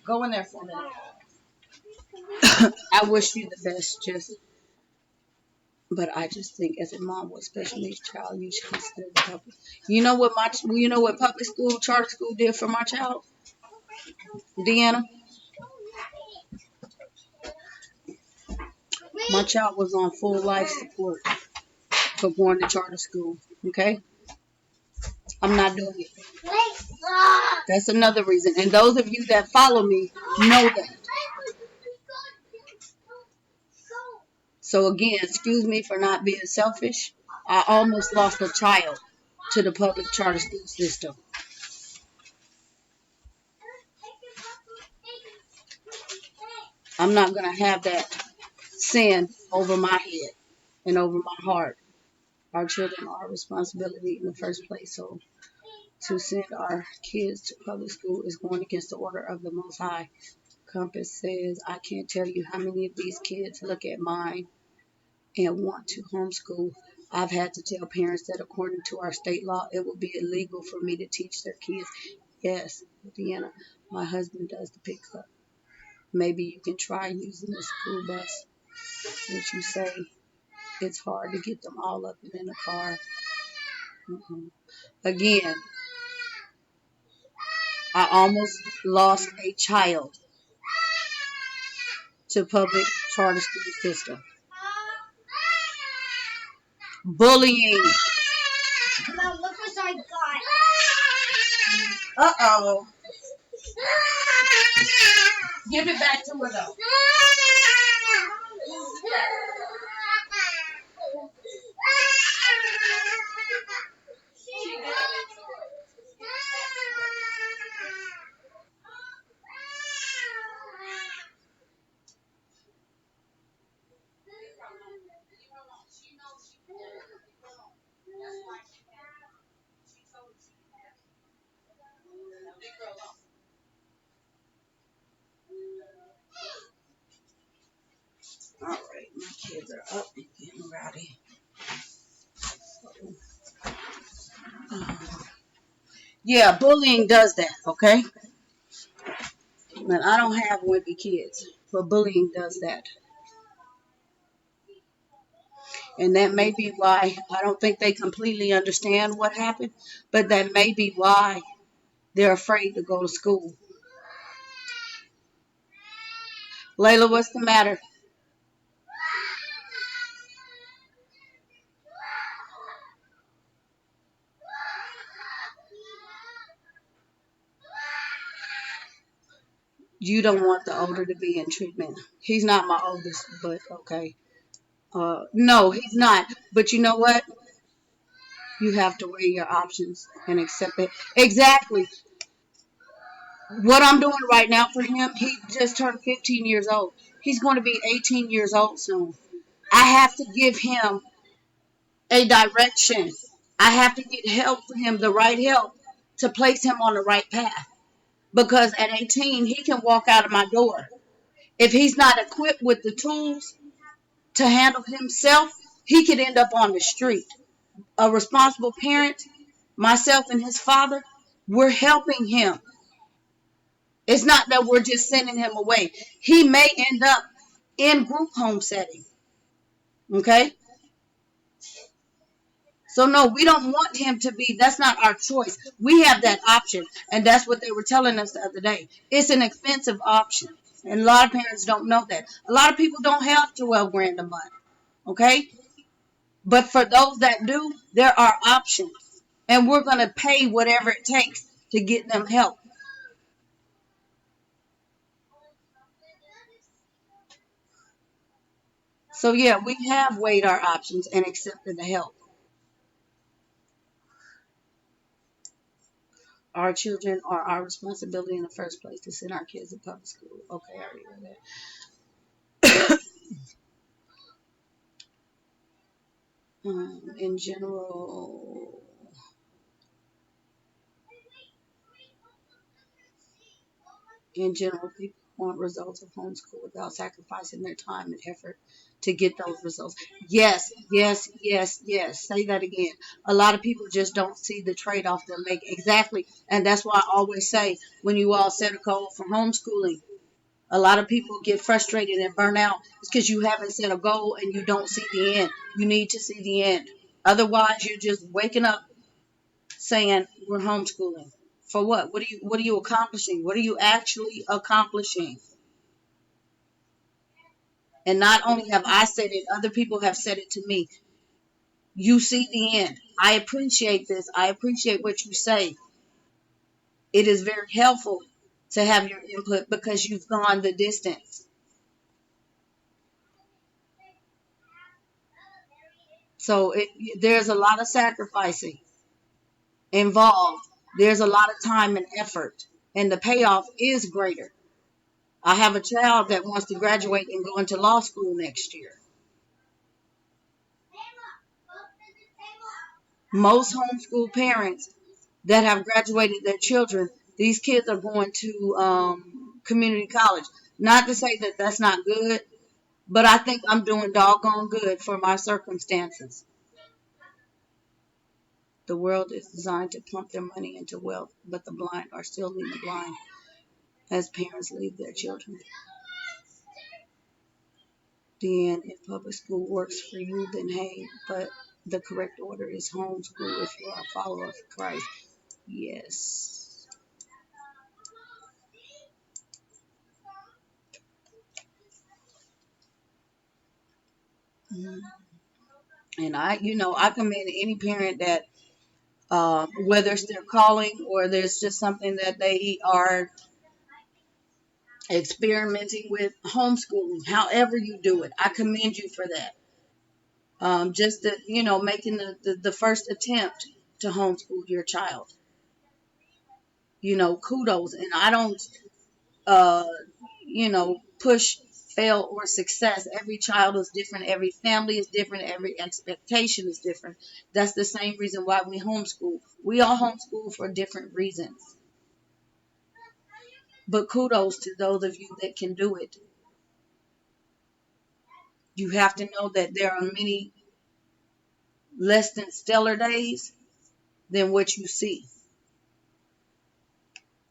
Go in there for a minute. I wish you the best, but I just think as a mom with special needs child, you should consider the public. You know what public school, charter school did for my child, Deanna? My child was on full life support for going to charter school. Okay, I'm not doing it. That's another reason. And those of you that follow me know that. So again, excuse me for not being selfish. I almost lost a child to the public charter school system. I'm not going to have that sin over my head and over my heart. Our children are a responsibility in the first place. So to send our kids to public school is going against the order of the Most High. Compass says, I can't tell you how many of these kids look at mine and want to homeschool. I've had to tell parents that according to our state law, it will be illegal for me to teach their kids. Yes, Deanna, my husband does the pickup. Maybe you can try using the school bus, since you say it's hard to get them all up and in the car. Again, I almost lost a child to public charter school system. Bullying. Mom, look what I got. Uh-oh. Give it back to her, though. All right, my kids are up and getting rowdy. Yeah, bullying does that, okay? And I don't have wimpy kids, but bullying does that. And that may be why I don't think they completely understand what happened, but that may be why they're afraid to go to school. Layla, what's the matter? You don't want the older to be in treatment. He's not my oldest, but okay. No, he's not. But you know what? You have to weigh your options and accept it. Exactly. What I'm doing right now for him, he just turned 15 years old. He's going to be 18 years old soon. I have to give him a direction. I have to get help for him, the right help to place him on the right path. Because at 18, he can walk out of my door. If he's not equipped with the tools to handle himself, he could end up on the street. A responsible parent, myself and his father, we're helping him. It's not that we're just sending him away. He may end up in group home setting. Okay? So no, we don't want him to be, that's not our choice. We have that option. And that's what they were telling us the other day. It's an expensive option. And a lot of parents don't know that. A lot of people don't have 12 grand a month. Okay? But for those that do, there are options. And we're going to pay whatever it takes to get them help. So yeah, we have weighed our options and accepted the help. Our children are our responsibility in the first place to send our kids to public school. Okay, I already read that. In general, people want results of homeschool without sacrificing their time and effort to get those results. Yes, yes, yes, yes. Say that again. A lot of people just don't see the trade-off they're making. Exactly. And that's why I always say when you all set a goal for homeschooling, a lot of people get frustrated and burn out. It's because you haven't set a goal and you don't see the end. You need to see the end. Otherwise, you're just waking up saying we're homeschooling. For what? What are you accomplishing? What are you actually accomplishing? And not only have I said it, other people have said it to me. You see the end. I appreciate this. I appreciate what you say. It is very helpful to have your input because you've gone the distance. So there's a lot of sacrificing involved. There's a lot of time and effort, and the payoff is greater. I have a child that wants to graduate and go into law school next year. Most homeschool parents that have graduated their children, these kids are going to community college. Not to say that that's not good, but I think I'm doing doggone good for my circumstances. The world is designed to pump their money into wealth, but the blind are still leading the blind as parents leave their children. Then, if public school works for you, then hey, but the correct order is homeschool if you are a follower of Christ. Yes. Mm. And I commend any parent that, whether it's their calling or there's just something that they are experimenting with homeschooling, however you do it, I commend you for that. Just the, making the first attempt to homeschool your child. Kudos. And I don't, uh, push fail or success. Every child is different. Every family is different. Every expectation is different. That's the same reason why we homeschool. We all homeschool for different reasons. But kudos to those of you that can do it. You have to know that there are many less than stellar days than what you see.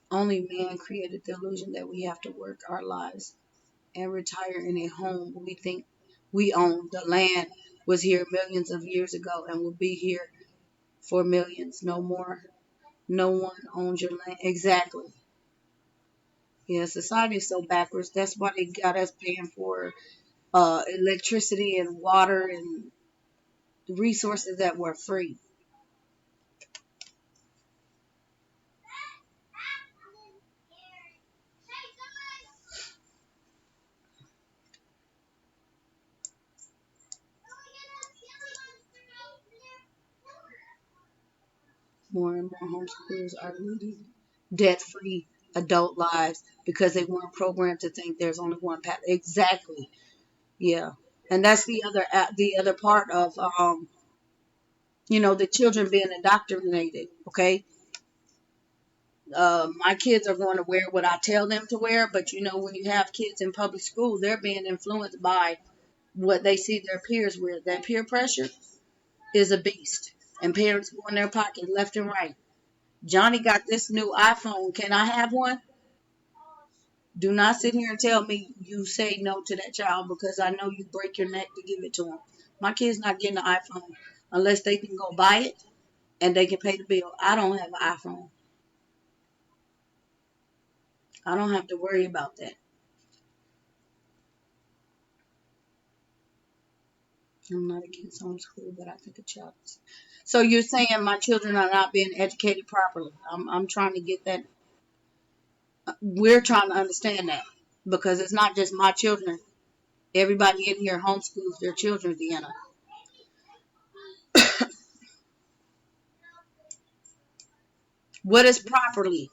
Only man created the illusion that we have to work our lives and retire in a home we think we own. The land was here millions of years ago and will be here for millions, no more. No one owns your land. Exactly. Yeah, society is so backwards. That's why they got us paying for electricity and water and resources that were free. More and more homeschoolers are leading debt-free adult lives because they weren't programmed to think there's only one path. Exactly. Yeah, and that's the other part of The children being indoctrinated. Okay, my kids are going to wear what I tell them to wear, but when you have kids in public school, they're being influenced by what they see their peers wear. That peer pressure is a beast, and parents go in their pocket left and right. Johnny got this new iPhone. Can I have one? Do not sit here and tell me you say no to that child because I know you break your neck to give it to them. My kid's not getting an iPhone unless they can go buy it and they can pay the bill. I don't have an iPhone. I don't have to worry about that. I'm not against homeschool, but I think a child. So you're saying my children are not being educated properly? I'm trying to get that. We're trying to understand that because it's not just my children. Everybody in here homeschools their children, Deanna. What is properly?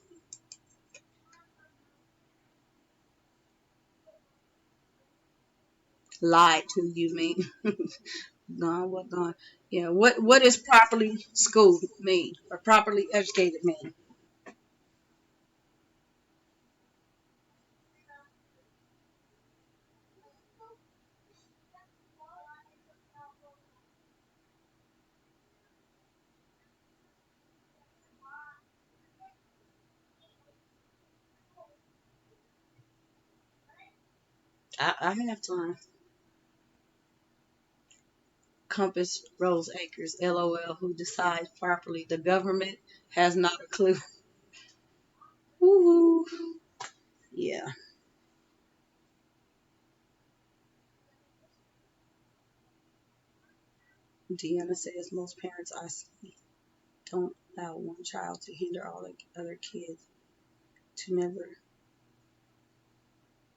Lied to, you mean? Gone, what gone? Yeah, what is properly schooled mean or properly educated mean? I have time. Compass Rose Acres, LOL, who decides properly. The government has not a clue. Woohoo. Yeah. Deanna says most parents I see don't allow one child to hinder all the other kids to never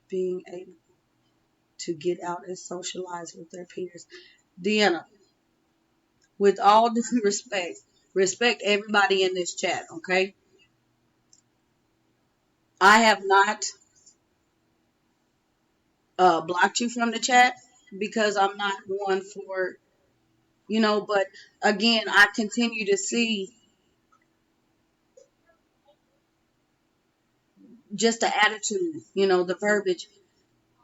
being able to get out and socialize with their peers. Deanna, with all due respect everybody in this chat, okay? I have not blocked you from the chat because I'm not one for, but again, I continue to see just the attitude, the verbiage.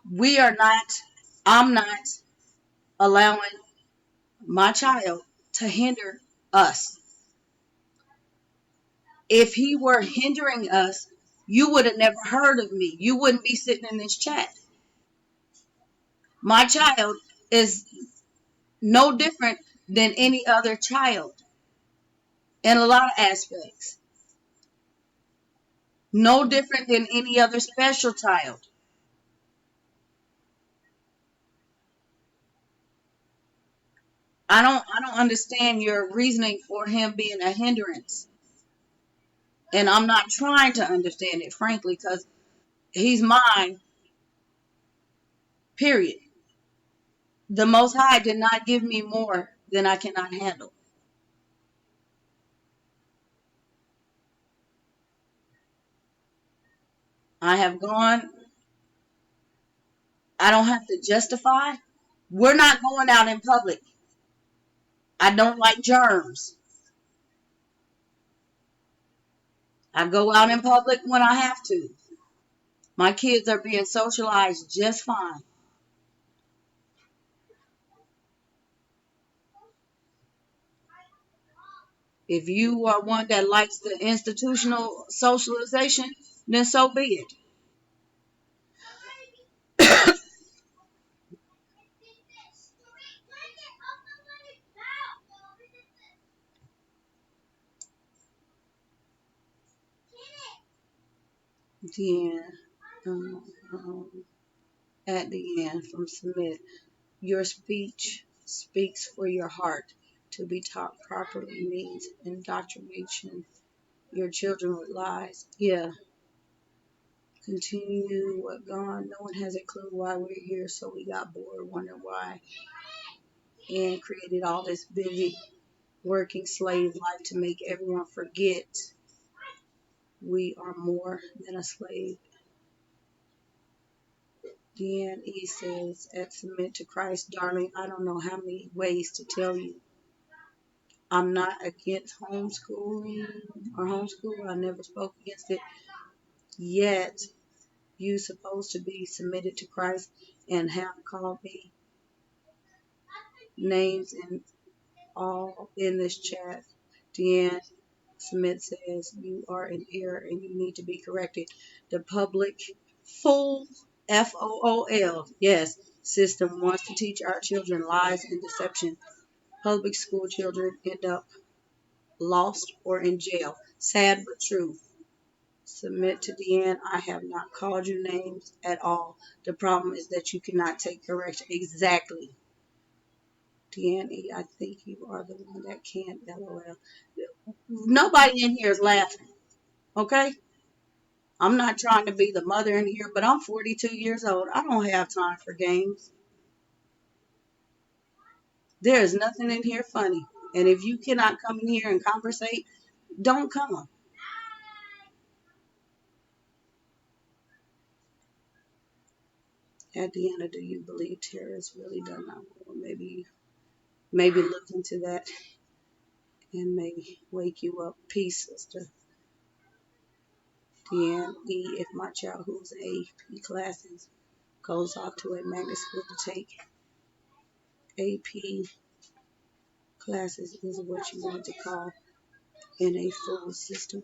We are not, I'm not allowing my child to hinder us. If he were hindering us, you would have never heard of me. You wouldn't be sitting in this chat. My child is no different than any other child in a lot of aspects. No different than any other special child. I don't understand your reasoning for him being a hindrance. And I'm not trying to understand it, frankly, because he's mine, period. The Most High did not give me more than I cannot handle. I have gone, I don't have to justify. We're not going out in public. I don't like germs. I go out in public when I have to. My kids are being socialized just fine. If you are one that likes the institutional socialization, then so be it. Then, um, um, at the end from Smith, your speech speaks for your heart. To be taught properly means indoctrination your children with lies. Yeah, continue what gone. No one has a clue why we're here, so we got bored, wondering why, and created all this busy working slave life to make everyone forget we are more than a slave. Deanne E says, at submit to Christ, darling, I don't know how many ways to tell you. I'm not against homeschooling or homeschool. I never spoke against it. Yet, you supposed to be submitted to Christ and have called me names and all in this chat. Deanne Smith says you are in error and you need to be corrected. The public fool, FOOL, yes, system wants to teach our children lies and deception. Public school children end up lost or in jail. Sad but true. Submit to Deanne. I have not called you names at all. The problem is that you cannot take correction. Exactly. Deanne E., I think you are the one that can't. LOL. Nobody in here is laughing. Okay? I'm not trying to be the mother in here, but I'm 42 years old. I don't have time for games. There is nothing in here funny. And if you cannot come in here and conversate, don't come. At the end of, do you believe terrorists really done that? Or maybe look into that and maybe wake you up. Peace, sister. Deanne E., if my child who's AP classes goes off to a magnet school to take AP classes is what you want to call in a full system.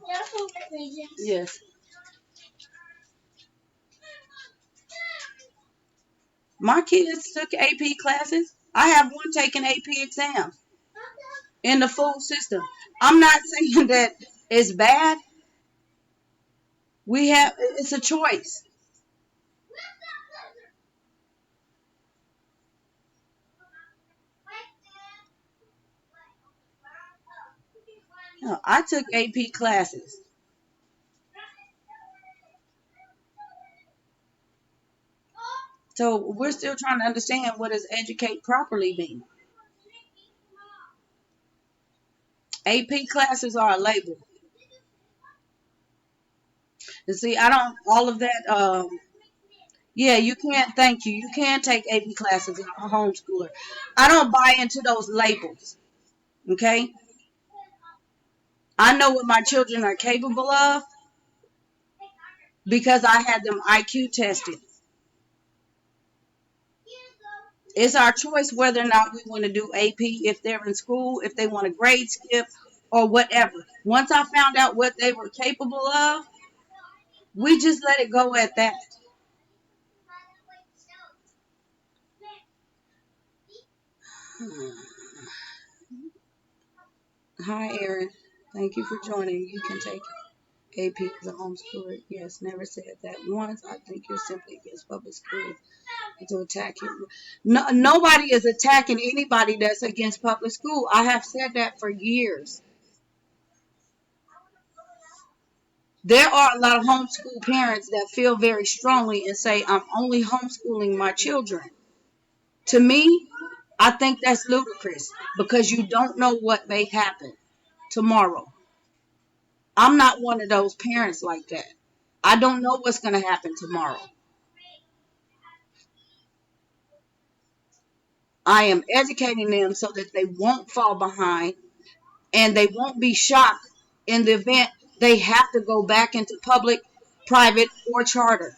Yes. My kids took AP classes. I have one taking AP exams in the full system. I'm not saying that it's bad. It's a choice. No, I took AP classes. So we're still trying to understand what does educate properly mean. AP classes are a label. And see, I don't, all of that, yeah, you can't, thank you. You can take AP classes in a homeschooler. I don't buy into those labels, okay? I know what my children are capable of because I had them IQ tested. It's our choice whether or not we want to do AP if they're in school, if they want to grade skip, or whatever. Once I found out what they were capable of, we just let it go at that. Hi, Aaron. Thank you for joining. You can take AP as a homeschooler. Yes, never said that once. I think you're simply against public schools to attack you. No, nobody is attacking anybody that's against public school. I have said that for years. There are a lot of homeschool parents that feel very strongly and say, I'm only homeschooling my children. To me, I think that's ludicrous because you don't know what may happen tomorrow. I'm not one of those parents like that. I don't know what's going to happen tomorrow. I am educating them so that they won't fall behind and they won't be shocked in the event they have to go back into public, private, or charter.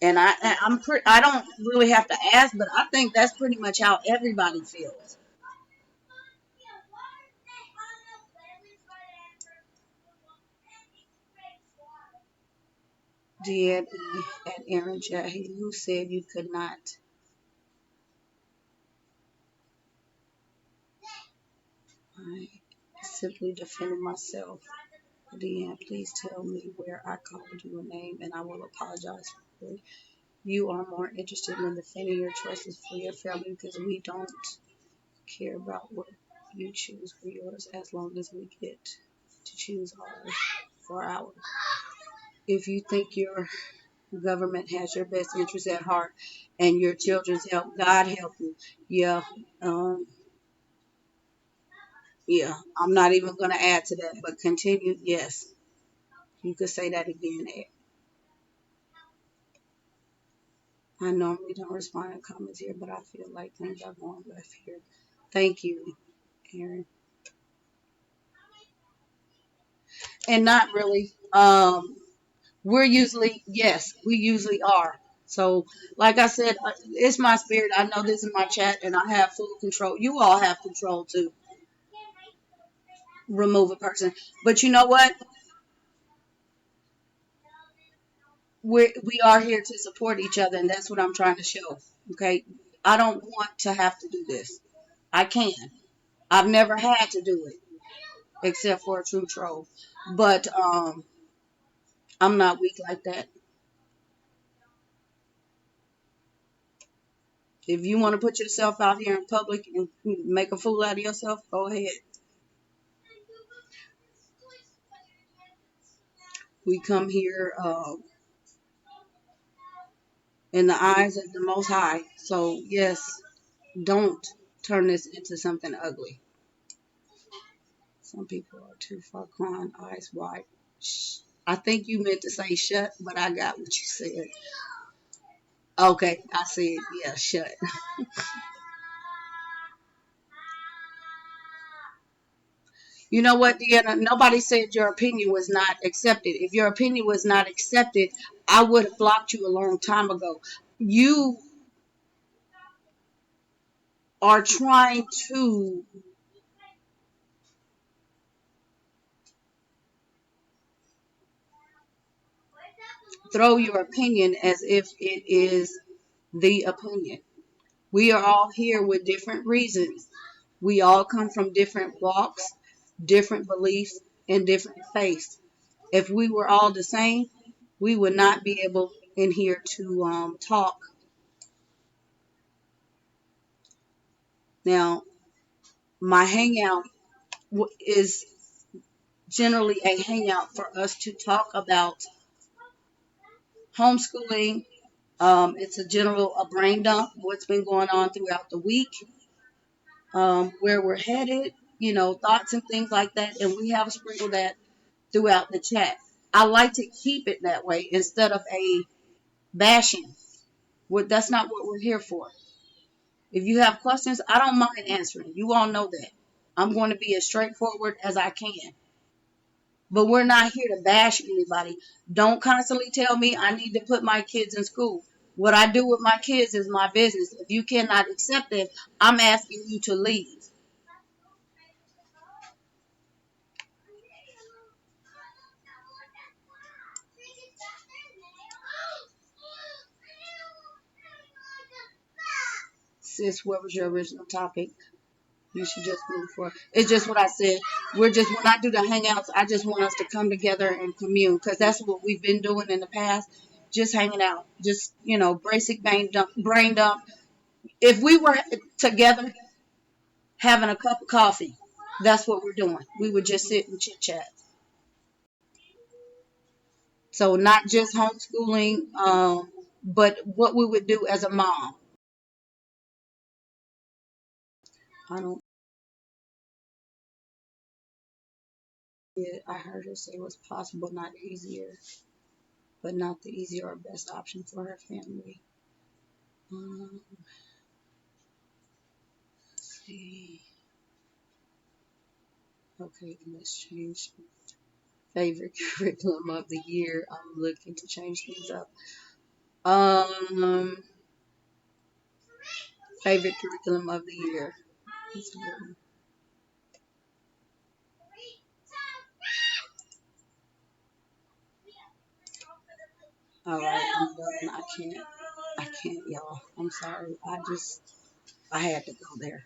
And I don't really have to ask, but I think that's pretty much how everybody feels. Did at Aaron Jahi, who said you could not. I simply defended myself. Deanne, please tell me where I called you a name and I will apologize for it. You are more interested in defending your choices for your family because we don't care about what you choose for yours as long as we get to choose ours for ours. If you think your government has your best interest at heart and your children's help, God help you. Yeah, um, yeah. I'm not even going to add to that, but continue. Yes, you could say that again. I normally don't respond to comments here, but I feel like things are going left here. Thank you, Aaron. And not really. We usually are. So, like I said, it's my spirit. I know this is my chat, and I have full control. You all have control to remove a person. But you know what? We are here to support each other, and that's what I'm trying to show. Okay, I don't want to have to do this. I can. I've never had to do it except for a true troll. But I'm not weak like that. If you want to put yourself out here in public and make a fool out of yourself, go ahead. We come here in the eyes of the Most High. So yes, don't turn this into something ugly. Some people are too far crying, eyes wide. Shh. I think you meant to say shut, but I got what you said. Okay, I said, yeah, shut. You know what, Deanna? Nobody said your opinion was not accepted. If your opinion was not accepted, I would have blocked you a long time ago. You are trying to throw your opinion as if it is the opinion. We are all here with different reasons. We all come from different walks, different beliefs, and different faiths. If we were all the same, we would not be able in here to talk. Now, my hangout is generally a hangout for us to talk about homeschooling. It's a brain dump, what's been going on throughout the week, where we're headed, thoughts and things like that. And we have sprinkled that throughout the chat. I like to keep it that way instead of a bashing. That's not what we're here for. If you have questions, I don't mind answering. You all know that. I'm going to be as straightforward as I can. But we're not here to bash anybody. Don't constantly tell me I need to put my kids in school. What I do with my kids is my business. If you cannot accept it, I'm asking you to leave. Sis, what was your original topic? You should just move forward. It's just what I said. When I do the hangouts, I just want us to come together and commune because that's what we've been doing in the past. Just hanging out. Just, basic brain dump. If we were together having a cup of coffee, that's what we're doing. We would just sit and chit chat. So not just homeschooling, but what we would do as a mom. I don't. I heard her say it was possible, not easier, but not the easier or best option for her family. Let's see. Okay, let's change favorite curriculum of the year. I'm looking to change things up. Um, favorite curriculum of the year. All right, I'm done. I can't, y'all. I'm sorry. I had to go there.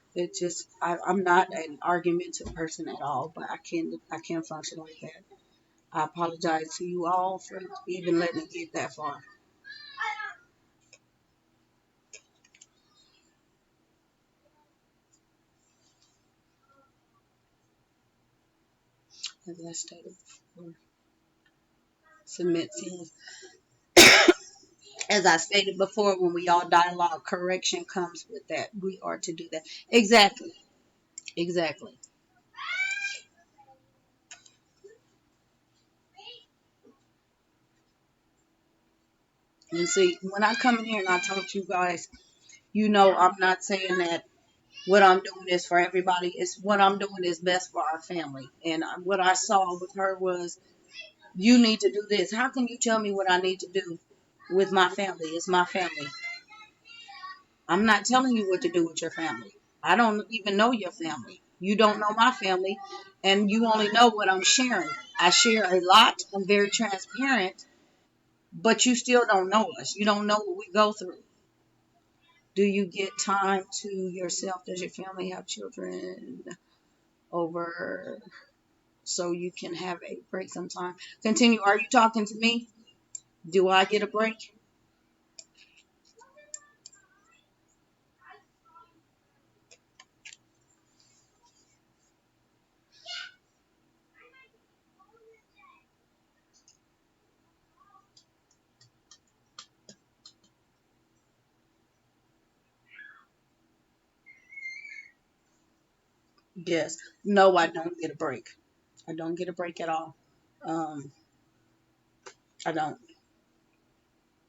I'm not an argumentative person at all, but I can't function like that. I apologize to you all for even letting it get that far. As I stated before, submit things. As I stated before, when we all dialogue, correction comes with that. We are to do that. Exactly. Exactly. And see, when I come in here and I talk to you guys, you know I'm not saying that what I'm doing is for everybody. It's what I'm doing is best for our family. And what I saw with her was, you need to do this. How can you tell me what I need to do with my family? It's my family. I'm not telling you what to do with your family. I don't even know your family. You don't know my family, and you only know what I'm sharing. I share a lot. I'm very transparent, but you still don't know us. You don't know what we go through. Do you get time to yourself? Does your family have children over so you can have a break sometime? Continue. Are you talking to me? Do I get a break? Yes. No, I don't get a break. I don't get a break at all. Um, I don't.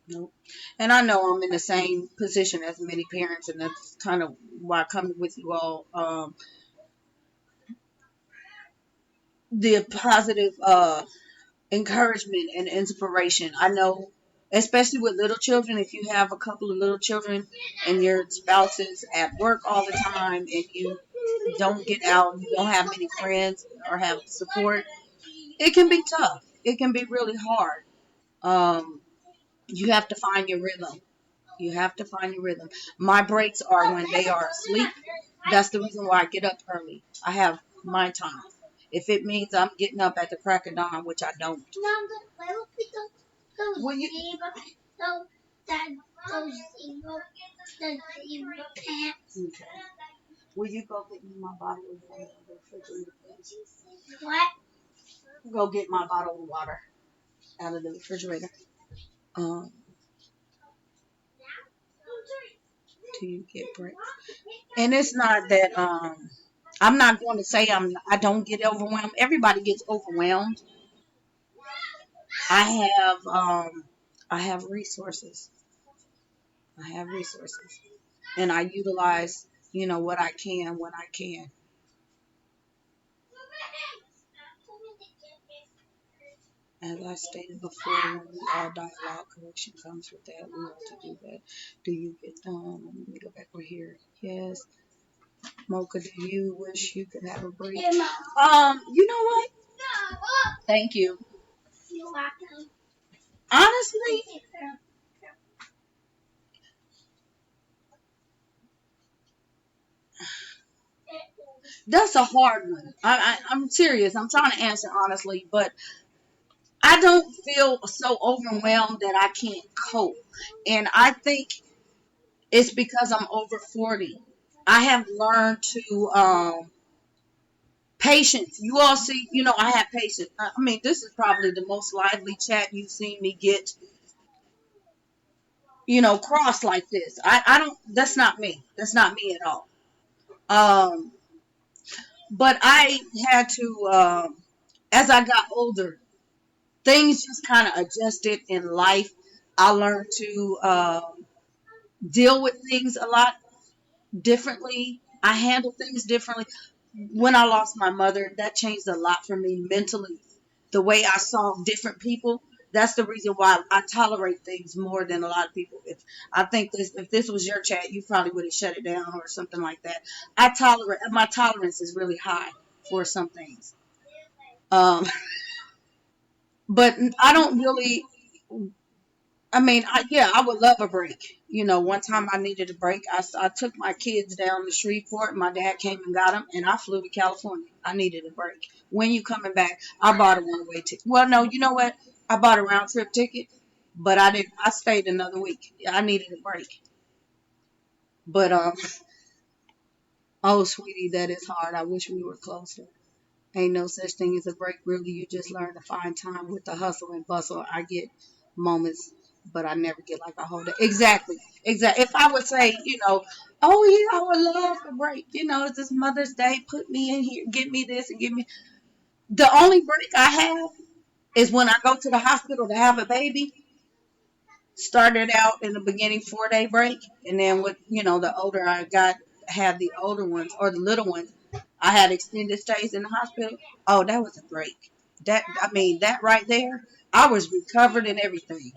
Nope. And I know I'm in the same position as many parents, and that's kind of why I come with you all. The positive encouragement and inspiration. I know, especially with little children, if you have a couple of little children and your spouse is at work all the time and you don't get out, you don't have many friends or have support, it can be tough. It can be really hard. Um, you have to find your rhythm. You have to find your rhythm. My breaks are when they are asleep. That's the reason why I get up early. I have my time. If it means I'm getting up at the crack of dawn, which I don't. Will you? Okay. Will you go get me my bottle of water out of the refrigerator, please? What? Go get my bottle of water out of the refrigerator. Um, do you get breaks? And it's not that I'm not going to say I don't get overwhelmed. Everybody gets overwhelmed. I have resources. I have resources. And I utilize, what I can when I can. As I stated before, when we all dialogue correction comes with that, we ought to do that. Do you get let me go back over here. Yes. Mocha, do you wish you could have a break? You know what? Thank you. Honestly, that's a hard one. I'm serious. I'm trying to answer honestly, but I don't feel so overwhelmed that I can't cope. And I think it's because I'm over 40. I have learned to patience. You all see, I have patience. I mean, this is probably the most lively chat you've seen me get, cross like this. I don't. That's not me. That's not me at all. Um, but I had to, as I got older, things just kind of adjusted in life. I learned to deal with things a lot differently. I handle things differently. When I lost my mother, that changed a lot for me mentally. The way I saw different people. That's the reason why I tolerate things more than a lot of people. If this was your chat, you probably would have shut it down or something like that. My tolerance is really high for some things. Um, but I don't really. I mean, yeah, I would love a break. One time I needed a break. I took my kids down to Shreveport. My dad came and got them, and I flew to California. I needed a break. When you coming back? I bought a one-way ticket. Well, no, you know what? I bought a round-trip ticket, but I didn't. I stayed another week. I needed a break. But oh, sweetie, that is hard. I wish we were closer. Ain't no such thing as a break, really. You just learn to find time with the hustle and bustle. I get moments, but I never get like a whole day. Exactly. Exactly. If I would say, oh, yeah, I would love a break. It's this Mother's Day. Put me in here. Give me this and give me. The only break I have is when I go to the hospital to have a baby. Started out in the beginning 4 day break, and then with the older I got, had the older ones or the little ones, I had extended stays in the hospital. Oh, that was a break. That right there, I was recovered and everything.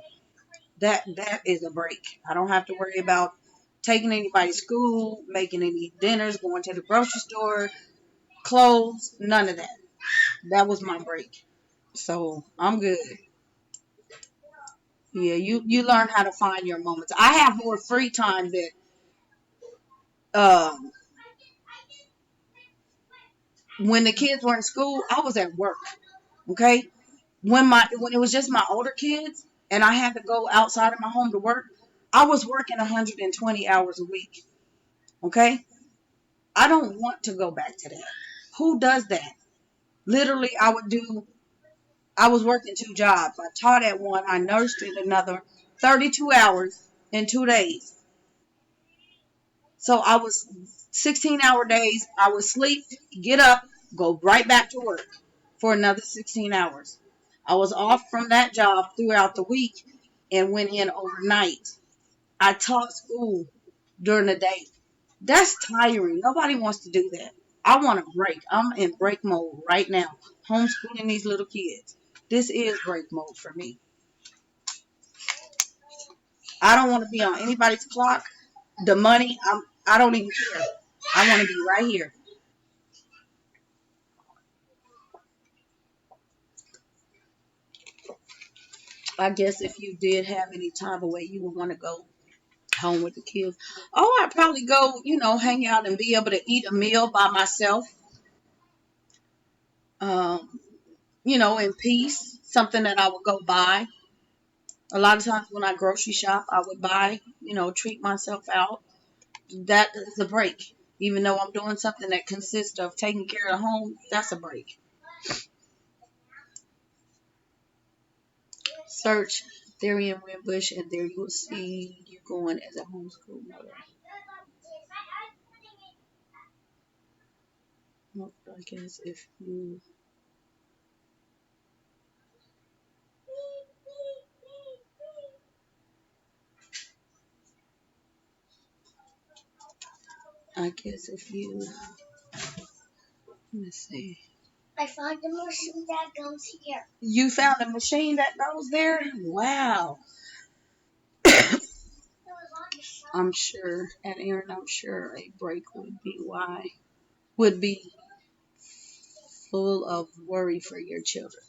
That is a break. I don't have to worry about taking anybody to school, making any dinners, going to the grocery store, clothes, none of that. That was my break. So I'm good. Yeah, you learn how to find your moments. I have more free time that um when the kids were in school, I was at work. Okay, when it was just my older kids and I had to go outside of my home to work, I was working 120 hours a week. Okay, I don't want to go back to that. Who does that? Literally, I was working 2 jobs. I taught at one, I nursed at another, 32 hours in 2 days. So I was 16-hour days. I would sleep, get up, go right back to work for another 16 hours. I was off from that job throughout the week and went in overnight. I taught school during the day. That's tiring. Nobody wants to do that. I want a break. I'm in break mode right now, homeschooling these little kids. This is break mode for me. I don't want to be on anybody's clock. The money, I don't even care. I want to be right here. I guess if you did have any time away, you would want to go home with the kids. Oh, I'd probably go, hang out and be able to eat a meal by myself, um, in peace. Something that I would go buy. A lot of times when I grocery shop, I would buy, treat myself out. That is a break. Even though I'm doing something that consists of taking care of the home, that's a break. Search Theory and Winbush, and there you will see you going as a homeschool mother. Well, I guess if you, I guess if you, let's see. I found the machine that goes here. You found a machine that goes there? Wow. I'm sure, and Aaron, I'm sure a break would be full of worry for your children.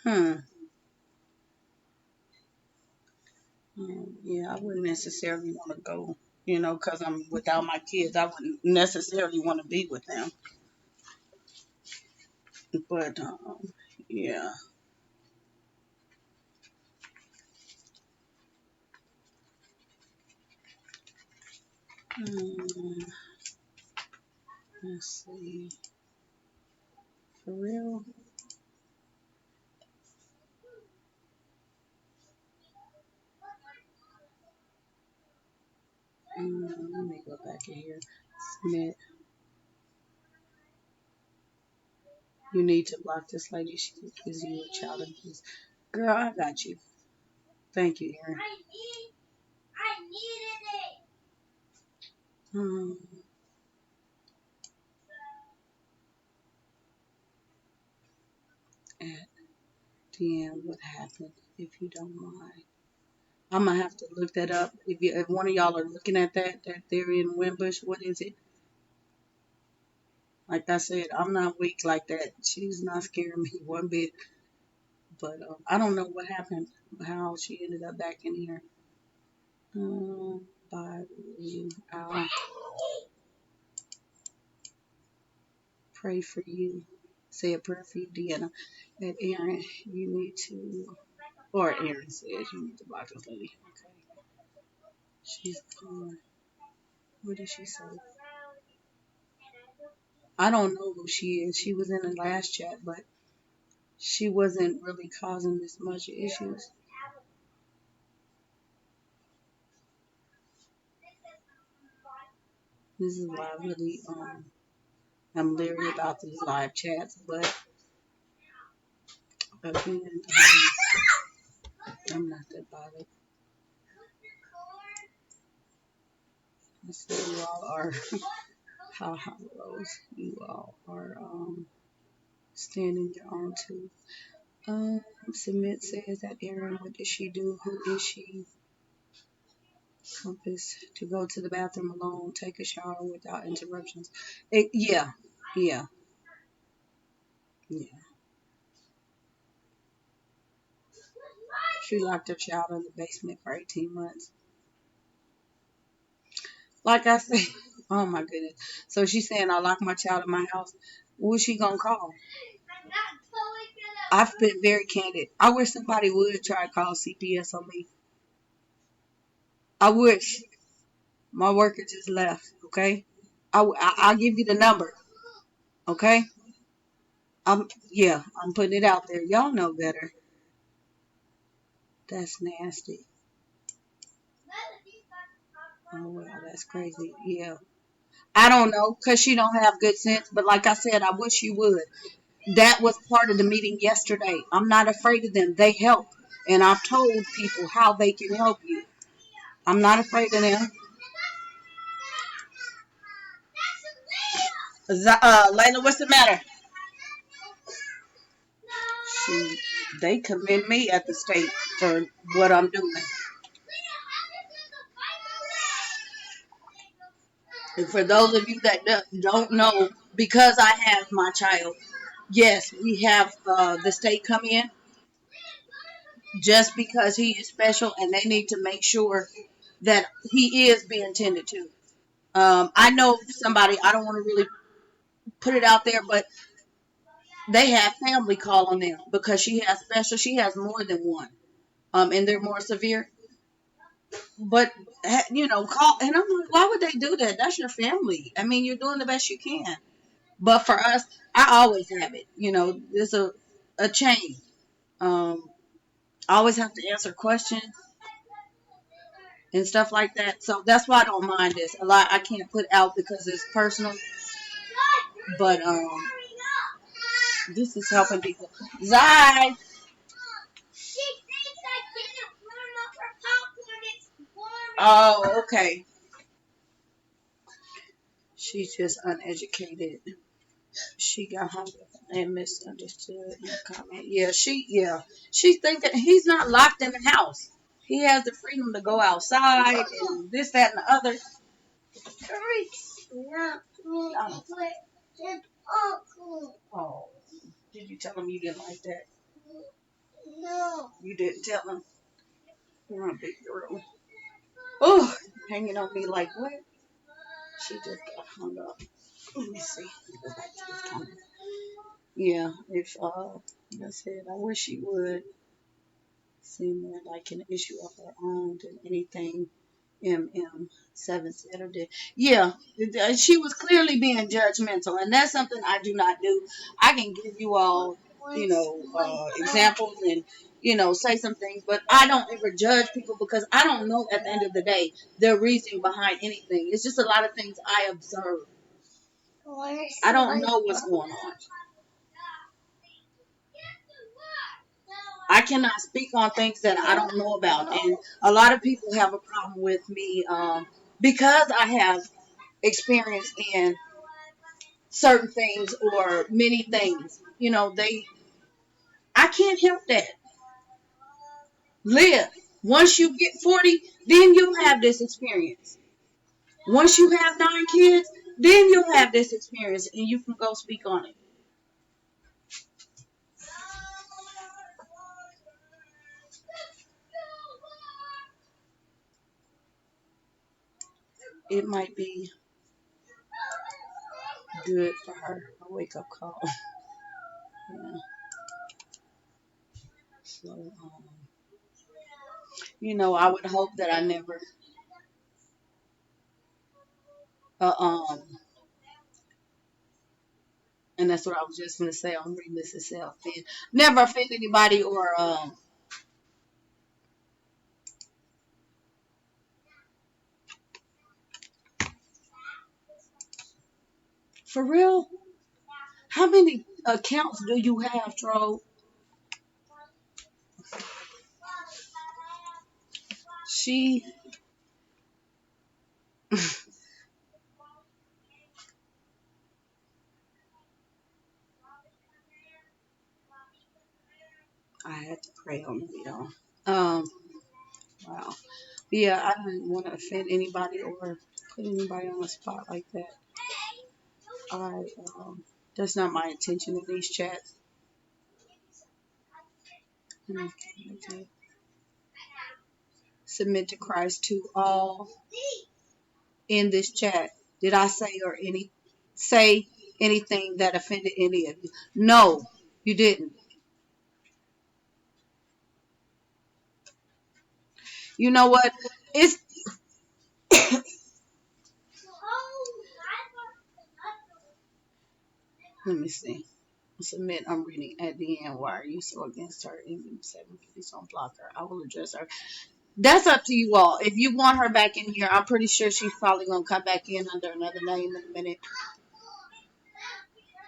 Hmm. Yeah, I wouldn't necessarily want to go, because I'm without my kids. I wouldn't necessarily want to be with them. But, yeah. Um, let's see. For real? Let me go back in here. Smith, you need to block this lady. She gives you a child abuse. Girl, I got you. Thank you, Aaron. Um, at the end, what happened, if you don't mind? I'm gonna have to look that up. If one of y'all are looking at that theory in Wimbush, what is it? Like I said, I'm not weak like that. She's not scaring me one bit. But I don't know what happened, how she ended up back in here. By you, I'll pray for you. Say a prayer for you, Deanna. And Aaron, you need to, or Aaron says you need to block this lady. Okay. She's gone. What did she say? I don't know who she is. She was in the last chat, but she wasn't really causing this much issues. This is why I really I'm leery about these live chats, but Again, I'm not that bothered. I see you all are how Rose. You all are standing your own too. Submit says that Erin, what did she do? Who is she? Compass to go to the bathroom alone, take a shower without interruptions. Yeah, yeah, yeah. She locked her child in the basement for 18 months. Like I said, oh my goodness. So she's saying I locked my child in my house. Who's she gonna call? I've been very candid. I wish somebody would try to call CPS on me. I wish. My worker just left. Okay. I'll give you the number. Okay. I'm putting it out there. Y'all know better. That's nasty. Oh wow, that's crazy. Yeah. I don't know, cause she don't have good sense. But like I said, I wish she would. That was part of the meeting yesterday. I'm not afraid of them. They help, and I've told people how they can help you. I'm not afraid of them. Layla, what's the matter? Shoot, they commend me at the state for what I'm doing. And for those of you that don't know, because I have my child, yes, we have the state come in just because he is special, and they need to make sure that he is being tended to. I know somebody, I don't want to really put it out there, but they have family calling them because she has more than one. And they're more severe. But, call, and I'm like, why would they do that? That's your family. I mean, you're doing the best you can. But for us, I always have it. There's a chain. Um, I always have to answer questions and stuff like that. So that's why I don't mind this. A lot I can't put out because it's personal. But this is helping people. Zai! Oh, okay. She's just uneducated. She got hung up and misunderstood in the comment. Yeah. She's thinking he's not locked in the house. He has the freedom to go outside and this, that, and the other. Oh, did you tell him you didn't like that? No. You didn't tell him? You're a big girl. Oh, hanging on me like what? She just got hung up. Let me see. Go back to this comment. Yeah, if I said I wish she would seem more like an issue of her own than anything MM7 said or did. Yeah, she was clearly being judgmental, and that's something I do not do. I can give you all, examples and, say some things, but I don't ever judge people because I don't know at the end of the day their reasoning behind anything. It's just a lot of things I observe. I don't know what's going on. I cannot speak on things that I don't know about. And a lot of people have a problem with me because I have experience in certain things or many things. I can't help that. Live. Once you get 40, then you'll have this experience. Once you have 9 kids, then you'll have this experience and you can go speak on it. It might be good for her. A wake up call. Yeah. So, I would hope that I never, uh, um, and that's what I was just going to say. I'm reading this itself. Never offend anybody or, for real, how many accounts do you have, Tro? She, I had to pray on it, y'all. Wow. Yeah, I didn't want to offend anybody or put anybody on the spot like that. I, that's not my intention in these chats. Okay. Submit to Christ to all in this chat. Did I say anything that offended any of you? No, you didn't. You know what? It's let me see. Submit. I'm reading at the end. Why are you so against her? Even 7, please don't block her. I will address her. That's up to you all. If you want her back in here, I'm pretty sure she's probably gonna come back in under another name in a minute.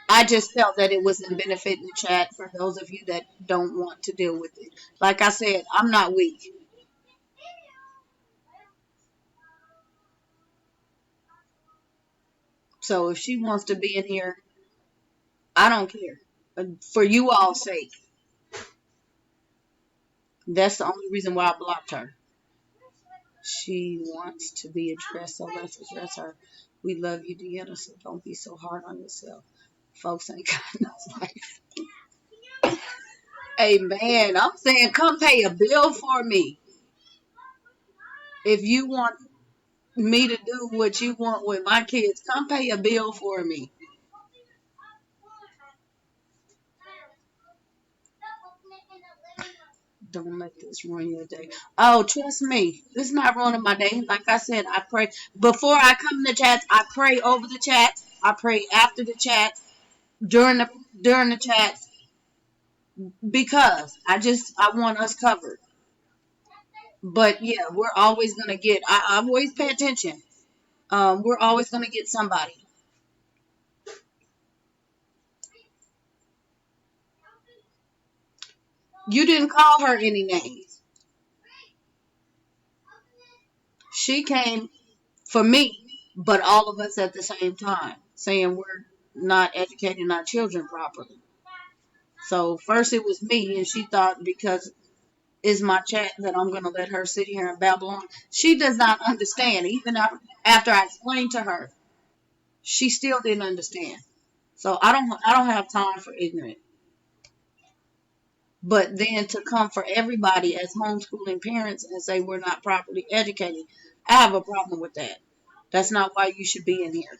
I just felt that it was in benefit in the chat for those of you that don't want to deal with it. Like I said, I'm not weak. So if she wants to be in here, I don't care. For you all's sake, that's the only reason why I blocked her. She wants to be addressed, so let's address her. We love you, Deanna, so don't be so hard on yourself. Folks ain't got no life. Hey, man, I'm saying come pay a bill for me. If you want me to do what you want with my kids, come pay a bill for me. Don't let this ruin your day. Oh, trust me, this is not ruining my day. Like I said, I pray before I come in the chat. I pray over the chat. I pray after the chat, during the chat, because I want us covered. But yeah, we're always gonna get. I always pay attention. We're always gonna get somebody. You didn't call her any names. She came for me, but all of us at the same time, saying we're not educating our children properly. So first it was me, and she thought because it's my chat that I'm going to let her sit here and babble on. She does not understand. Even after I explained to her, she still didn't understand. So I don't have time for ignorant. But then to come for everybody as homeschooling parents and say we're not properly educated, I have a problem with that. That's not why you should be in here.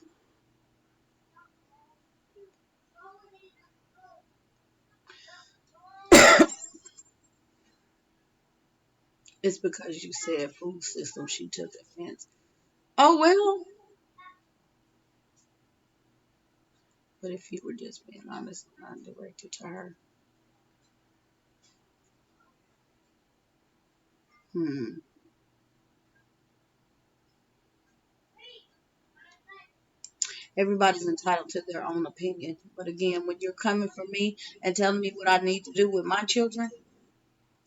It's because you said food system. She took offense. Oh well. But if you were just being honest and not directed to her, hmm. Everybody's entitled to their own opinion. But again, when you're coming for me and telling me what I need to do with my children,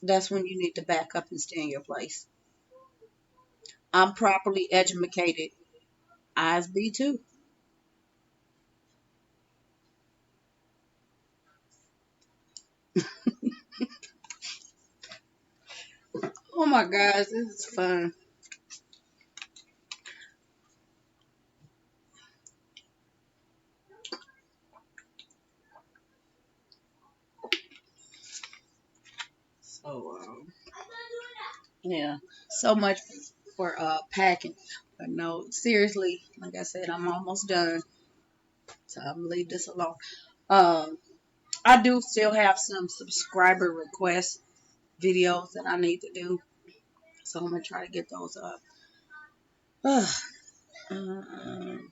that's when you need to back up and stay in your place. I'm properly educated. Eyes be too. Oh my gosh, this is fun. So yeah, so much for packing. But no, seriously, like I said, I'm almost done. So I'm gonna leave this alone. Um, I do still have some subscriber request videos that I need to do. So I'm gonna try to get those up. Um,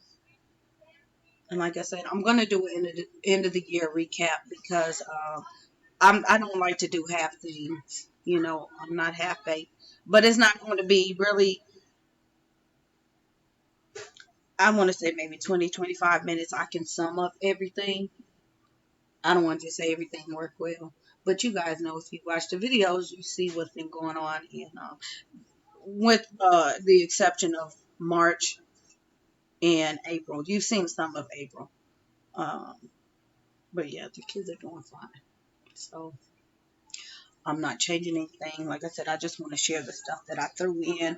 and like I said, I'm gonna do an end of the year recap because I don't like to do half things. You know, I'm not half baked, but it's not going to be really. I want to say maybe 20, 25 minutes. I can sum up everything. I don't want to say everything worked well, but you guys know if you watch the videos, you see what's been going on. And with the exception of March and April. You've seen some of April. Um, but yeah, the kids are doing fine. So I'm not changing anything. Like I said, I just want to share the stuff that I threw in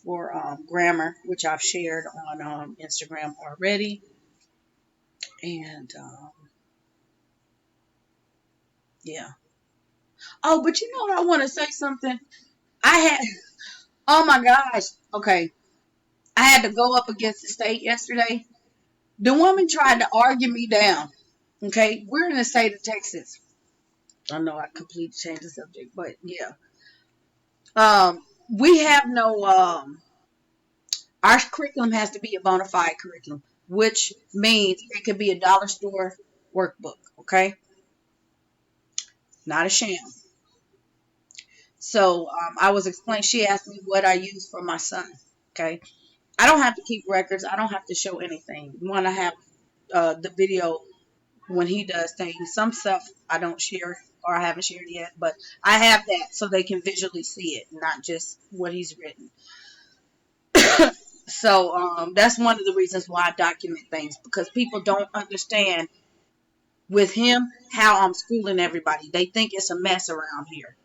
for grammar, which I've shared on Instagram already. And yeah. Oh, but you know what? I want to say something. I had, oh my gosh. Okay. I had to go up against the state yesterday. The woman tried to argue me down. Okay. We're in the state of Texas. I know I completely changed the subject, but yeah. We have no, our curriculum has to be a bona fide curriculum, which means it could be a dollar store workbook. Okay. Not a sham. So I was explaining, she asked me what I use for my son. Okay. I don't have to keep records. I don't have to show anything. You want to have the video when he does things. Some stuff I don't share or I haven't shared yet, but I have that so they can visually see it, not just what he's written. So that's one of the reasons why I document things, because people don't understand with him how I'm schooling everybody. They think it's a mess around here.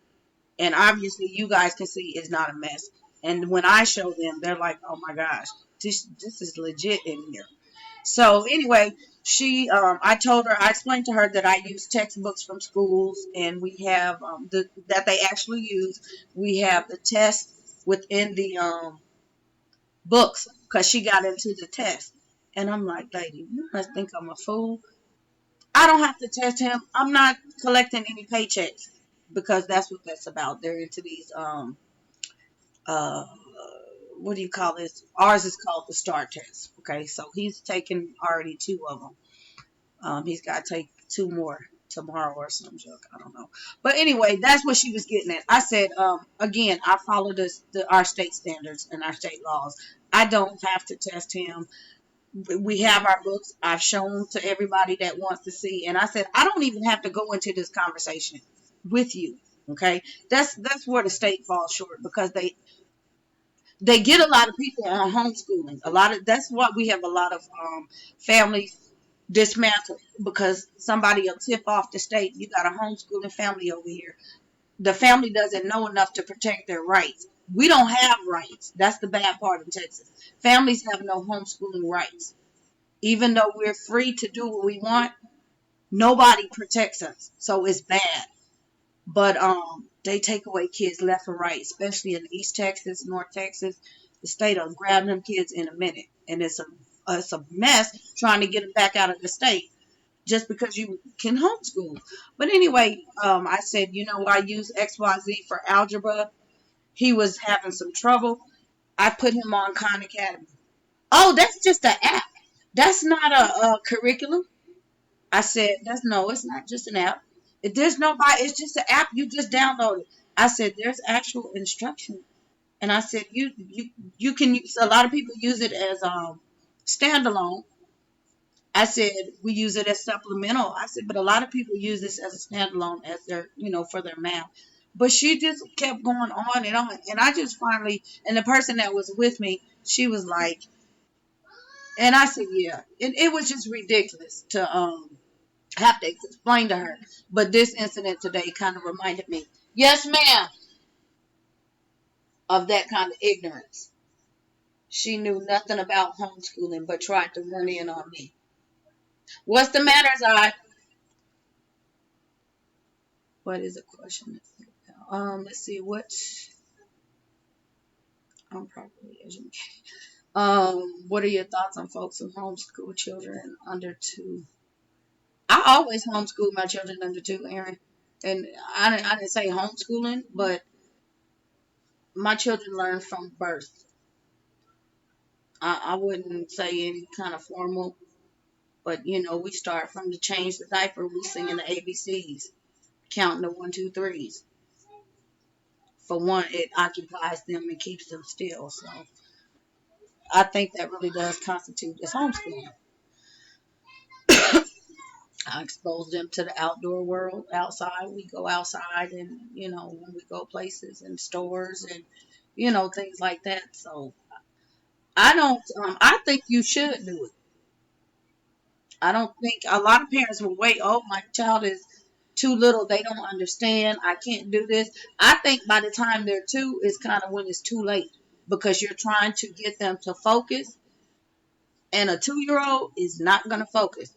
And obviously you guys can see it's not a mess. And when I show them, they're like, oh my gosh, this is legit in here. So anyway, I told her, I explained to her that I use textbooks from schools, and we have that they actually use. We have the test within the books because she got into the test, and I'm like, lady, you must think I'm a fool. I don't have to test him. I'm not collecting any paychecks because that's what that's about. They're into these uh what do you call this? Ours is called the STAR test. Okay, so he's taken already two of them. He's got to take two more tomorrow or some joke. I don't know. But anyway, that's what she was getting at. I said, again, I follow our state standards and our state laws. I don't have to test him. We have our books. I've shown to everybody that wants to see. And I said, I don't even have to go into this conversation with you. Okay. That's where the state falls short, because they get a lot of people on homeschooling. That's why we have a lot of families dismantled, because somebody will tip off the state. You got a homeschooling family over here. The family doesn't know enough to protect their rights. We don't have rights. That's the bad part of Texas. Families have no homeschooling rights. Even though we're free to do what we want, nobody protects us. So it's bad. But they take away kids left and right, especially in East Texas, North Texas. The state will grab them kids in a minute, and it's a mess trying to get them back out of the state just because you can homeschool. But anyway, I said, I use XYZ for algebra. He was having some trouble. I put him on Khan Academy. Oh, that's just an app. That's not a curriculum. I said, no, it's not just an app. If there's nobody, it's just an app you just download it. I said, there's actual instruction. And I said, you can use, a lot of people use it as standalone. I said, we use it as supplemental. I said, but a lot of people use this as a standalone as their, for their math. But she just kept going on and on. And I just finally, and the person that was with me, she was like, and I said, yeah. It was just ridiculous to have to explain to her. But this incident today kind of reminded me, yes, ma'am, of that kind of ignorance. She knew nothing about homeschooling but tried to run in on me. What's the matter, Zai? What is the question? Let's see. I'm properly educated. What are your thoughts on folks who homeschool children under 2? I always homeschool my children under 2, Aaron. And I didn't say homeschooling, but my children learn from birth. I wouldn't say any kind of formal, but we start from the change the diaper, we singing the ABCs, counting the 1, 2, 3s. For one, it occupies them and keeps them still. So I think that really does constitute as homeschooling. I expose them to the outdoor world outside. We go outside and, when we go places and stores and things like that. So I don't. I think you should do it. I don't think a lot of parents will wait. Oh, my child is too little. They don't understand. I can't do this. I think by the time they're two is kind of when it's too late because you're trying to get them to focus, and a 2-year old is not going to focus.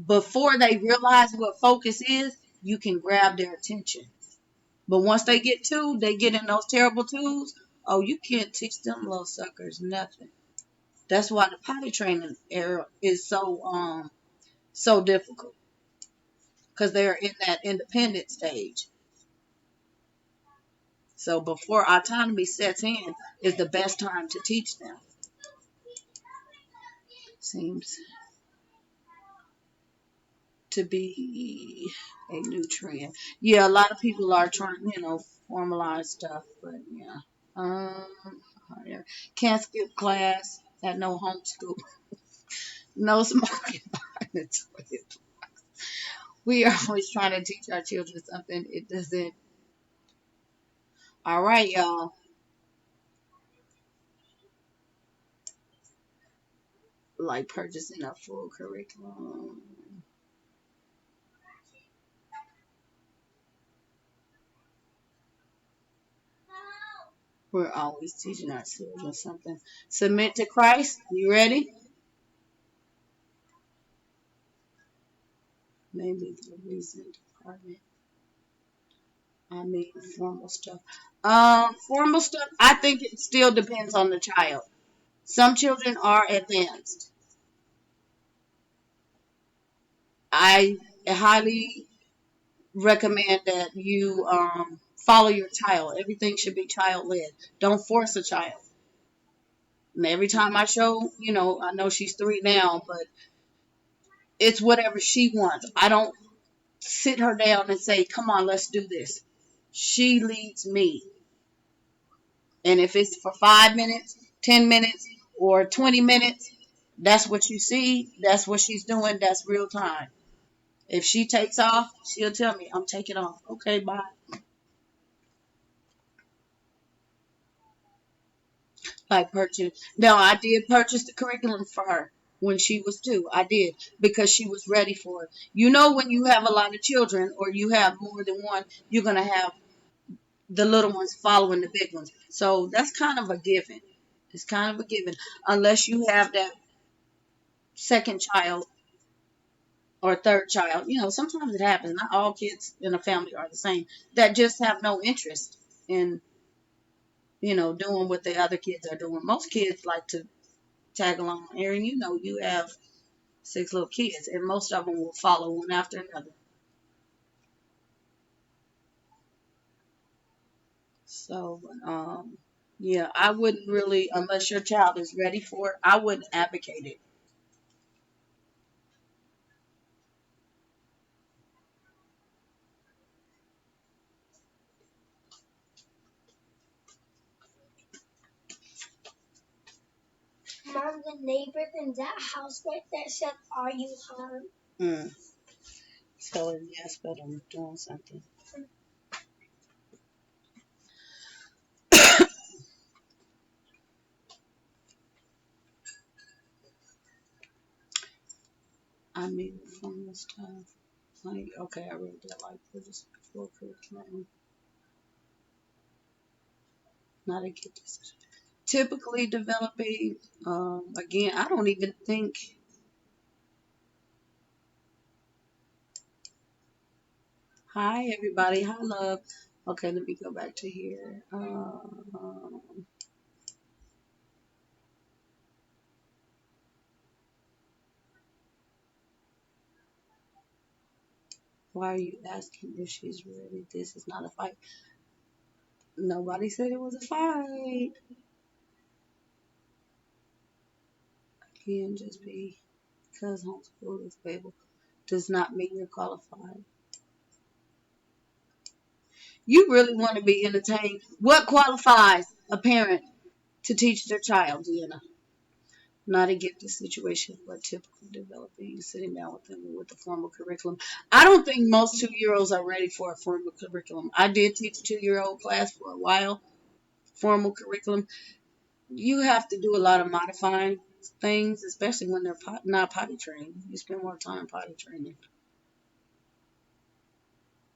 Before they realize what focus is, you can grab their attention. But once they get two, they get in those terrible twos. Oh, you can't teach them little suckers nothing. That's why the potty training era is so difficult because they're in that independent stage. So before autonomy sets in is the best time to teach them. Seems to be a new trend. Yeah, a lot of people are trying, formalize stuff, but yeah. Um, yeah. Can't skip class at no homeschool. No smoking behind the toilet. We are always trying to teach our children something. It doesn't. All right, y'all. Like purchasing a full curriculum. We're always teaching our children something. Submit to Christ. You ready? Maybe the reason department. I mean, formal stuff. Formal stuff. I think it still depends on the child. Some children are advanced. I highly recommend that you follow your child. Everything should be child led. Don't force a child. And every time I show, I know she's 3 now, but it's whatever she wants. I don't sit her down and say, "Come on, let's do this." She leads me. And if it's for 5 minutes, 10 minutes, or 20 minutes, that's what you see. That's what she's doing. That's real time. If she takes off, she'll tell me, "I'm taking off." Okay, bye. Like purchase. No, I did purchase the curriculum for her when she was 2. I did because she was ready for it. When you have a lot of children or you have more than one, you're going to have the little ones following the big ones. So that's kind of a given. It's kind of a given. Unless you have that second child or third child. Sometimes it happens. Not all kids in a family are the same. That just have no interest in, doing what the other kids are doing. Most kids like to tag along. Erin, you have 6 little kids, and most of them will follow one after another. So, yeah, I wouldn't really, unless your child is ready for it, I wouldn't advocate it. Mom, the neighbor in that house right there said, "Are you home?" Mm. So yes, but I'm doing something. I mean, from this time, like, okay, I read that like for just before curriculum. Not to get this. Typically developing. Again, I don't even think. Hi, everybody. Hi, love. Okay, let me go back to here. Why are you asking if she's ready? This is not a fight. Nobody said it was a fight. Again, just because homeschool is available does not mean you're qualified. You really want to be entertained. What qualifies a parent to teach their child, Deanna? Not to get the situation, but typically developing, sitting down with them with the formal curriculum. I don't think most 2-year-olds are ready for a formal curriculum. I did teach a 2-year-old class for a while. formal curriculum, you have to do a lot of modifying things, especially when they're not potty trained. You spend more time potty training.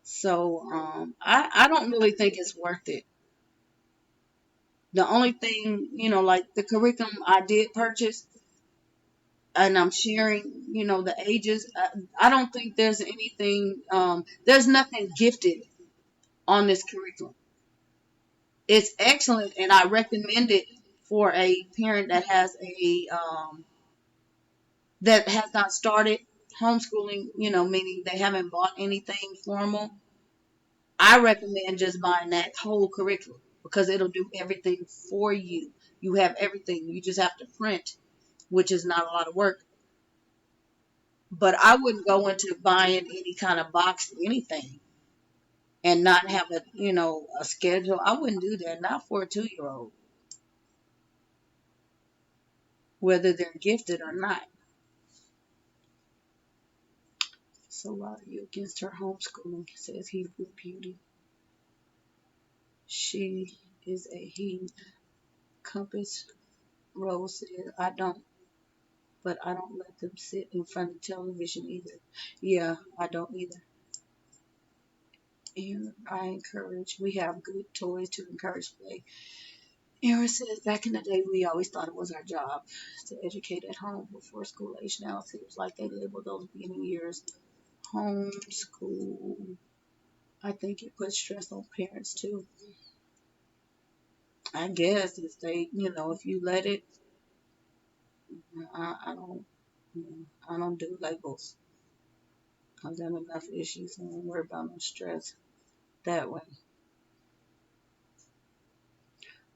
So I don't really think it's worth it. The only thing, like the curriculum I did purchase, and I'm sharing, the ages. I don't think there's anything, there's nothing gifted on this curriculum. It's excellent, and I recommend it for a parent that has not started homeschooling, meaning they haven't bought anything formal. I recommend just buying that whole curriculum because it'll do everything for you. You have everything. You just have to print, which is not a lot of work. But I wouldn't go into buying any kind of box anything and not have a schedule. I wouldn't do that. Not for a 2-year old, whether they're gifted or not. So why are you against her homeschooling? Says Hebrew Beauty. She is a he. Compass Rose says, I don't, but I don't let them sit in front of television either. Yeah, I don't either. And we have good toys to encourage play. Aaron says, back in the day, we always thought it was our job to educate at home before school age. Now it seems like they label those beginning years homeschool. I think it puts stress on parents too. I guess if you let it, I don't, I don't do labels. I've got enough issues and don't worry about no stress that way.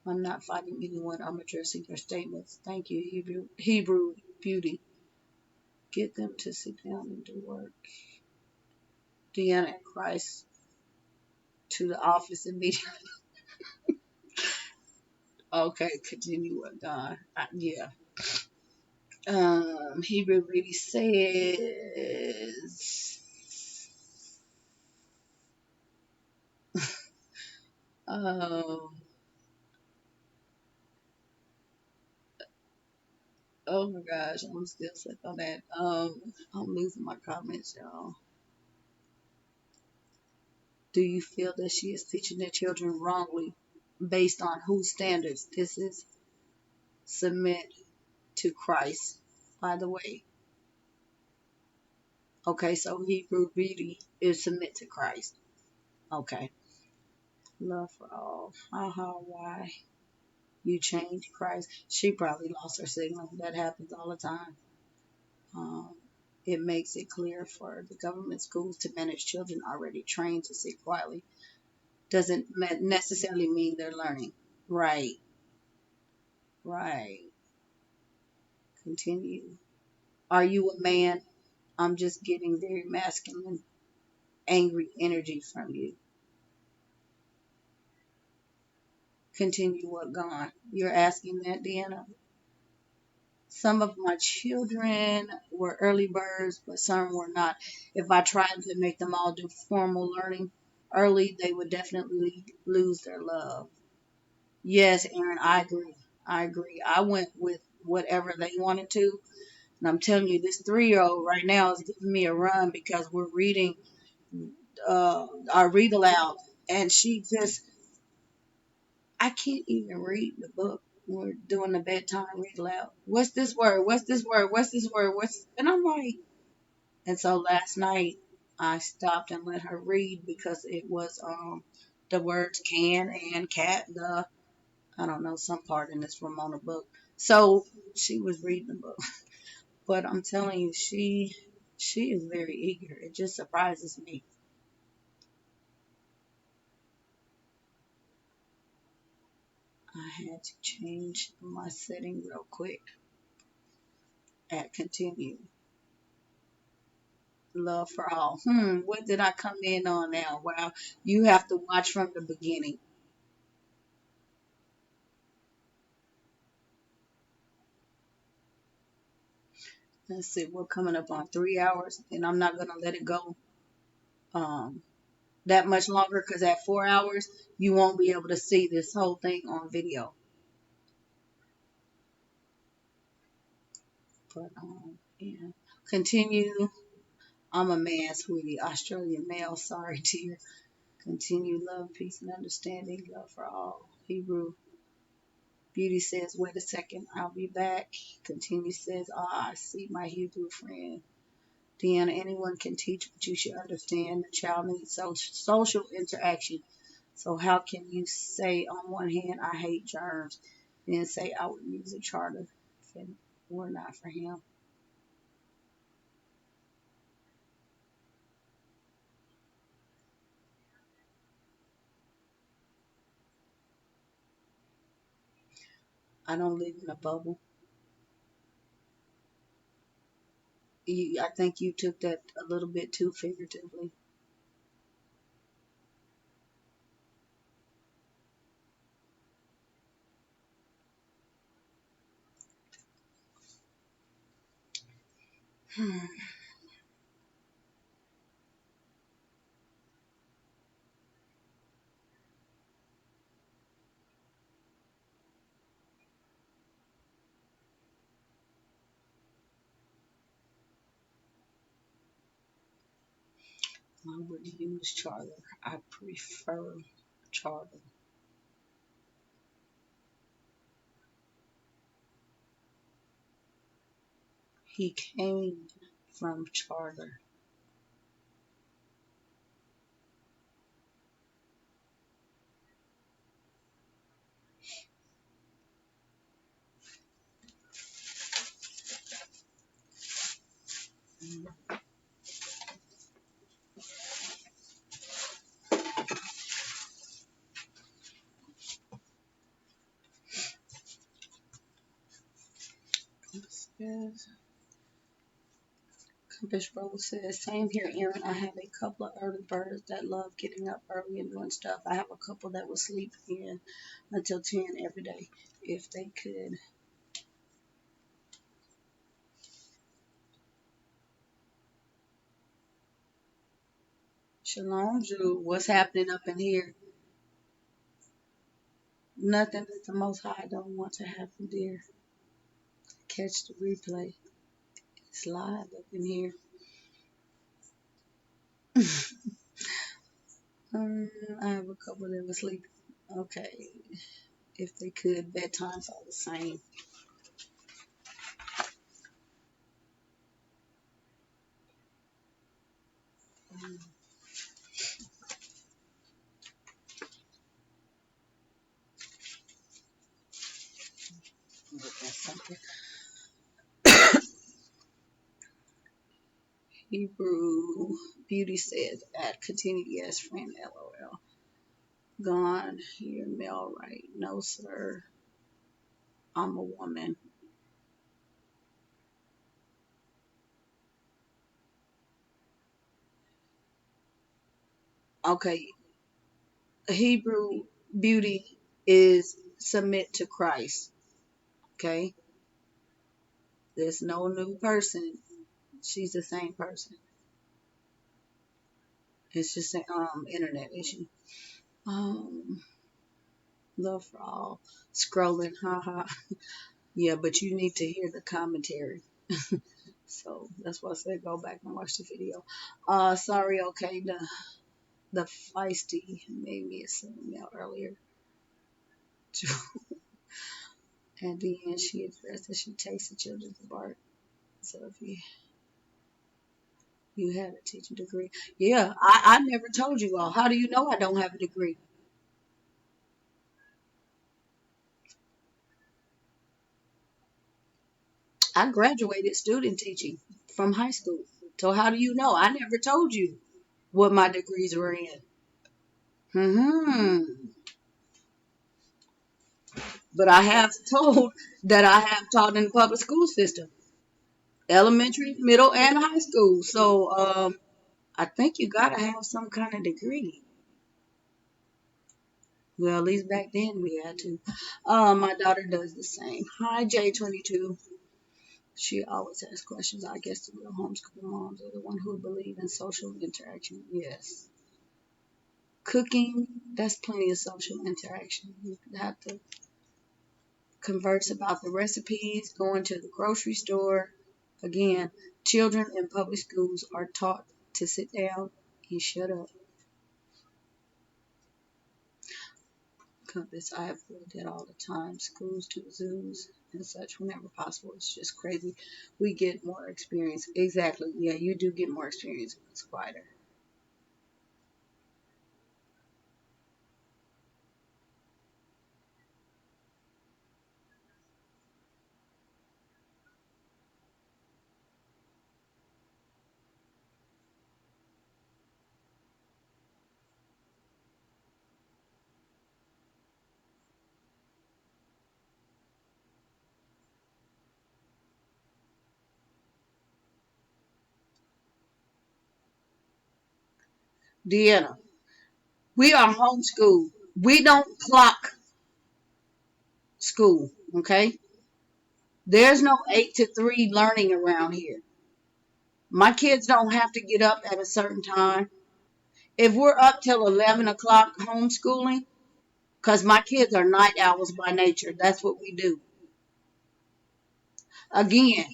I'm not fighting anyone. I'm addressing your statements. Thank you, Hebrew Beauty. Get them to sit down and do work. Deanna and Christ to the office immediately. Okay, continue with God. Yeah. Hebrew Beauty says, um, oh my gosh, I'm still stuck on that. I'm losing my comments, y'all. Do you feel that she is teaching the children wrongly based on whose standards? This is submit to Christ, by the way. Okay, so Hebrew Beauty is submit to Christ. Okay. Love for all. Why you change Christ? She probably lost her signal. That happens all the time. Um, it makes it clear for the government schools to manage children already trained to sit quietly. Doesn't necessarily mean they're learning. Right, right. Continue. Are you a man? I'm just getting very masculine, angry energy from you. Continue what gone. You're asking that, Deanna? Some of my children were early birds, but some were not. If I tried to make them all do formal learning early, they would definitely lose their love. Yes, Aaron, I agree. I agree. I went with whatever they wanted to. And I'm telling you, this 3-year-old right now is giving me a run because we're reading our read aloud. And she just, I can't even read the book. We're doing the bedtime read aloud. What's this word? What's this word? What's this word? And I'm like, and so last night I stopped and let her read because it was the words can and cat, the I don't know, some part in this Ramona book. So she was reading the book. But I'm telling you, she is very eager. It just surprises me. I had to change my setting real quick at continue. Love for all. What did I come in on now? Wow, you have to watch from the beginning. Let's see, we're coming up on 3 hours, and I'm not gonna let it go. Um, that much longer, because at 4 hours, you won't be able to see this whole thing on video. But, yeah. Continue. I'm a man, sweetie. Australian male. Sorry, dear. Continue love, peace, and understanding. Love for all. Hebrew. Beauty says, wait a second, I'll be back. Continue says, I see my Hebrew friend. Deanna, anyone can teach, but you should understand the child needs social interaction. So how can you say on one hand, I hate germs, then say I would use a charter if it were not for him? I don't live in a bubble. I think you took that a little bit too figuratively. I would use charter. I prefer charter. He came from charter. Yes. Compass Rose says, same here, Aaron. I have a couple of early birds that love getting up early and doing stuff. I have a couple that will sleep in until 10 every day if they could. Shalom, Jew. What's happening up in here? Nothing that the Most High don't want to happen, dear. Catch the replay. It's live up in here. I have a couple that will sleep. Okay. If they could, bedtimes are the same. That's something. Hebrew Beauty says, add continue, yes, friend, lol. Gone, your mail right. No, sir. I'm a woman. Okay, Hebrew Beauty is submit to Christ. Okay, there's no new person. She's the same person. It's just an internet issue. Um, love for all. Scrolling, haha. Yeah, but you need to hear the commentary. So that's why I said go back and watch the video. Sorry, okay, the feisty made me a email earlier. At the end, she addressed that she takes the children to bark. So if you had a teaching degree, yeah, I never told you all. How do you know I don't have a degree? I graduated student teaching from high school. So how do you know? I never told you what my degrees were in. Hmm. But I have told that I have taught in the public school system, elementary, middle, and high school. So I think you gotta have some kind of degree. Well, at least back then we had to. My daughter does the same. Hi, J22. She always asks questions. I guess the real homeschool moms are the one who believe in social interaction. Yes. Cooking, that's plenty of social interaction. You have to converse about the recipes, going to the grocery store. Again, children in public schools are taught to sit down and shut up. Compass, I avoid that all the time. Schools to zoos and such whenever possible. It's just crazy. We get more experience. Exactly. Yeah, you do get more experience when it's quieter. Deanna, we are homeschooled. We don't clock school, okay? There's no 8 to 3 learning around here. My kids don't have to get up at a certain time. If we're up till 11 o'clock homeschooling, because my kids are night owls by nature, that's what we do. Again,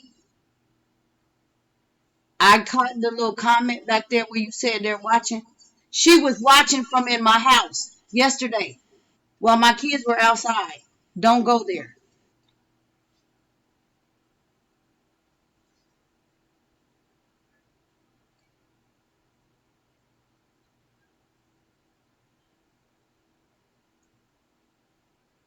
I caught the little comment back there where you said they're watching. She was watching from in my house yesterday while my kids were outside. Don't go there.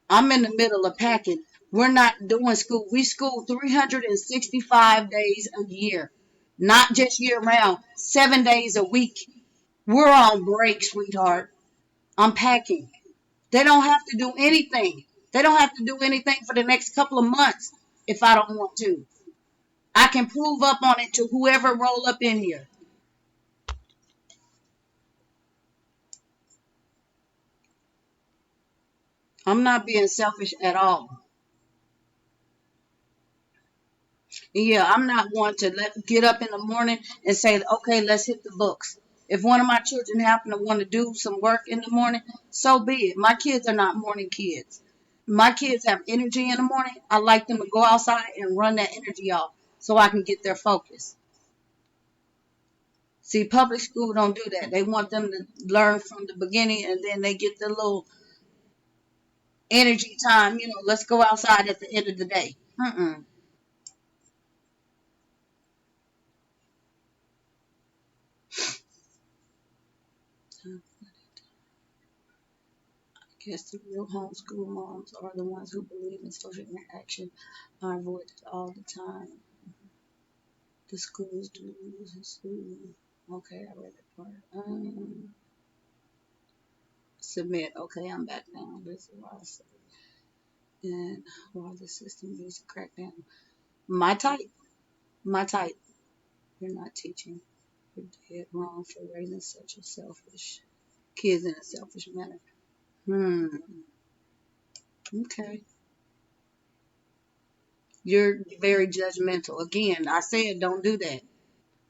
I'm in the middle of packing. We're not doing school. We school 365 days a year, not just year round, 7 days a week. We're on break, sweetheart. I'm packing. They don't have to do anything. They don't have to do anything for the next couple of months if I don't want to. I can prove up on it to whoever roll up in here. I'm not being selfish at all. Yeah, I'm not one to get up in the morning and say, okay, let's hit the books. If one of my children happen to want to do some work in the morning, so be it. My kids are not morning kids. My kids have energy in the morning. I like them to go outside and run that energy off so I can get their focus. See, public school don't do that. They want them to learn from the beginning and then they get the little energy time. Let's go outside at the end of the day. Mm-mm. I guess the real homeschool moms are the ones who believe in social interaction. I avoid it all the time. The schools do and school. Okay, I read that part. Submit. Okay, I'm back now. This is what I said. And why the system needs to crack down. My type. My type. You're not teaching. You're dead wrong for raising such a selfish kids in a selfish manner. Hmm. Okay. You're very judgmental. Again, I said don't do that.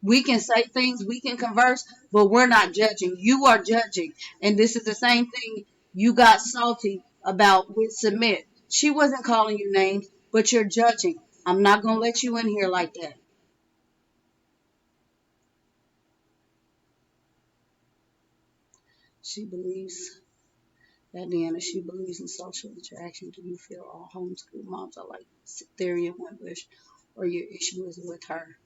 We can say things, we can converse, but we're not judging. You are judging. And this is the same thing you got salty about with Submit. She wasn't calling you names, but you're judging. I'm not going to let you in here like that. She believes that Deanna, she believes in social interaction. Do you feel all homeschool moms are like Cytherea Winbush, or your issue is with her?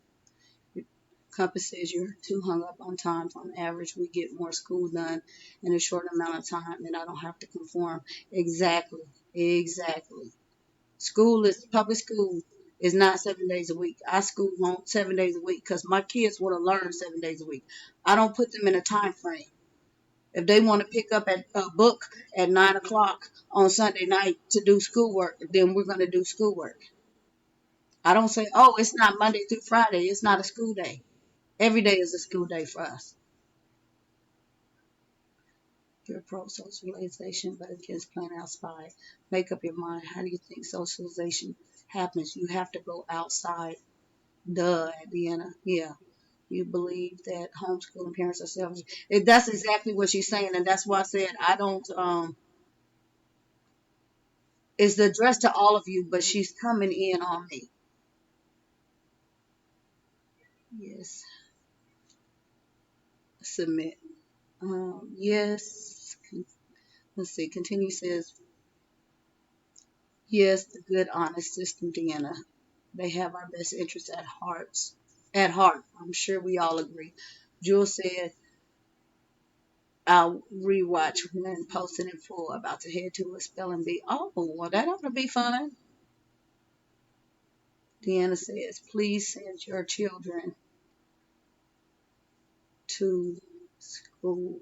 Compass says you're too hung up on times. On average, we get more school done in a short amount of time, and I don't have to conform. Exactly. Exactly. Public school is not 7 days a week. I school home 7 days a week because my kids want to learn 7 days a week. I don't put them in a time frame. If they want to pick up a book at 9 o'clock on Sunday night to do schoolwork, then we're going to do schoolwork. I don't say, oh, it's not Monday through Friday. It's not a school day. Every day is a school day for us. You're pro socialization, but against playing outside. Make up your mind. How do you think socialization happens? You have to go outside. Duh, Deanna. Yeah. You believe that homeschooling parents are selfish. That's exactly what she's saying, and that's why I said I don't. It's addressed to all of you, but she's coming in on me. Yes, submit. Yes. Let's see. Continue says yes. The good, honest system, Deanna. They have our best interests at hearts. At heart, I'm sure we all agree. Jules said, I'll rewatch when posted in full. About to head to a spelling bee. Oh, well, that ought to be fun. Deanna says, please send your children to school.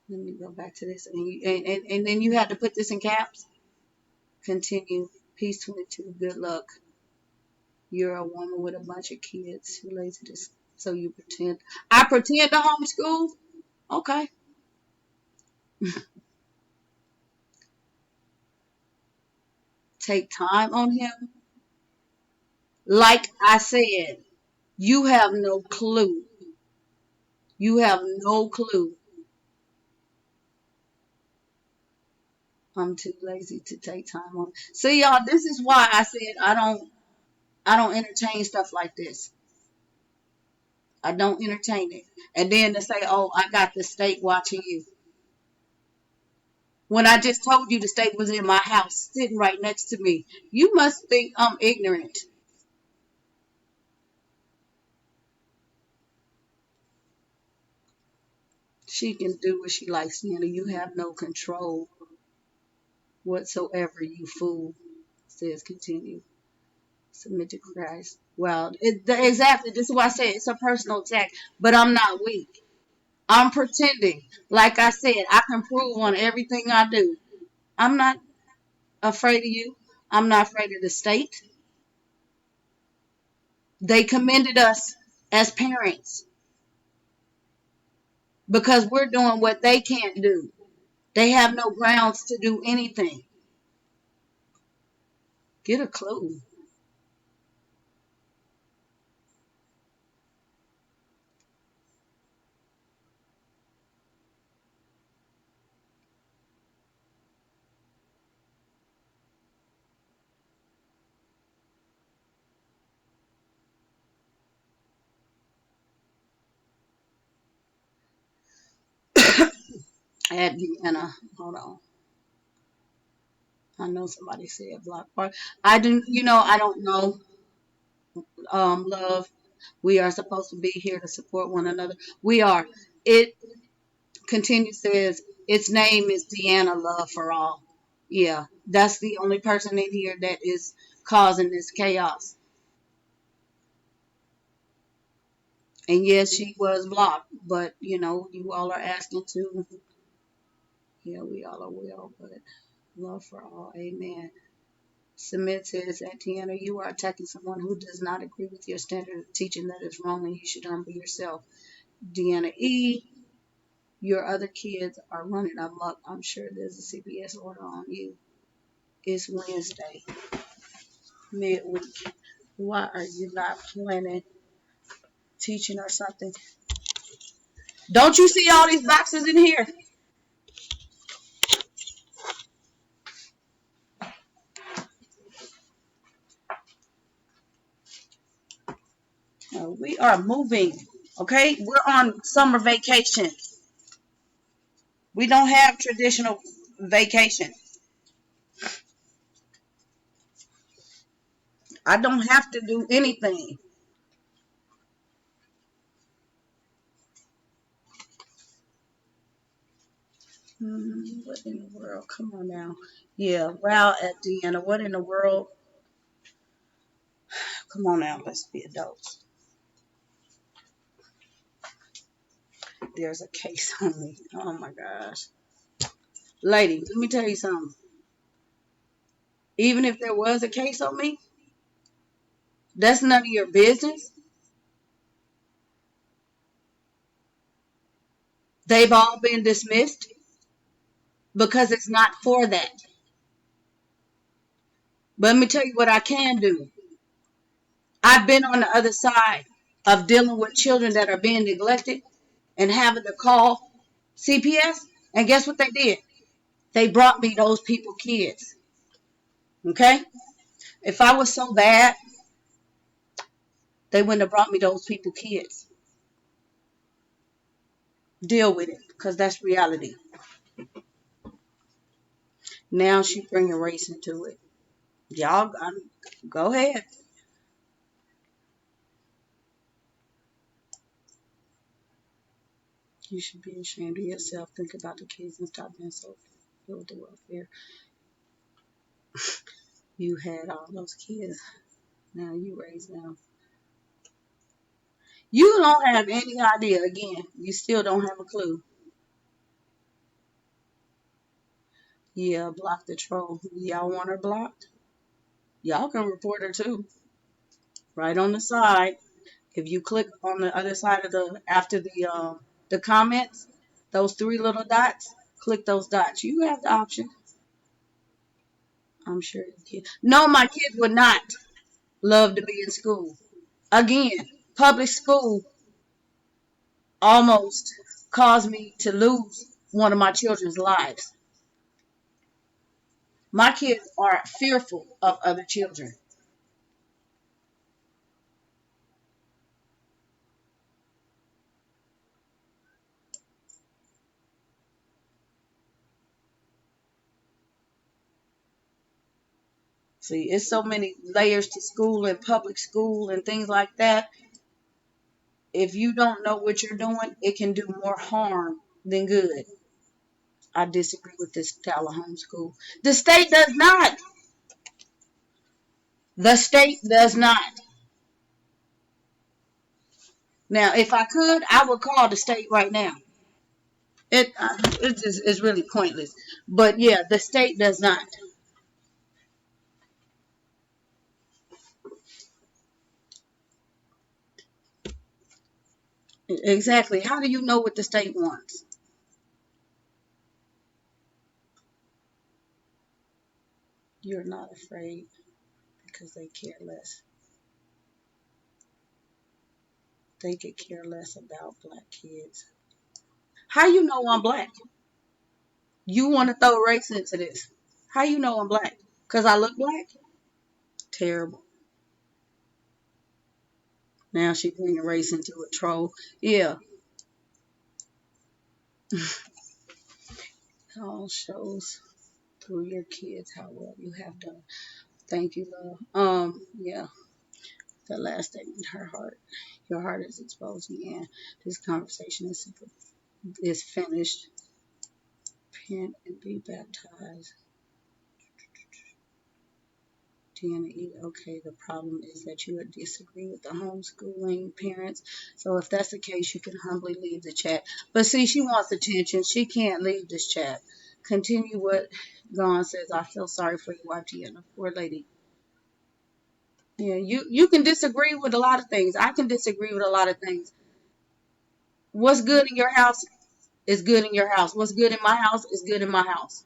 Let me go back to this. And then you have to put this in caps. Continue. Peace 22. Good luck. You're a woman with a bunch of kids who lazy to, so you pretend. I pretend to homeschool? Okay. Take time on him. Like I said, you have no clue. You have no clue. I'm too lazy to take time on. See y'all, this is why I said I don't entertain stuff like this. I don't entertain it. And then to say, oh, I got the state watching you. When I just told you the state was in my house, sitting right next to me. You must think I'm ignorant. She can do what she likes, You have no control whatsoever, you fool. Says continue. Submit to Christ. Well, exactly. This is why I say it's a personal attack. But I'm not weak. I'm pretending. Like I said, I can prove on everything I do. I'm not afraid of you. I'm not afraid of the state. They commended us as parents because we're doing what they can't do. They have no grounds to do anything. Get a clue. Add Vienna. Hold on. I know somebody said block party. I do. I don't know. Love. We are supposed to be here to support one another. We are. It continues says its name is Deanna Love for All. Yeah, that's the only person in here that is causing this chaos. And yes, she was blocked, but you all are asking to. Yeah, we all are will, but love for all. Amen. Submit says that Tiana, you are attacking someone who does not agree with your standard of teaching that is wrong and you should humble yourself. Deanna E, your other kids are running amok. I'm sure there's a CPS order on you. It's Wednesday, midweek. Why are you not planning teaching or something? Don't you see all these boxes in here? We are moving. Okay, we're on summer vacation. We don't have traditional vacation. I don't have to do anything. What in the world? Come on now. Yeah, wow, at Deanna. What in the world? Come on now, let's be adults. There's a case on me. Oh my gosh. Lady, let me tell you something. Even if there was a case on me, that's none of your business. They've all been dismissed because it's not for that. But let me tell you what I can do. I've been on the other side of dealing with children that are being neglected and having to call CPS. And guess what they did? They brought me those people kids. Okay? If I was so bad, they wouldn't have brought me those people kids. Deal with it, because that's reality. Now she's bringing race into it. Y'all, go ahead. You should be ashamed of yourself. Think about the kids and stop being so filled with the welfare. You had all those kids. Now you raise them. You don't have any idea. Again, you still don't have a clue. Yeah, block the troll. Y'all want her blocked? Y'all can report her too. Right on the side. If you click on the other side of after the comments, those three little dots, click those dots. You have the option. I'm sure you can. No, my kids would not love to be in school. Again, public school almost caused me to lose one of my children's lives. My kids are fearful of other children. See, it's so many layers to school and public school and things like that. If you don't know what you're doing, it can do more harm than good. I disagree with this style of homeschool. The state does not. The state does not. Now, if I could, I would call the state right now. It just is really pointless. But yeah, the state does not. Exactly. How do you know what the state wants? You're not afraid because they care less. They could care less about black kids. How you know I'm black? You want to throw race into this? How you know I'm black? Cause I look black? Terrible. Now she bringing race into a troll. Yeah. All shows through your kids how well you have done. Thank you, love. Yeah. The last statement, her heart. Your heart is exposed, and this conversation is finished. Repent and be baptized. Deanna, okay, the problem is that you would disagree with the homeschooling parents. So if that's the case, you can humbly leave the chat. But see, she wants attention. She can't leave this chat. Continue what Gon says. I feel sorry for your wife, Deanna. Poor lady. Yeah, you can disagree with a lot of things. I can disagree with a lot of things. What's good in your house is good in your house. What's good in my house is good in my house.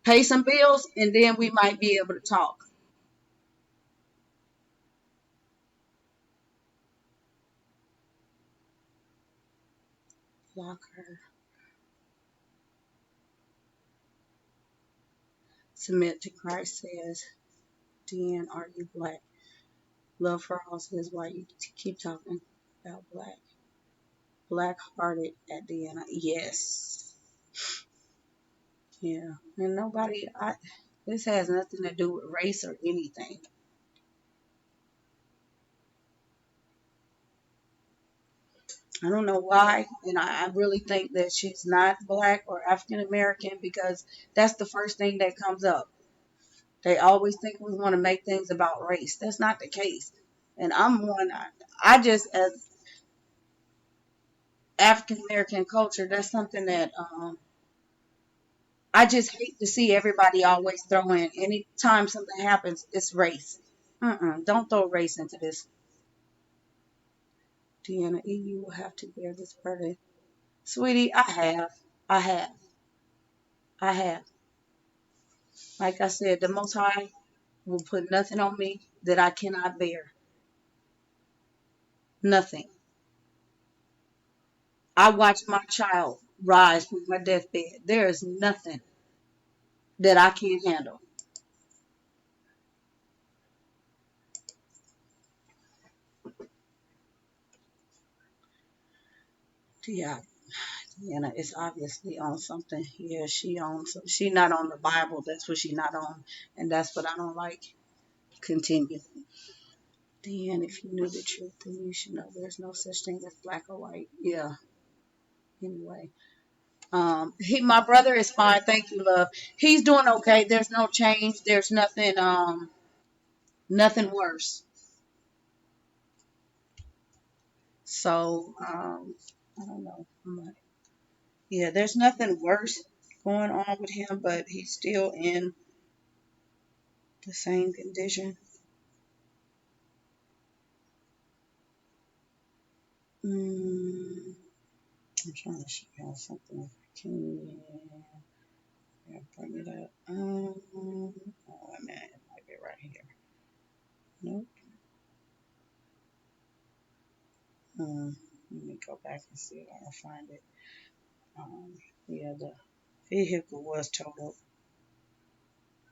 Pay some bills, and then we might be able to talk. Block her. Submit to Christ says, Dan, are you black? Love for all says, why you keep talking about black? Black hearted at Deanna. Yes. Yeah. And this has nothing to do with race or anything. I don't know why. And I really think that she's not black or African American because that's the first thing that comes up. They always think we want to make things about race. That's not the case. And I'm one, I just, as African American culture, that's something that I just hate to see everybody always throw in. Anytime something happens, it's race. Don't throw race into this. Deanna, you will have to bear this burden. Sweetie, I have. I have. I have. Like I said, the Most High will put nothing on me that I cannot bear. Nothing. I watched my child rise from my deathbed. There is nothing that I can't handle. Yeah, Deanna is obviously on something. Yeah, she on some. She not on the Bible. That's what she not on, and that's what I don't like. Continue. Dan, if you knew the truth, then you should know there's no such thing as black or white. Yeah. Anyway, my brother is fine. Thank you, love. He's doing okay. There's no change. There's nothing. Nothing worse. So, I don't know. Yeah, there's nothing worse going on with him, but he's still in the same condition. Mm, I'm trying to show y'all something. Can you bring it up? Oh, wait a minute. It might be right here. Nope. Let me go back and see if I can find it. Um, yeah, the vehicle was totaled.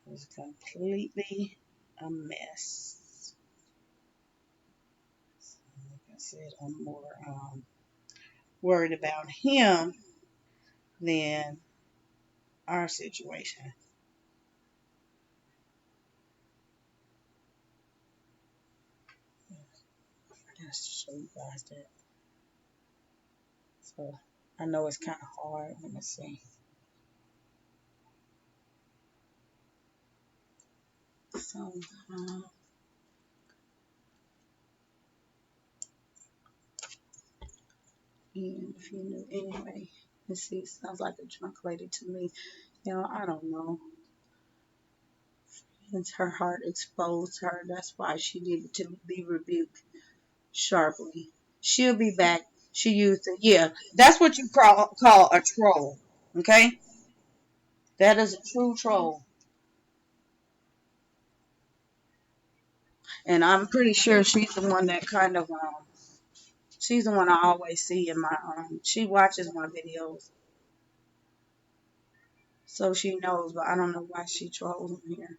It was completely a mess. Like I said, I'm more worried about him than our situation. Just to show you guys that. So I know it's kind of hard. Let me see. So, and if you knew anyway, let's see. Sounds like a drunk lady to me. I don't know. It's her heart exposed her. That's why she needed to be rebuked sharply. She'll be back. She used it. Yeah, that's what you call a troll. Okay? That is a true troll. And I'm pretty sure she's the one that kind of, she's the one I always see in my, she watches my videos. So she knows, but I don't know why she trolls on here.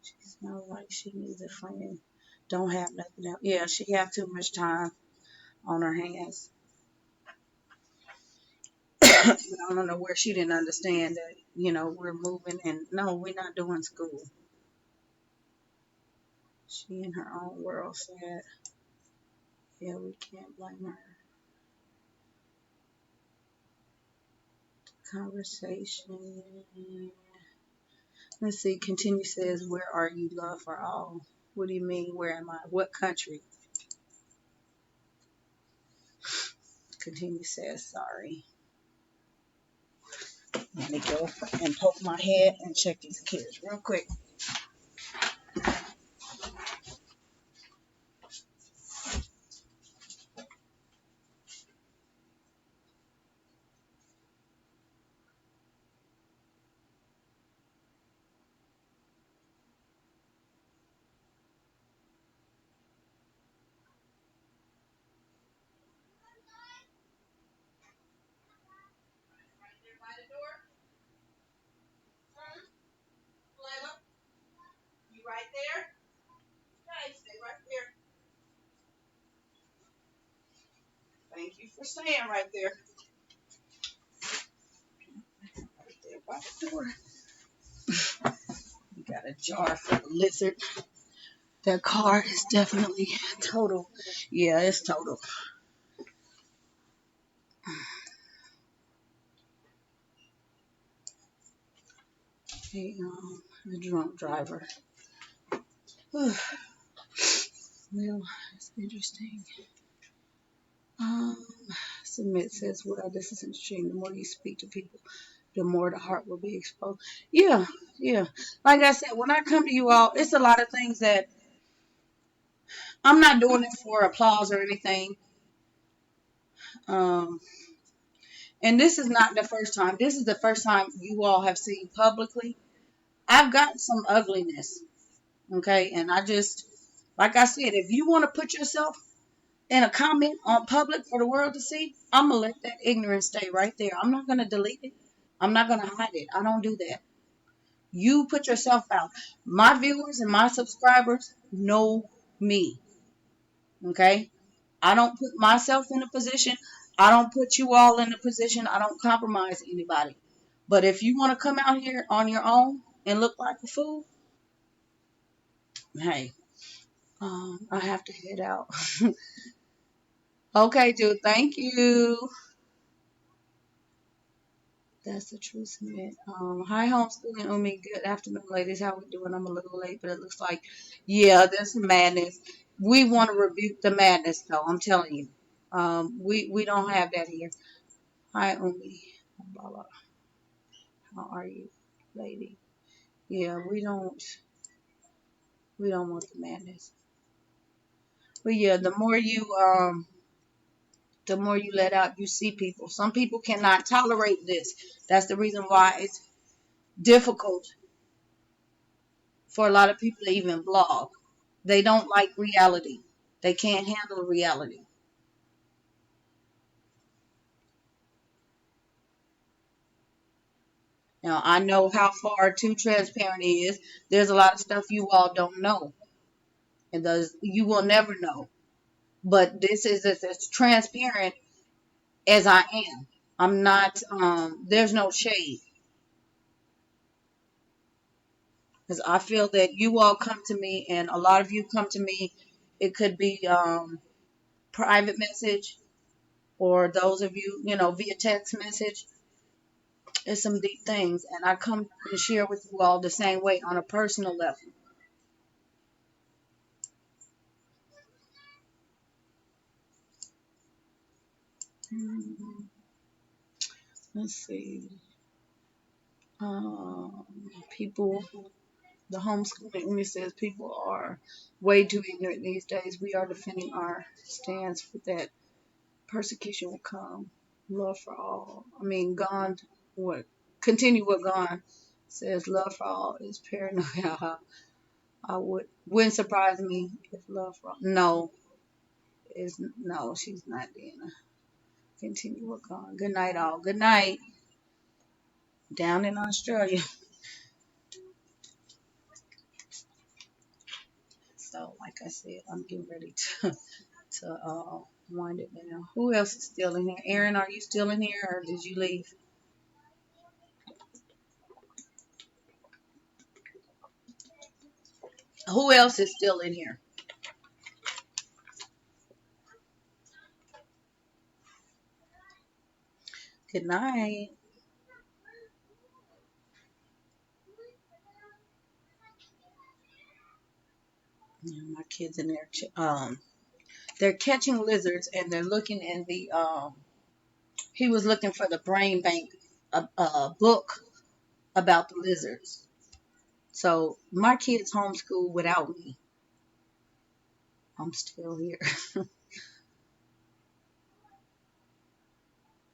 She smells like she needs a friend. Don't have nothing else. Yeah, she have too much time on her hands. But I don't know where she didn't understand that, we're moving and no, we're not doing school. She in her own world said, yeah, we can't blame her. Conversation. Let's see. Continue says, where are you, love for all? What do you mean, where am I? What country? Continue says, sorry. Let me go and poke my head and check these kids real quick. Right there by the door. Layla, you right there? Okay, stay right there. Thank you for staying right there. Right there by the door. We got a jar for the lizard. That car is definitely total. Yeah, it's total. Hey, the drunk driver. Well, it's interesting. Um, Submit says, well, this is interesting. The more you speak to people, the more the heart will be exposed. Yeah, yeah. Like I said, when I come to you all, it's a lot of things that I'm not doing it for applause or anything. Um, and this is not the first time. This is the first time you all have seen publicly. I've got some ugliness. Okay, and I just, like I said, if you want to put yourself in a comment on public for the world to see, I'm gonna let that ignorance stay right there. I'm not gonna delete it. I'm not gonna hide it. I don't do that. You put yourself out. My viewers and my subscribers know me. Okay? I don't put myself in a position. I don't put you all in a position. I don't compromise anybody. But if you want to come out here on your own and look like a fool, hey, I have to head out. Okay, dude. Thank you. That's the truth, man. Hi, homeschooling Umi. Good afternoon, ladies. How we doing? I'm a little late, but it looks like, yeah, there's some madness. We want to rebuke the madness, though. I'm telling you. We don't have that here. Hi, Umi. Blah, blah. How are you, lady? Yeah, we don't want the madness. But yeah, the more you let out, you see people. Some people cannot tolerate this. That's the reason why it's difficult for a lot of people to even blog. They don't like reality. They can't handle reality. Now, I know how far too transparent is. There's a lot of stuff you all don't know. And you will never know. But this is as transparent as I am. I'm not, there's no shade. Because I feel that you all come to me, and a lot of you come to me. It could be private message, or those of you, via text message. It's some deep things, and I come and share with you all the same way on a personal level. Hmm, let's see. People, the homeschooling owner says people are way too ignorant these days. We are defending our stance for that persecution will come. Love for all. I mean, gone. What? Continue what gone says. Love for all is paranoia. I wouldn't surprise me if love for all. No, is no. She's not Dana. Continue what gone. Good night, all. Good night. Down in Australia. So, like I said, I'm getting ready to wind it down. Who else is still in here? Aaron, are you still in here, or did you leave? Who else is still in here? Good night. Yeah, my kids in there. They're catching lizards, and they're looking in the. He was looking for the brain bank, book about the lizards. So my kids homeschool without me. I'm still here.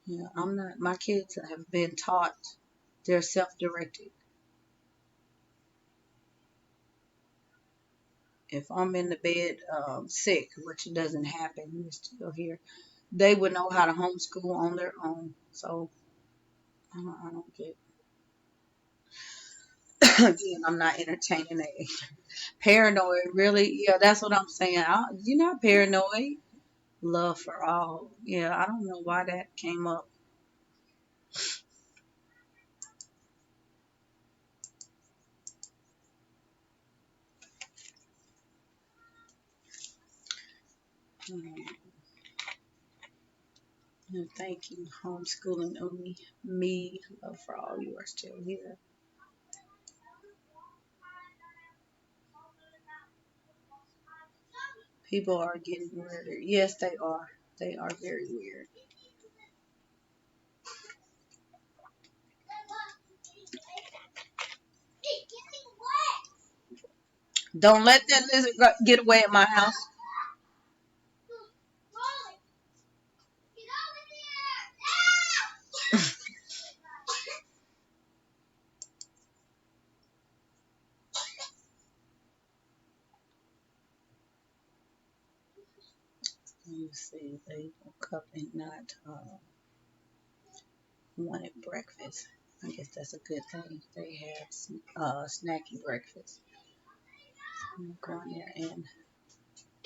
Yeah, I'm not. My kids have been taught. They're self-directed. If I'm in the bed sick, which doesn't happen, we're still here. They would know how to homeschool on their own. So I don't get. Again, I'm not entertaining it. Paranoid, really? Yeah, that's what I'm saying. You're not paranoid. Love for all. Yeah, I don't know why that came up. Thank you, homeschooling only me. Love for all. You are still here. People are getting weirder. Yes, they are. They are very weird. Don't let that lizard get away at my house. Let me see. They woke up and not wanted breakfast. I guess that's a good thing. They have snacky breakfast. I'm gonna go in there and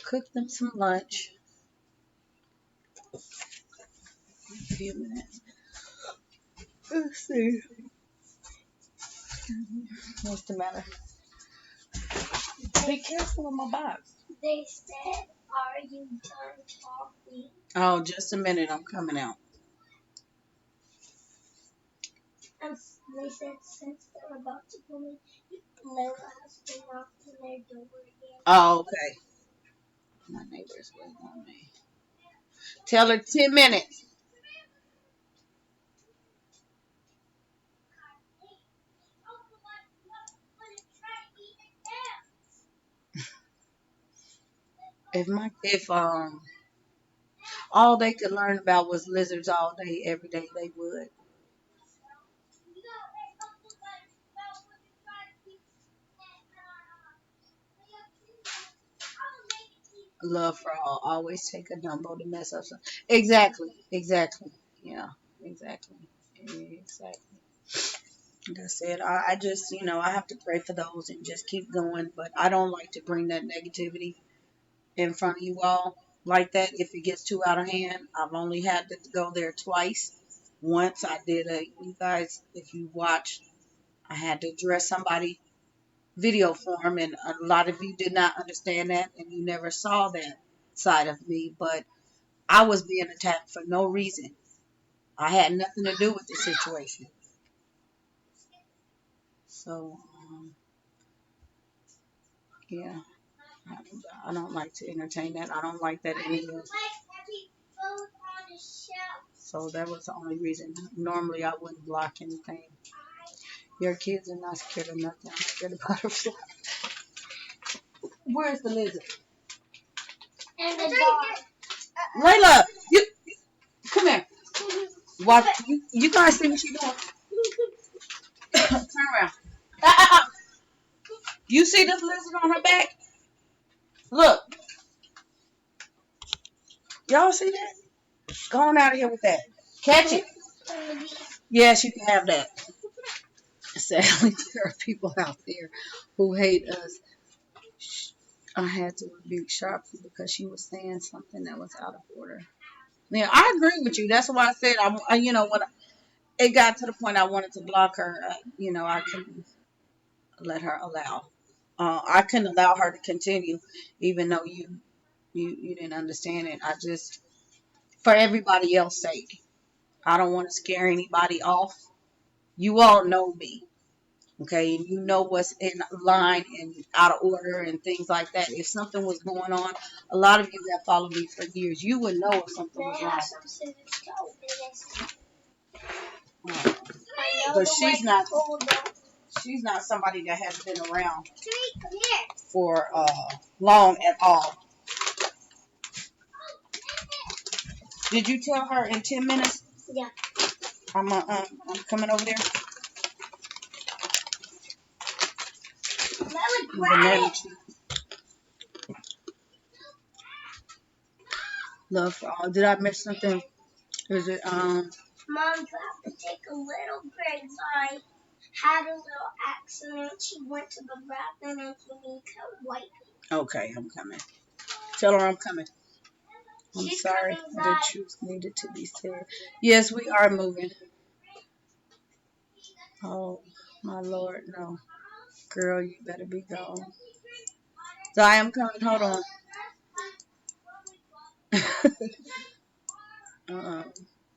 cook them some lunch. In a few minutes. Let's see. What's the matter? Be careful of my box. They said, "Are you done talking?" Oh, just a minute. I'm coming out. And they said, since they're about to come in, Layla has to knock on their door again. Oh, okay. My neighbor's waiting on me. Tell her 10 minutes. If all they could learn about was lizards all day, every day, they would. Love for all. Always take a Dumbo to mess up something. Exactly. Exactly. Yeah. Exactly. Exactly. Like I said, I just, I have to pray for those and just keep going. But I don't like to bring that negativity in front of you all like that if it gets too out of hand. I've only had to go there twice. Once I did you guys, if you watch, I had to address somebody video form, and a lot of you did not understand that, and you never saw that side of me. But I was being attacked for no reason. I had nothing to do with the situation. So, yeah, I don't like to entertain that. I don't like that anymore. So that was the only reason. Normally, I wouldn't block anything. Your kids are not scared of nothing. I'm scared of butterflies. Where's the lizard? And the dog. Layla, you come here. Watch you guys see what she's doing? Turn around. Ah, ah, ah. You see this lizard on her back? Look, y'all see that? Go on out of here with that. Catch it. Yes, you can have that. Sadly, there are people out there who hate us. I had to rebuke sharply because she was saying something that was out of order. Yeah, I agree with you. That's why I said when it got to the point I wanted to block her. I couldn't let her allow. I couldn't allow her to continue, even though you didn't understand it. I just, for everybody else's sake, I don't want to scare anybody off. You all know me. Okay, and you know what's in line and out of order and things like that. If something was going on, a lot of you that followed me for years, you would know if something was wrong. But she's not somebody that has been around for long at all. Did you tell her in 10 minutes? Yeah. I'm coming over there. Love for all. Did I miss something? Is it Mom, you have to take a little break. I had a little accident. She went to the bathroom and he needs her wiping. Okay, I'm coming. Tell her I'm coming. I'm She's sorry. coming, The truth needed to be said. Yes, we are moving. Oh, my Lord, no. Girl, you better be gone. So I am coming. Hold on.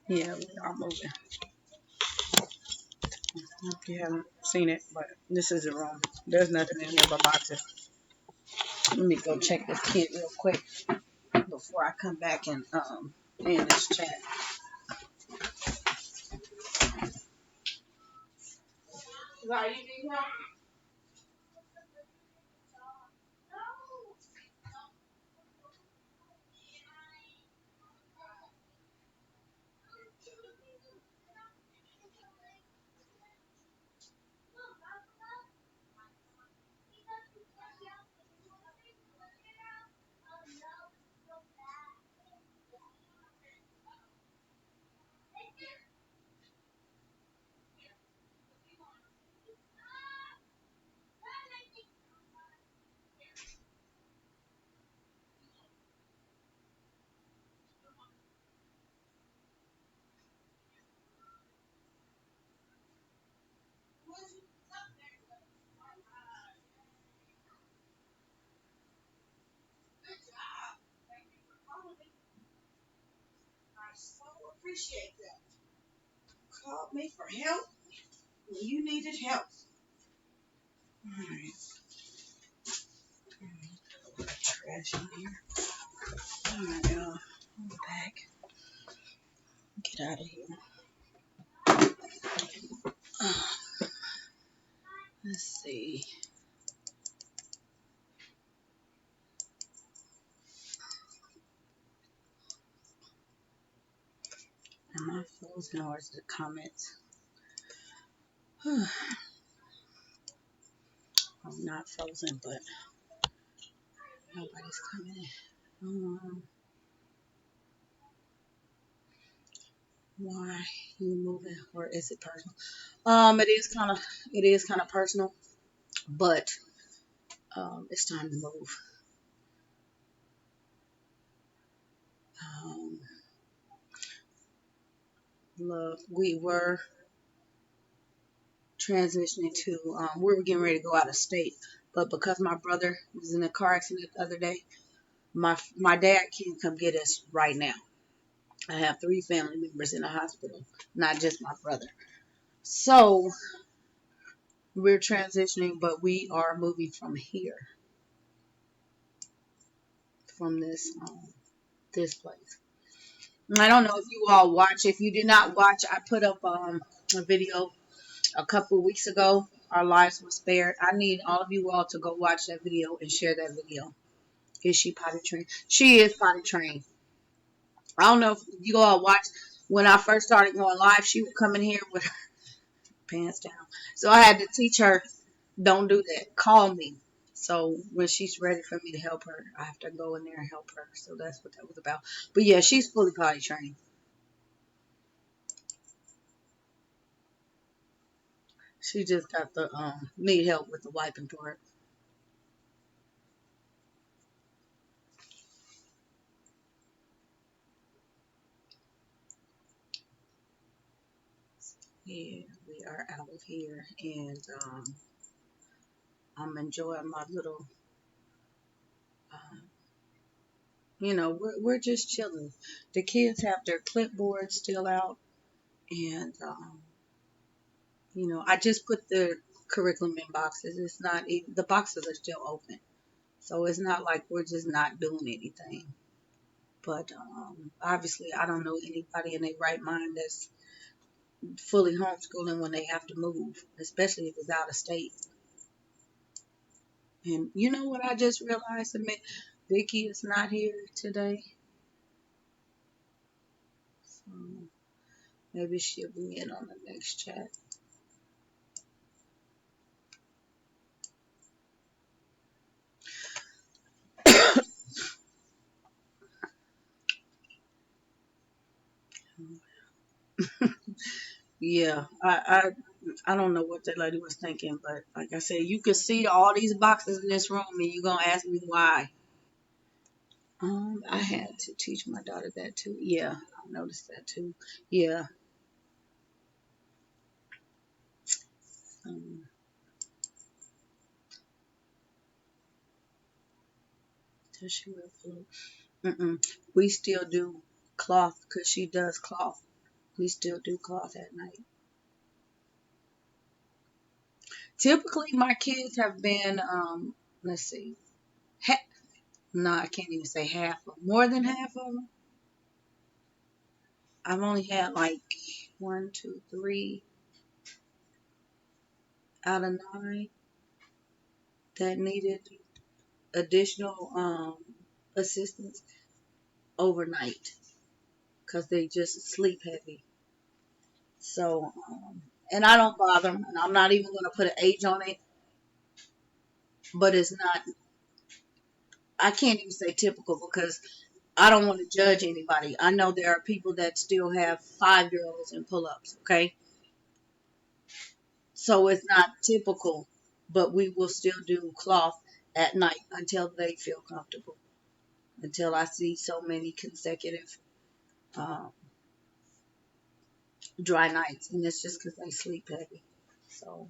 Yeah, we are moving. If you haven't seen it, but this is the room. There's nothing in here but boxes. Let me go check this kid real quick before I come back and end this chat. Sorry, you need help? appreciate that. Called me for help when you needed help. Alright. Trash in here. Alright, y'all. I'm back. Get out of here. Let's see. Am I frozen or is it comments? I'm not frozen, but nobody's coming in. Why you moving, or is it personal? It is kind of personal, but it's time to move. Um, Love, we were transitioning to we were getting ready to go out of state, but because my brother was in a car accident the other day, my dad can't come get us right now. I have 3 family members in the hospital, not just my brother. So we're transitioning, but we are moving from here, from this place. I don't know if you all watch. If you did not watch, I put up a video a couple of weeks ago. Our lives were spared. I need all of you all to go watch that video and share that video. Is she potty trained? She is potty trained. I don't know if you all watched. When I first started going live, she would come in here with her pants down. So I had to teach her, don't do that. Call me. So when she's ready for me to help her, I have to go in there and help her. So that's what that was about. But yeah, she's fully potty trained. She just got the need help with the wiping part. Yeah, we are out of here, and I'm enjoying my little. Uh, we're just chilling. The kids have their clipboards still out, and I just put the curriculum in boxes. It's not even, the boxes are still open, so it's not like we're just not doing anything. But obviously, I don't know anybody in their right mind that's fully homeschooling when they have to move, especially if it's out of state. And you know what I just realized? Vicky is not here today, so maybe she'll be in on the next chat. Yeah, I don't know what that lady was thinking, but like I said, you can see all these boxes in this room, and you're gonna ask me why. I had to teach my daughter that too. Yeah, I noticed that too. Yeah. Um, does she wear blue? We still do cloth because she does cloth. We still do cloth at night. Typically, my kids have been, let's see, no, I can't even say half of them. More than half of them. I've only had like 1, 2, 3 out of 9 that needed additional assistance overnight because they just sleep heavy. So, and I don't bother them, and I'm not even going to put an age on it, but it's not, I can't even say typical because I don't want to judge anybody. I know there are people that still have 5-year-olds in pull ups, okay? So it's not typical, but we will still do cloth at night until they feel comfortable, until I see so many consecutive um, dry nights. And it's just because they sleep heavy. So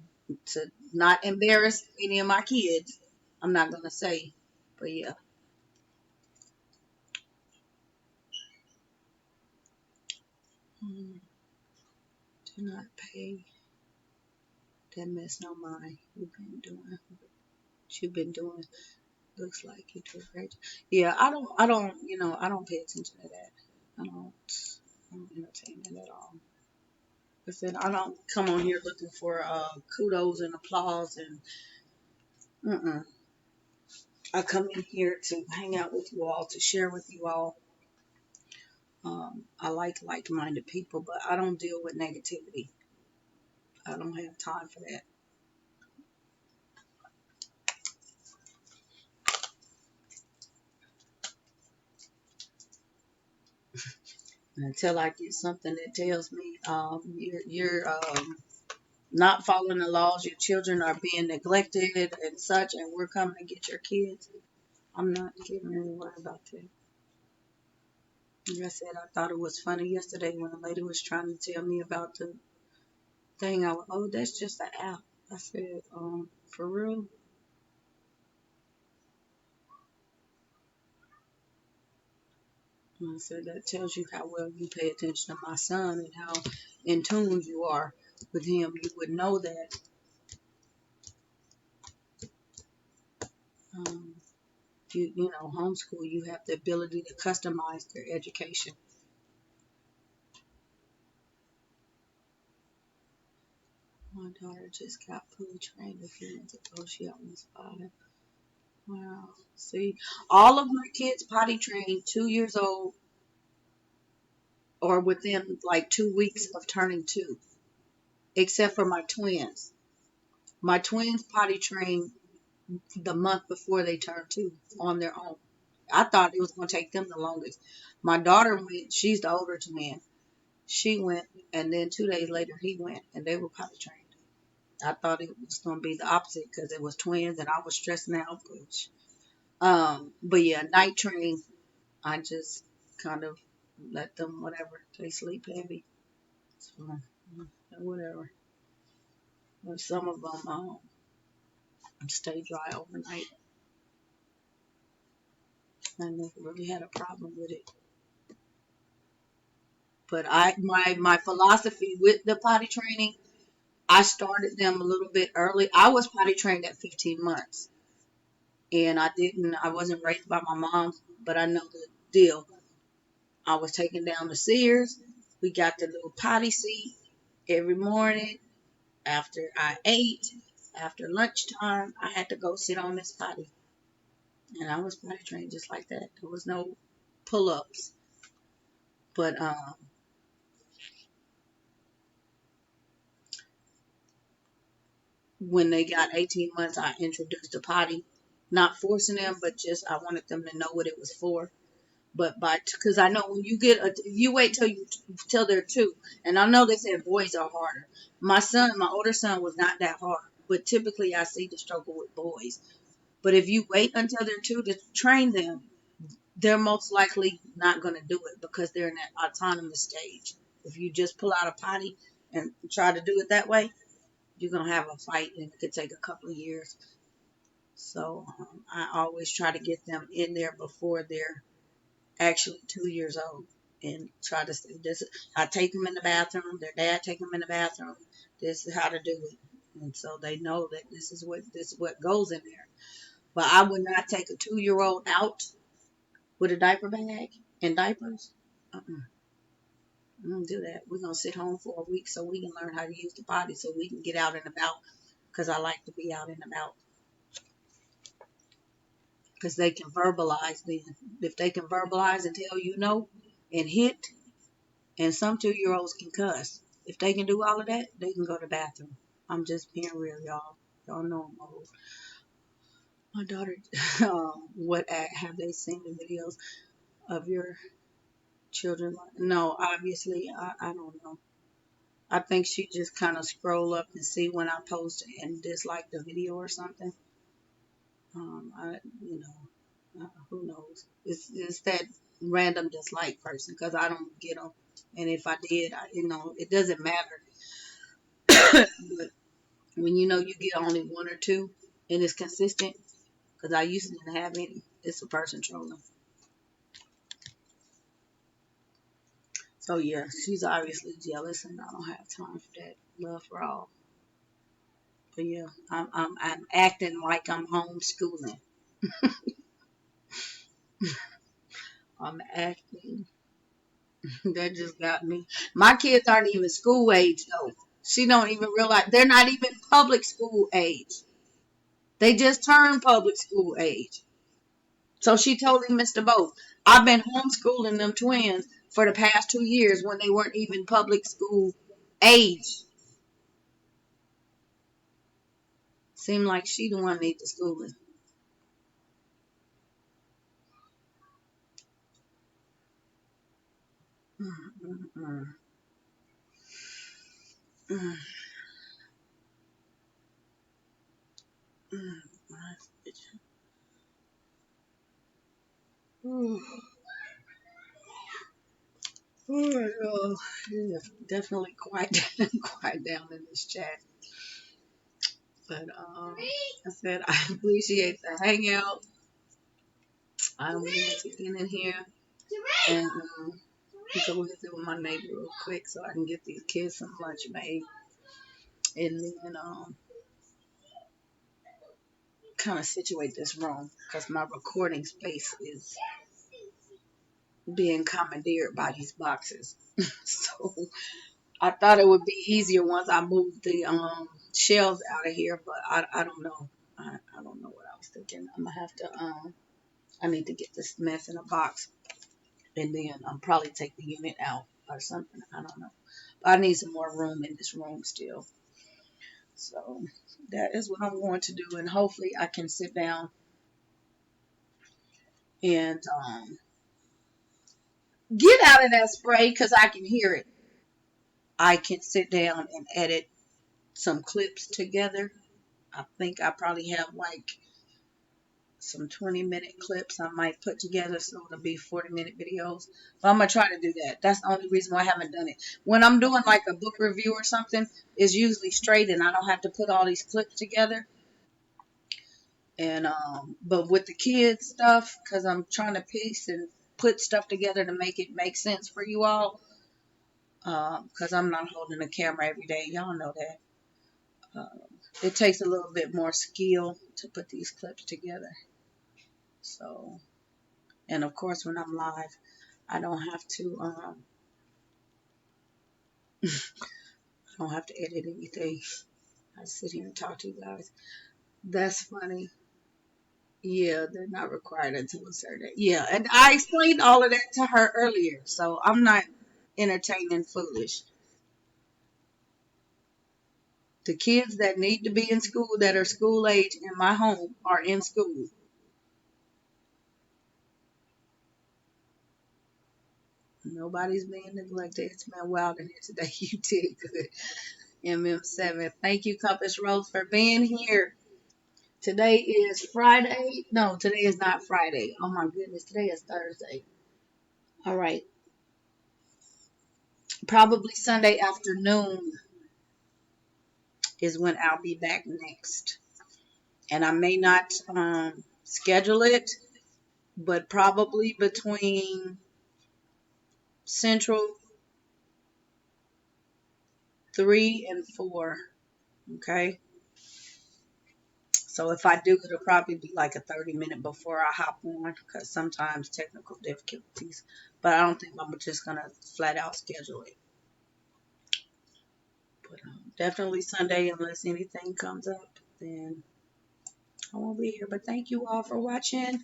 to not embarrass any of my kids, I'm not going to say, but yeah. Mm, do not pay that mess no mind. You've been doing, looks like you do great. Yeah, I don't pay attention to that. I don't entertain that at all. I said, I don't come on here looking for kudos and applause and mm-mm. I come in here to hang out with you all, to share with you all. I like-minded people, but I don't deal with negativity. I don't have time for that. Until I get something that tells me you're not following the laws, your children are being neglected and such, and we're coming to get your kids. I'm not getting anywhere about that. Like I said, I thought it was funny yesterday when a lady was trying to tell me about the thing. Oh, that's just an app. I said, for real? And I said, that tells you how well you pay attention to my son and how in tune you are with him. You would know that. Um, you know, homeschool, you have the ability to customize their education. My daughter just got food trained a few months ago. She almost 5. Wow. See, all of my kids potty trained 2 years old or within like 2 weeks of turning 2, except for my twins. My twins potty trained the month before they turned 2 on their own. I thought it was going to take them the longest. My daughter went, she's the older twin. She went, and then 2 days later he went, and they were potty trained. I thought it was going to be the opposite because it was twins and I was stressing out. But yeah, night train, I just kind of let them, whatever, they sleep heavy. So, whatever. But some of them stay dry overnight. I never really had a problem with it. But my philosophy with the potty training, I started them a little bit early. I was potty trained at 15 months, and I wasn't raised by my mom, but I know the deal. I was taken down to Sears. We got the little potty seat every morning after I ate. After lunchtime, I had to go sit on this potty, and I was potty trained just like that. There was no pull-ups, but when they got 18 months, I introduced the potty, not forcing them, but just I wanted them to know what it was for. But because I know when you wait till they're 2, and I know they said boys are harder. My older son was not that hard, but typically I see the struggle with boys. But if you wait until they're 2 to train them, they're most likely not going to do it because they're in that autonomous stage. If you just pull out a potty and try to do it that way, you're going to have a fight and it could take a couple of years. So I always try to get them in there before they're actually 2 years old and try to say this. I take them in the bathroom. Their dad take them in the bathroom. This is how to do it, and so they know that this is what goes in there. But I would not take a 2 year old out with a diaper bag and diapers. Uh-uh. I don't do that. We're gonna sit home for a week so we can learn how to use the potty so we can get out and about. Because I like to be out and about. Because they can verbalize then. If they can verbalize and tell you no and hit, and some 2 year olds can cuss. If they can do all of that, they can go to the bathroom. I'm just being real, y'all. Y'all know I'm old. My daughter, what have they seen the videos of your children? No, obviously, I don't know. I think she just kind of scroll up and see when I post and dislike the video or something. You know, who knows? It's that random dislike person because I don't get them. And if I did, it doesn't matter. But when you know you get only one or two and it's consistent, because I used to not have any, it's a person trolling. Oh yeah, she's obviously jealous, and I don't have time for that. Love for all. But yeah, I'm acting like I'm homeschooling. I'm acting. That just got me. My kids aren't even school age though. She don't even realize they're not even public school age. They just turned public school age. So she totally missed the boat. I've been homeschooling them twins for the past 2 years when they weren't even public school age. Seemed like she the one need the schooling. Mm, mm, mm, mm, mm. Ooh, oh, yeah, definitely quiet, quiet down in this chat. But I said I appreciate the hangout. I wanted to get in here and go visit with my neighbor real quick so I can get these kids some lunch made, and then kind of situate this room because my recording space is being commandeered by these boxes. So I thought it would be easier once I moved the shelves out of here, but I don't know. I don't know what I was thinking. I'm gonna have to I need to get this mess in a box and then probably take the unit out or something. I don't know. But I need some more room in this room still. So that is what I'm going to do, and hopefully I can sit down and get out of that spray because I can hear it. I can sit down and edit some clips together. I think I probably have like some 20-minute clips I might put together so it'll be 40-minute videos. But I'm going to try to do that. That's the only reason why I haven't done it. When I'm doing like a book review or something, it's usually straight and I don't have to put all these clips together. And but with the kids stuff, because I'm trying to piece and put stuff together to make it make sense for you all, because I'm not holding a camera every day. Y'all know that. It takes a little bit more skill to put these clips together. So, and of course, when I'm live, I don't have to I don't have to edit anything. I sit here and talk to you guys. That's funny. Yeah, they're not required until a certain. Yeah, and I explained all of that to her earlier, so I'm not entertaining foolish. The kids that need to be in school that are school age in my home are in school. Nobody's being neglected. It's been wild in here today. You did good. MM7. Thank you, Compass Rose, for being here. Today is Friday. No, today is not Friday. Oh my goodness, today is Thursday. All right. Probably Sunday afternoon is when I'll be back next. And I may not schedule it, but probably between Central 3 and 4. Okay. So if I do, it'll probably be like a 30-minute before I hop on because sometimes technical difficulties. But I don't think I'm just going to flat out schedule it. But definitely Sunday, unless anything comes up, then I won't be here. But thank you all for watching.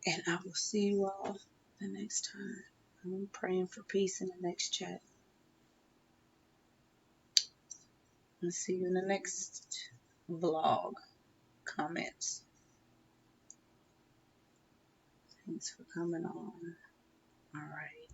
And I will see you all the next time. I'm praying for peace in the next chat. And see you in the next vlog comments. Thanks for coming on. All right.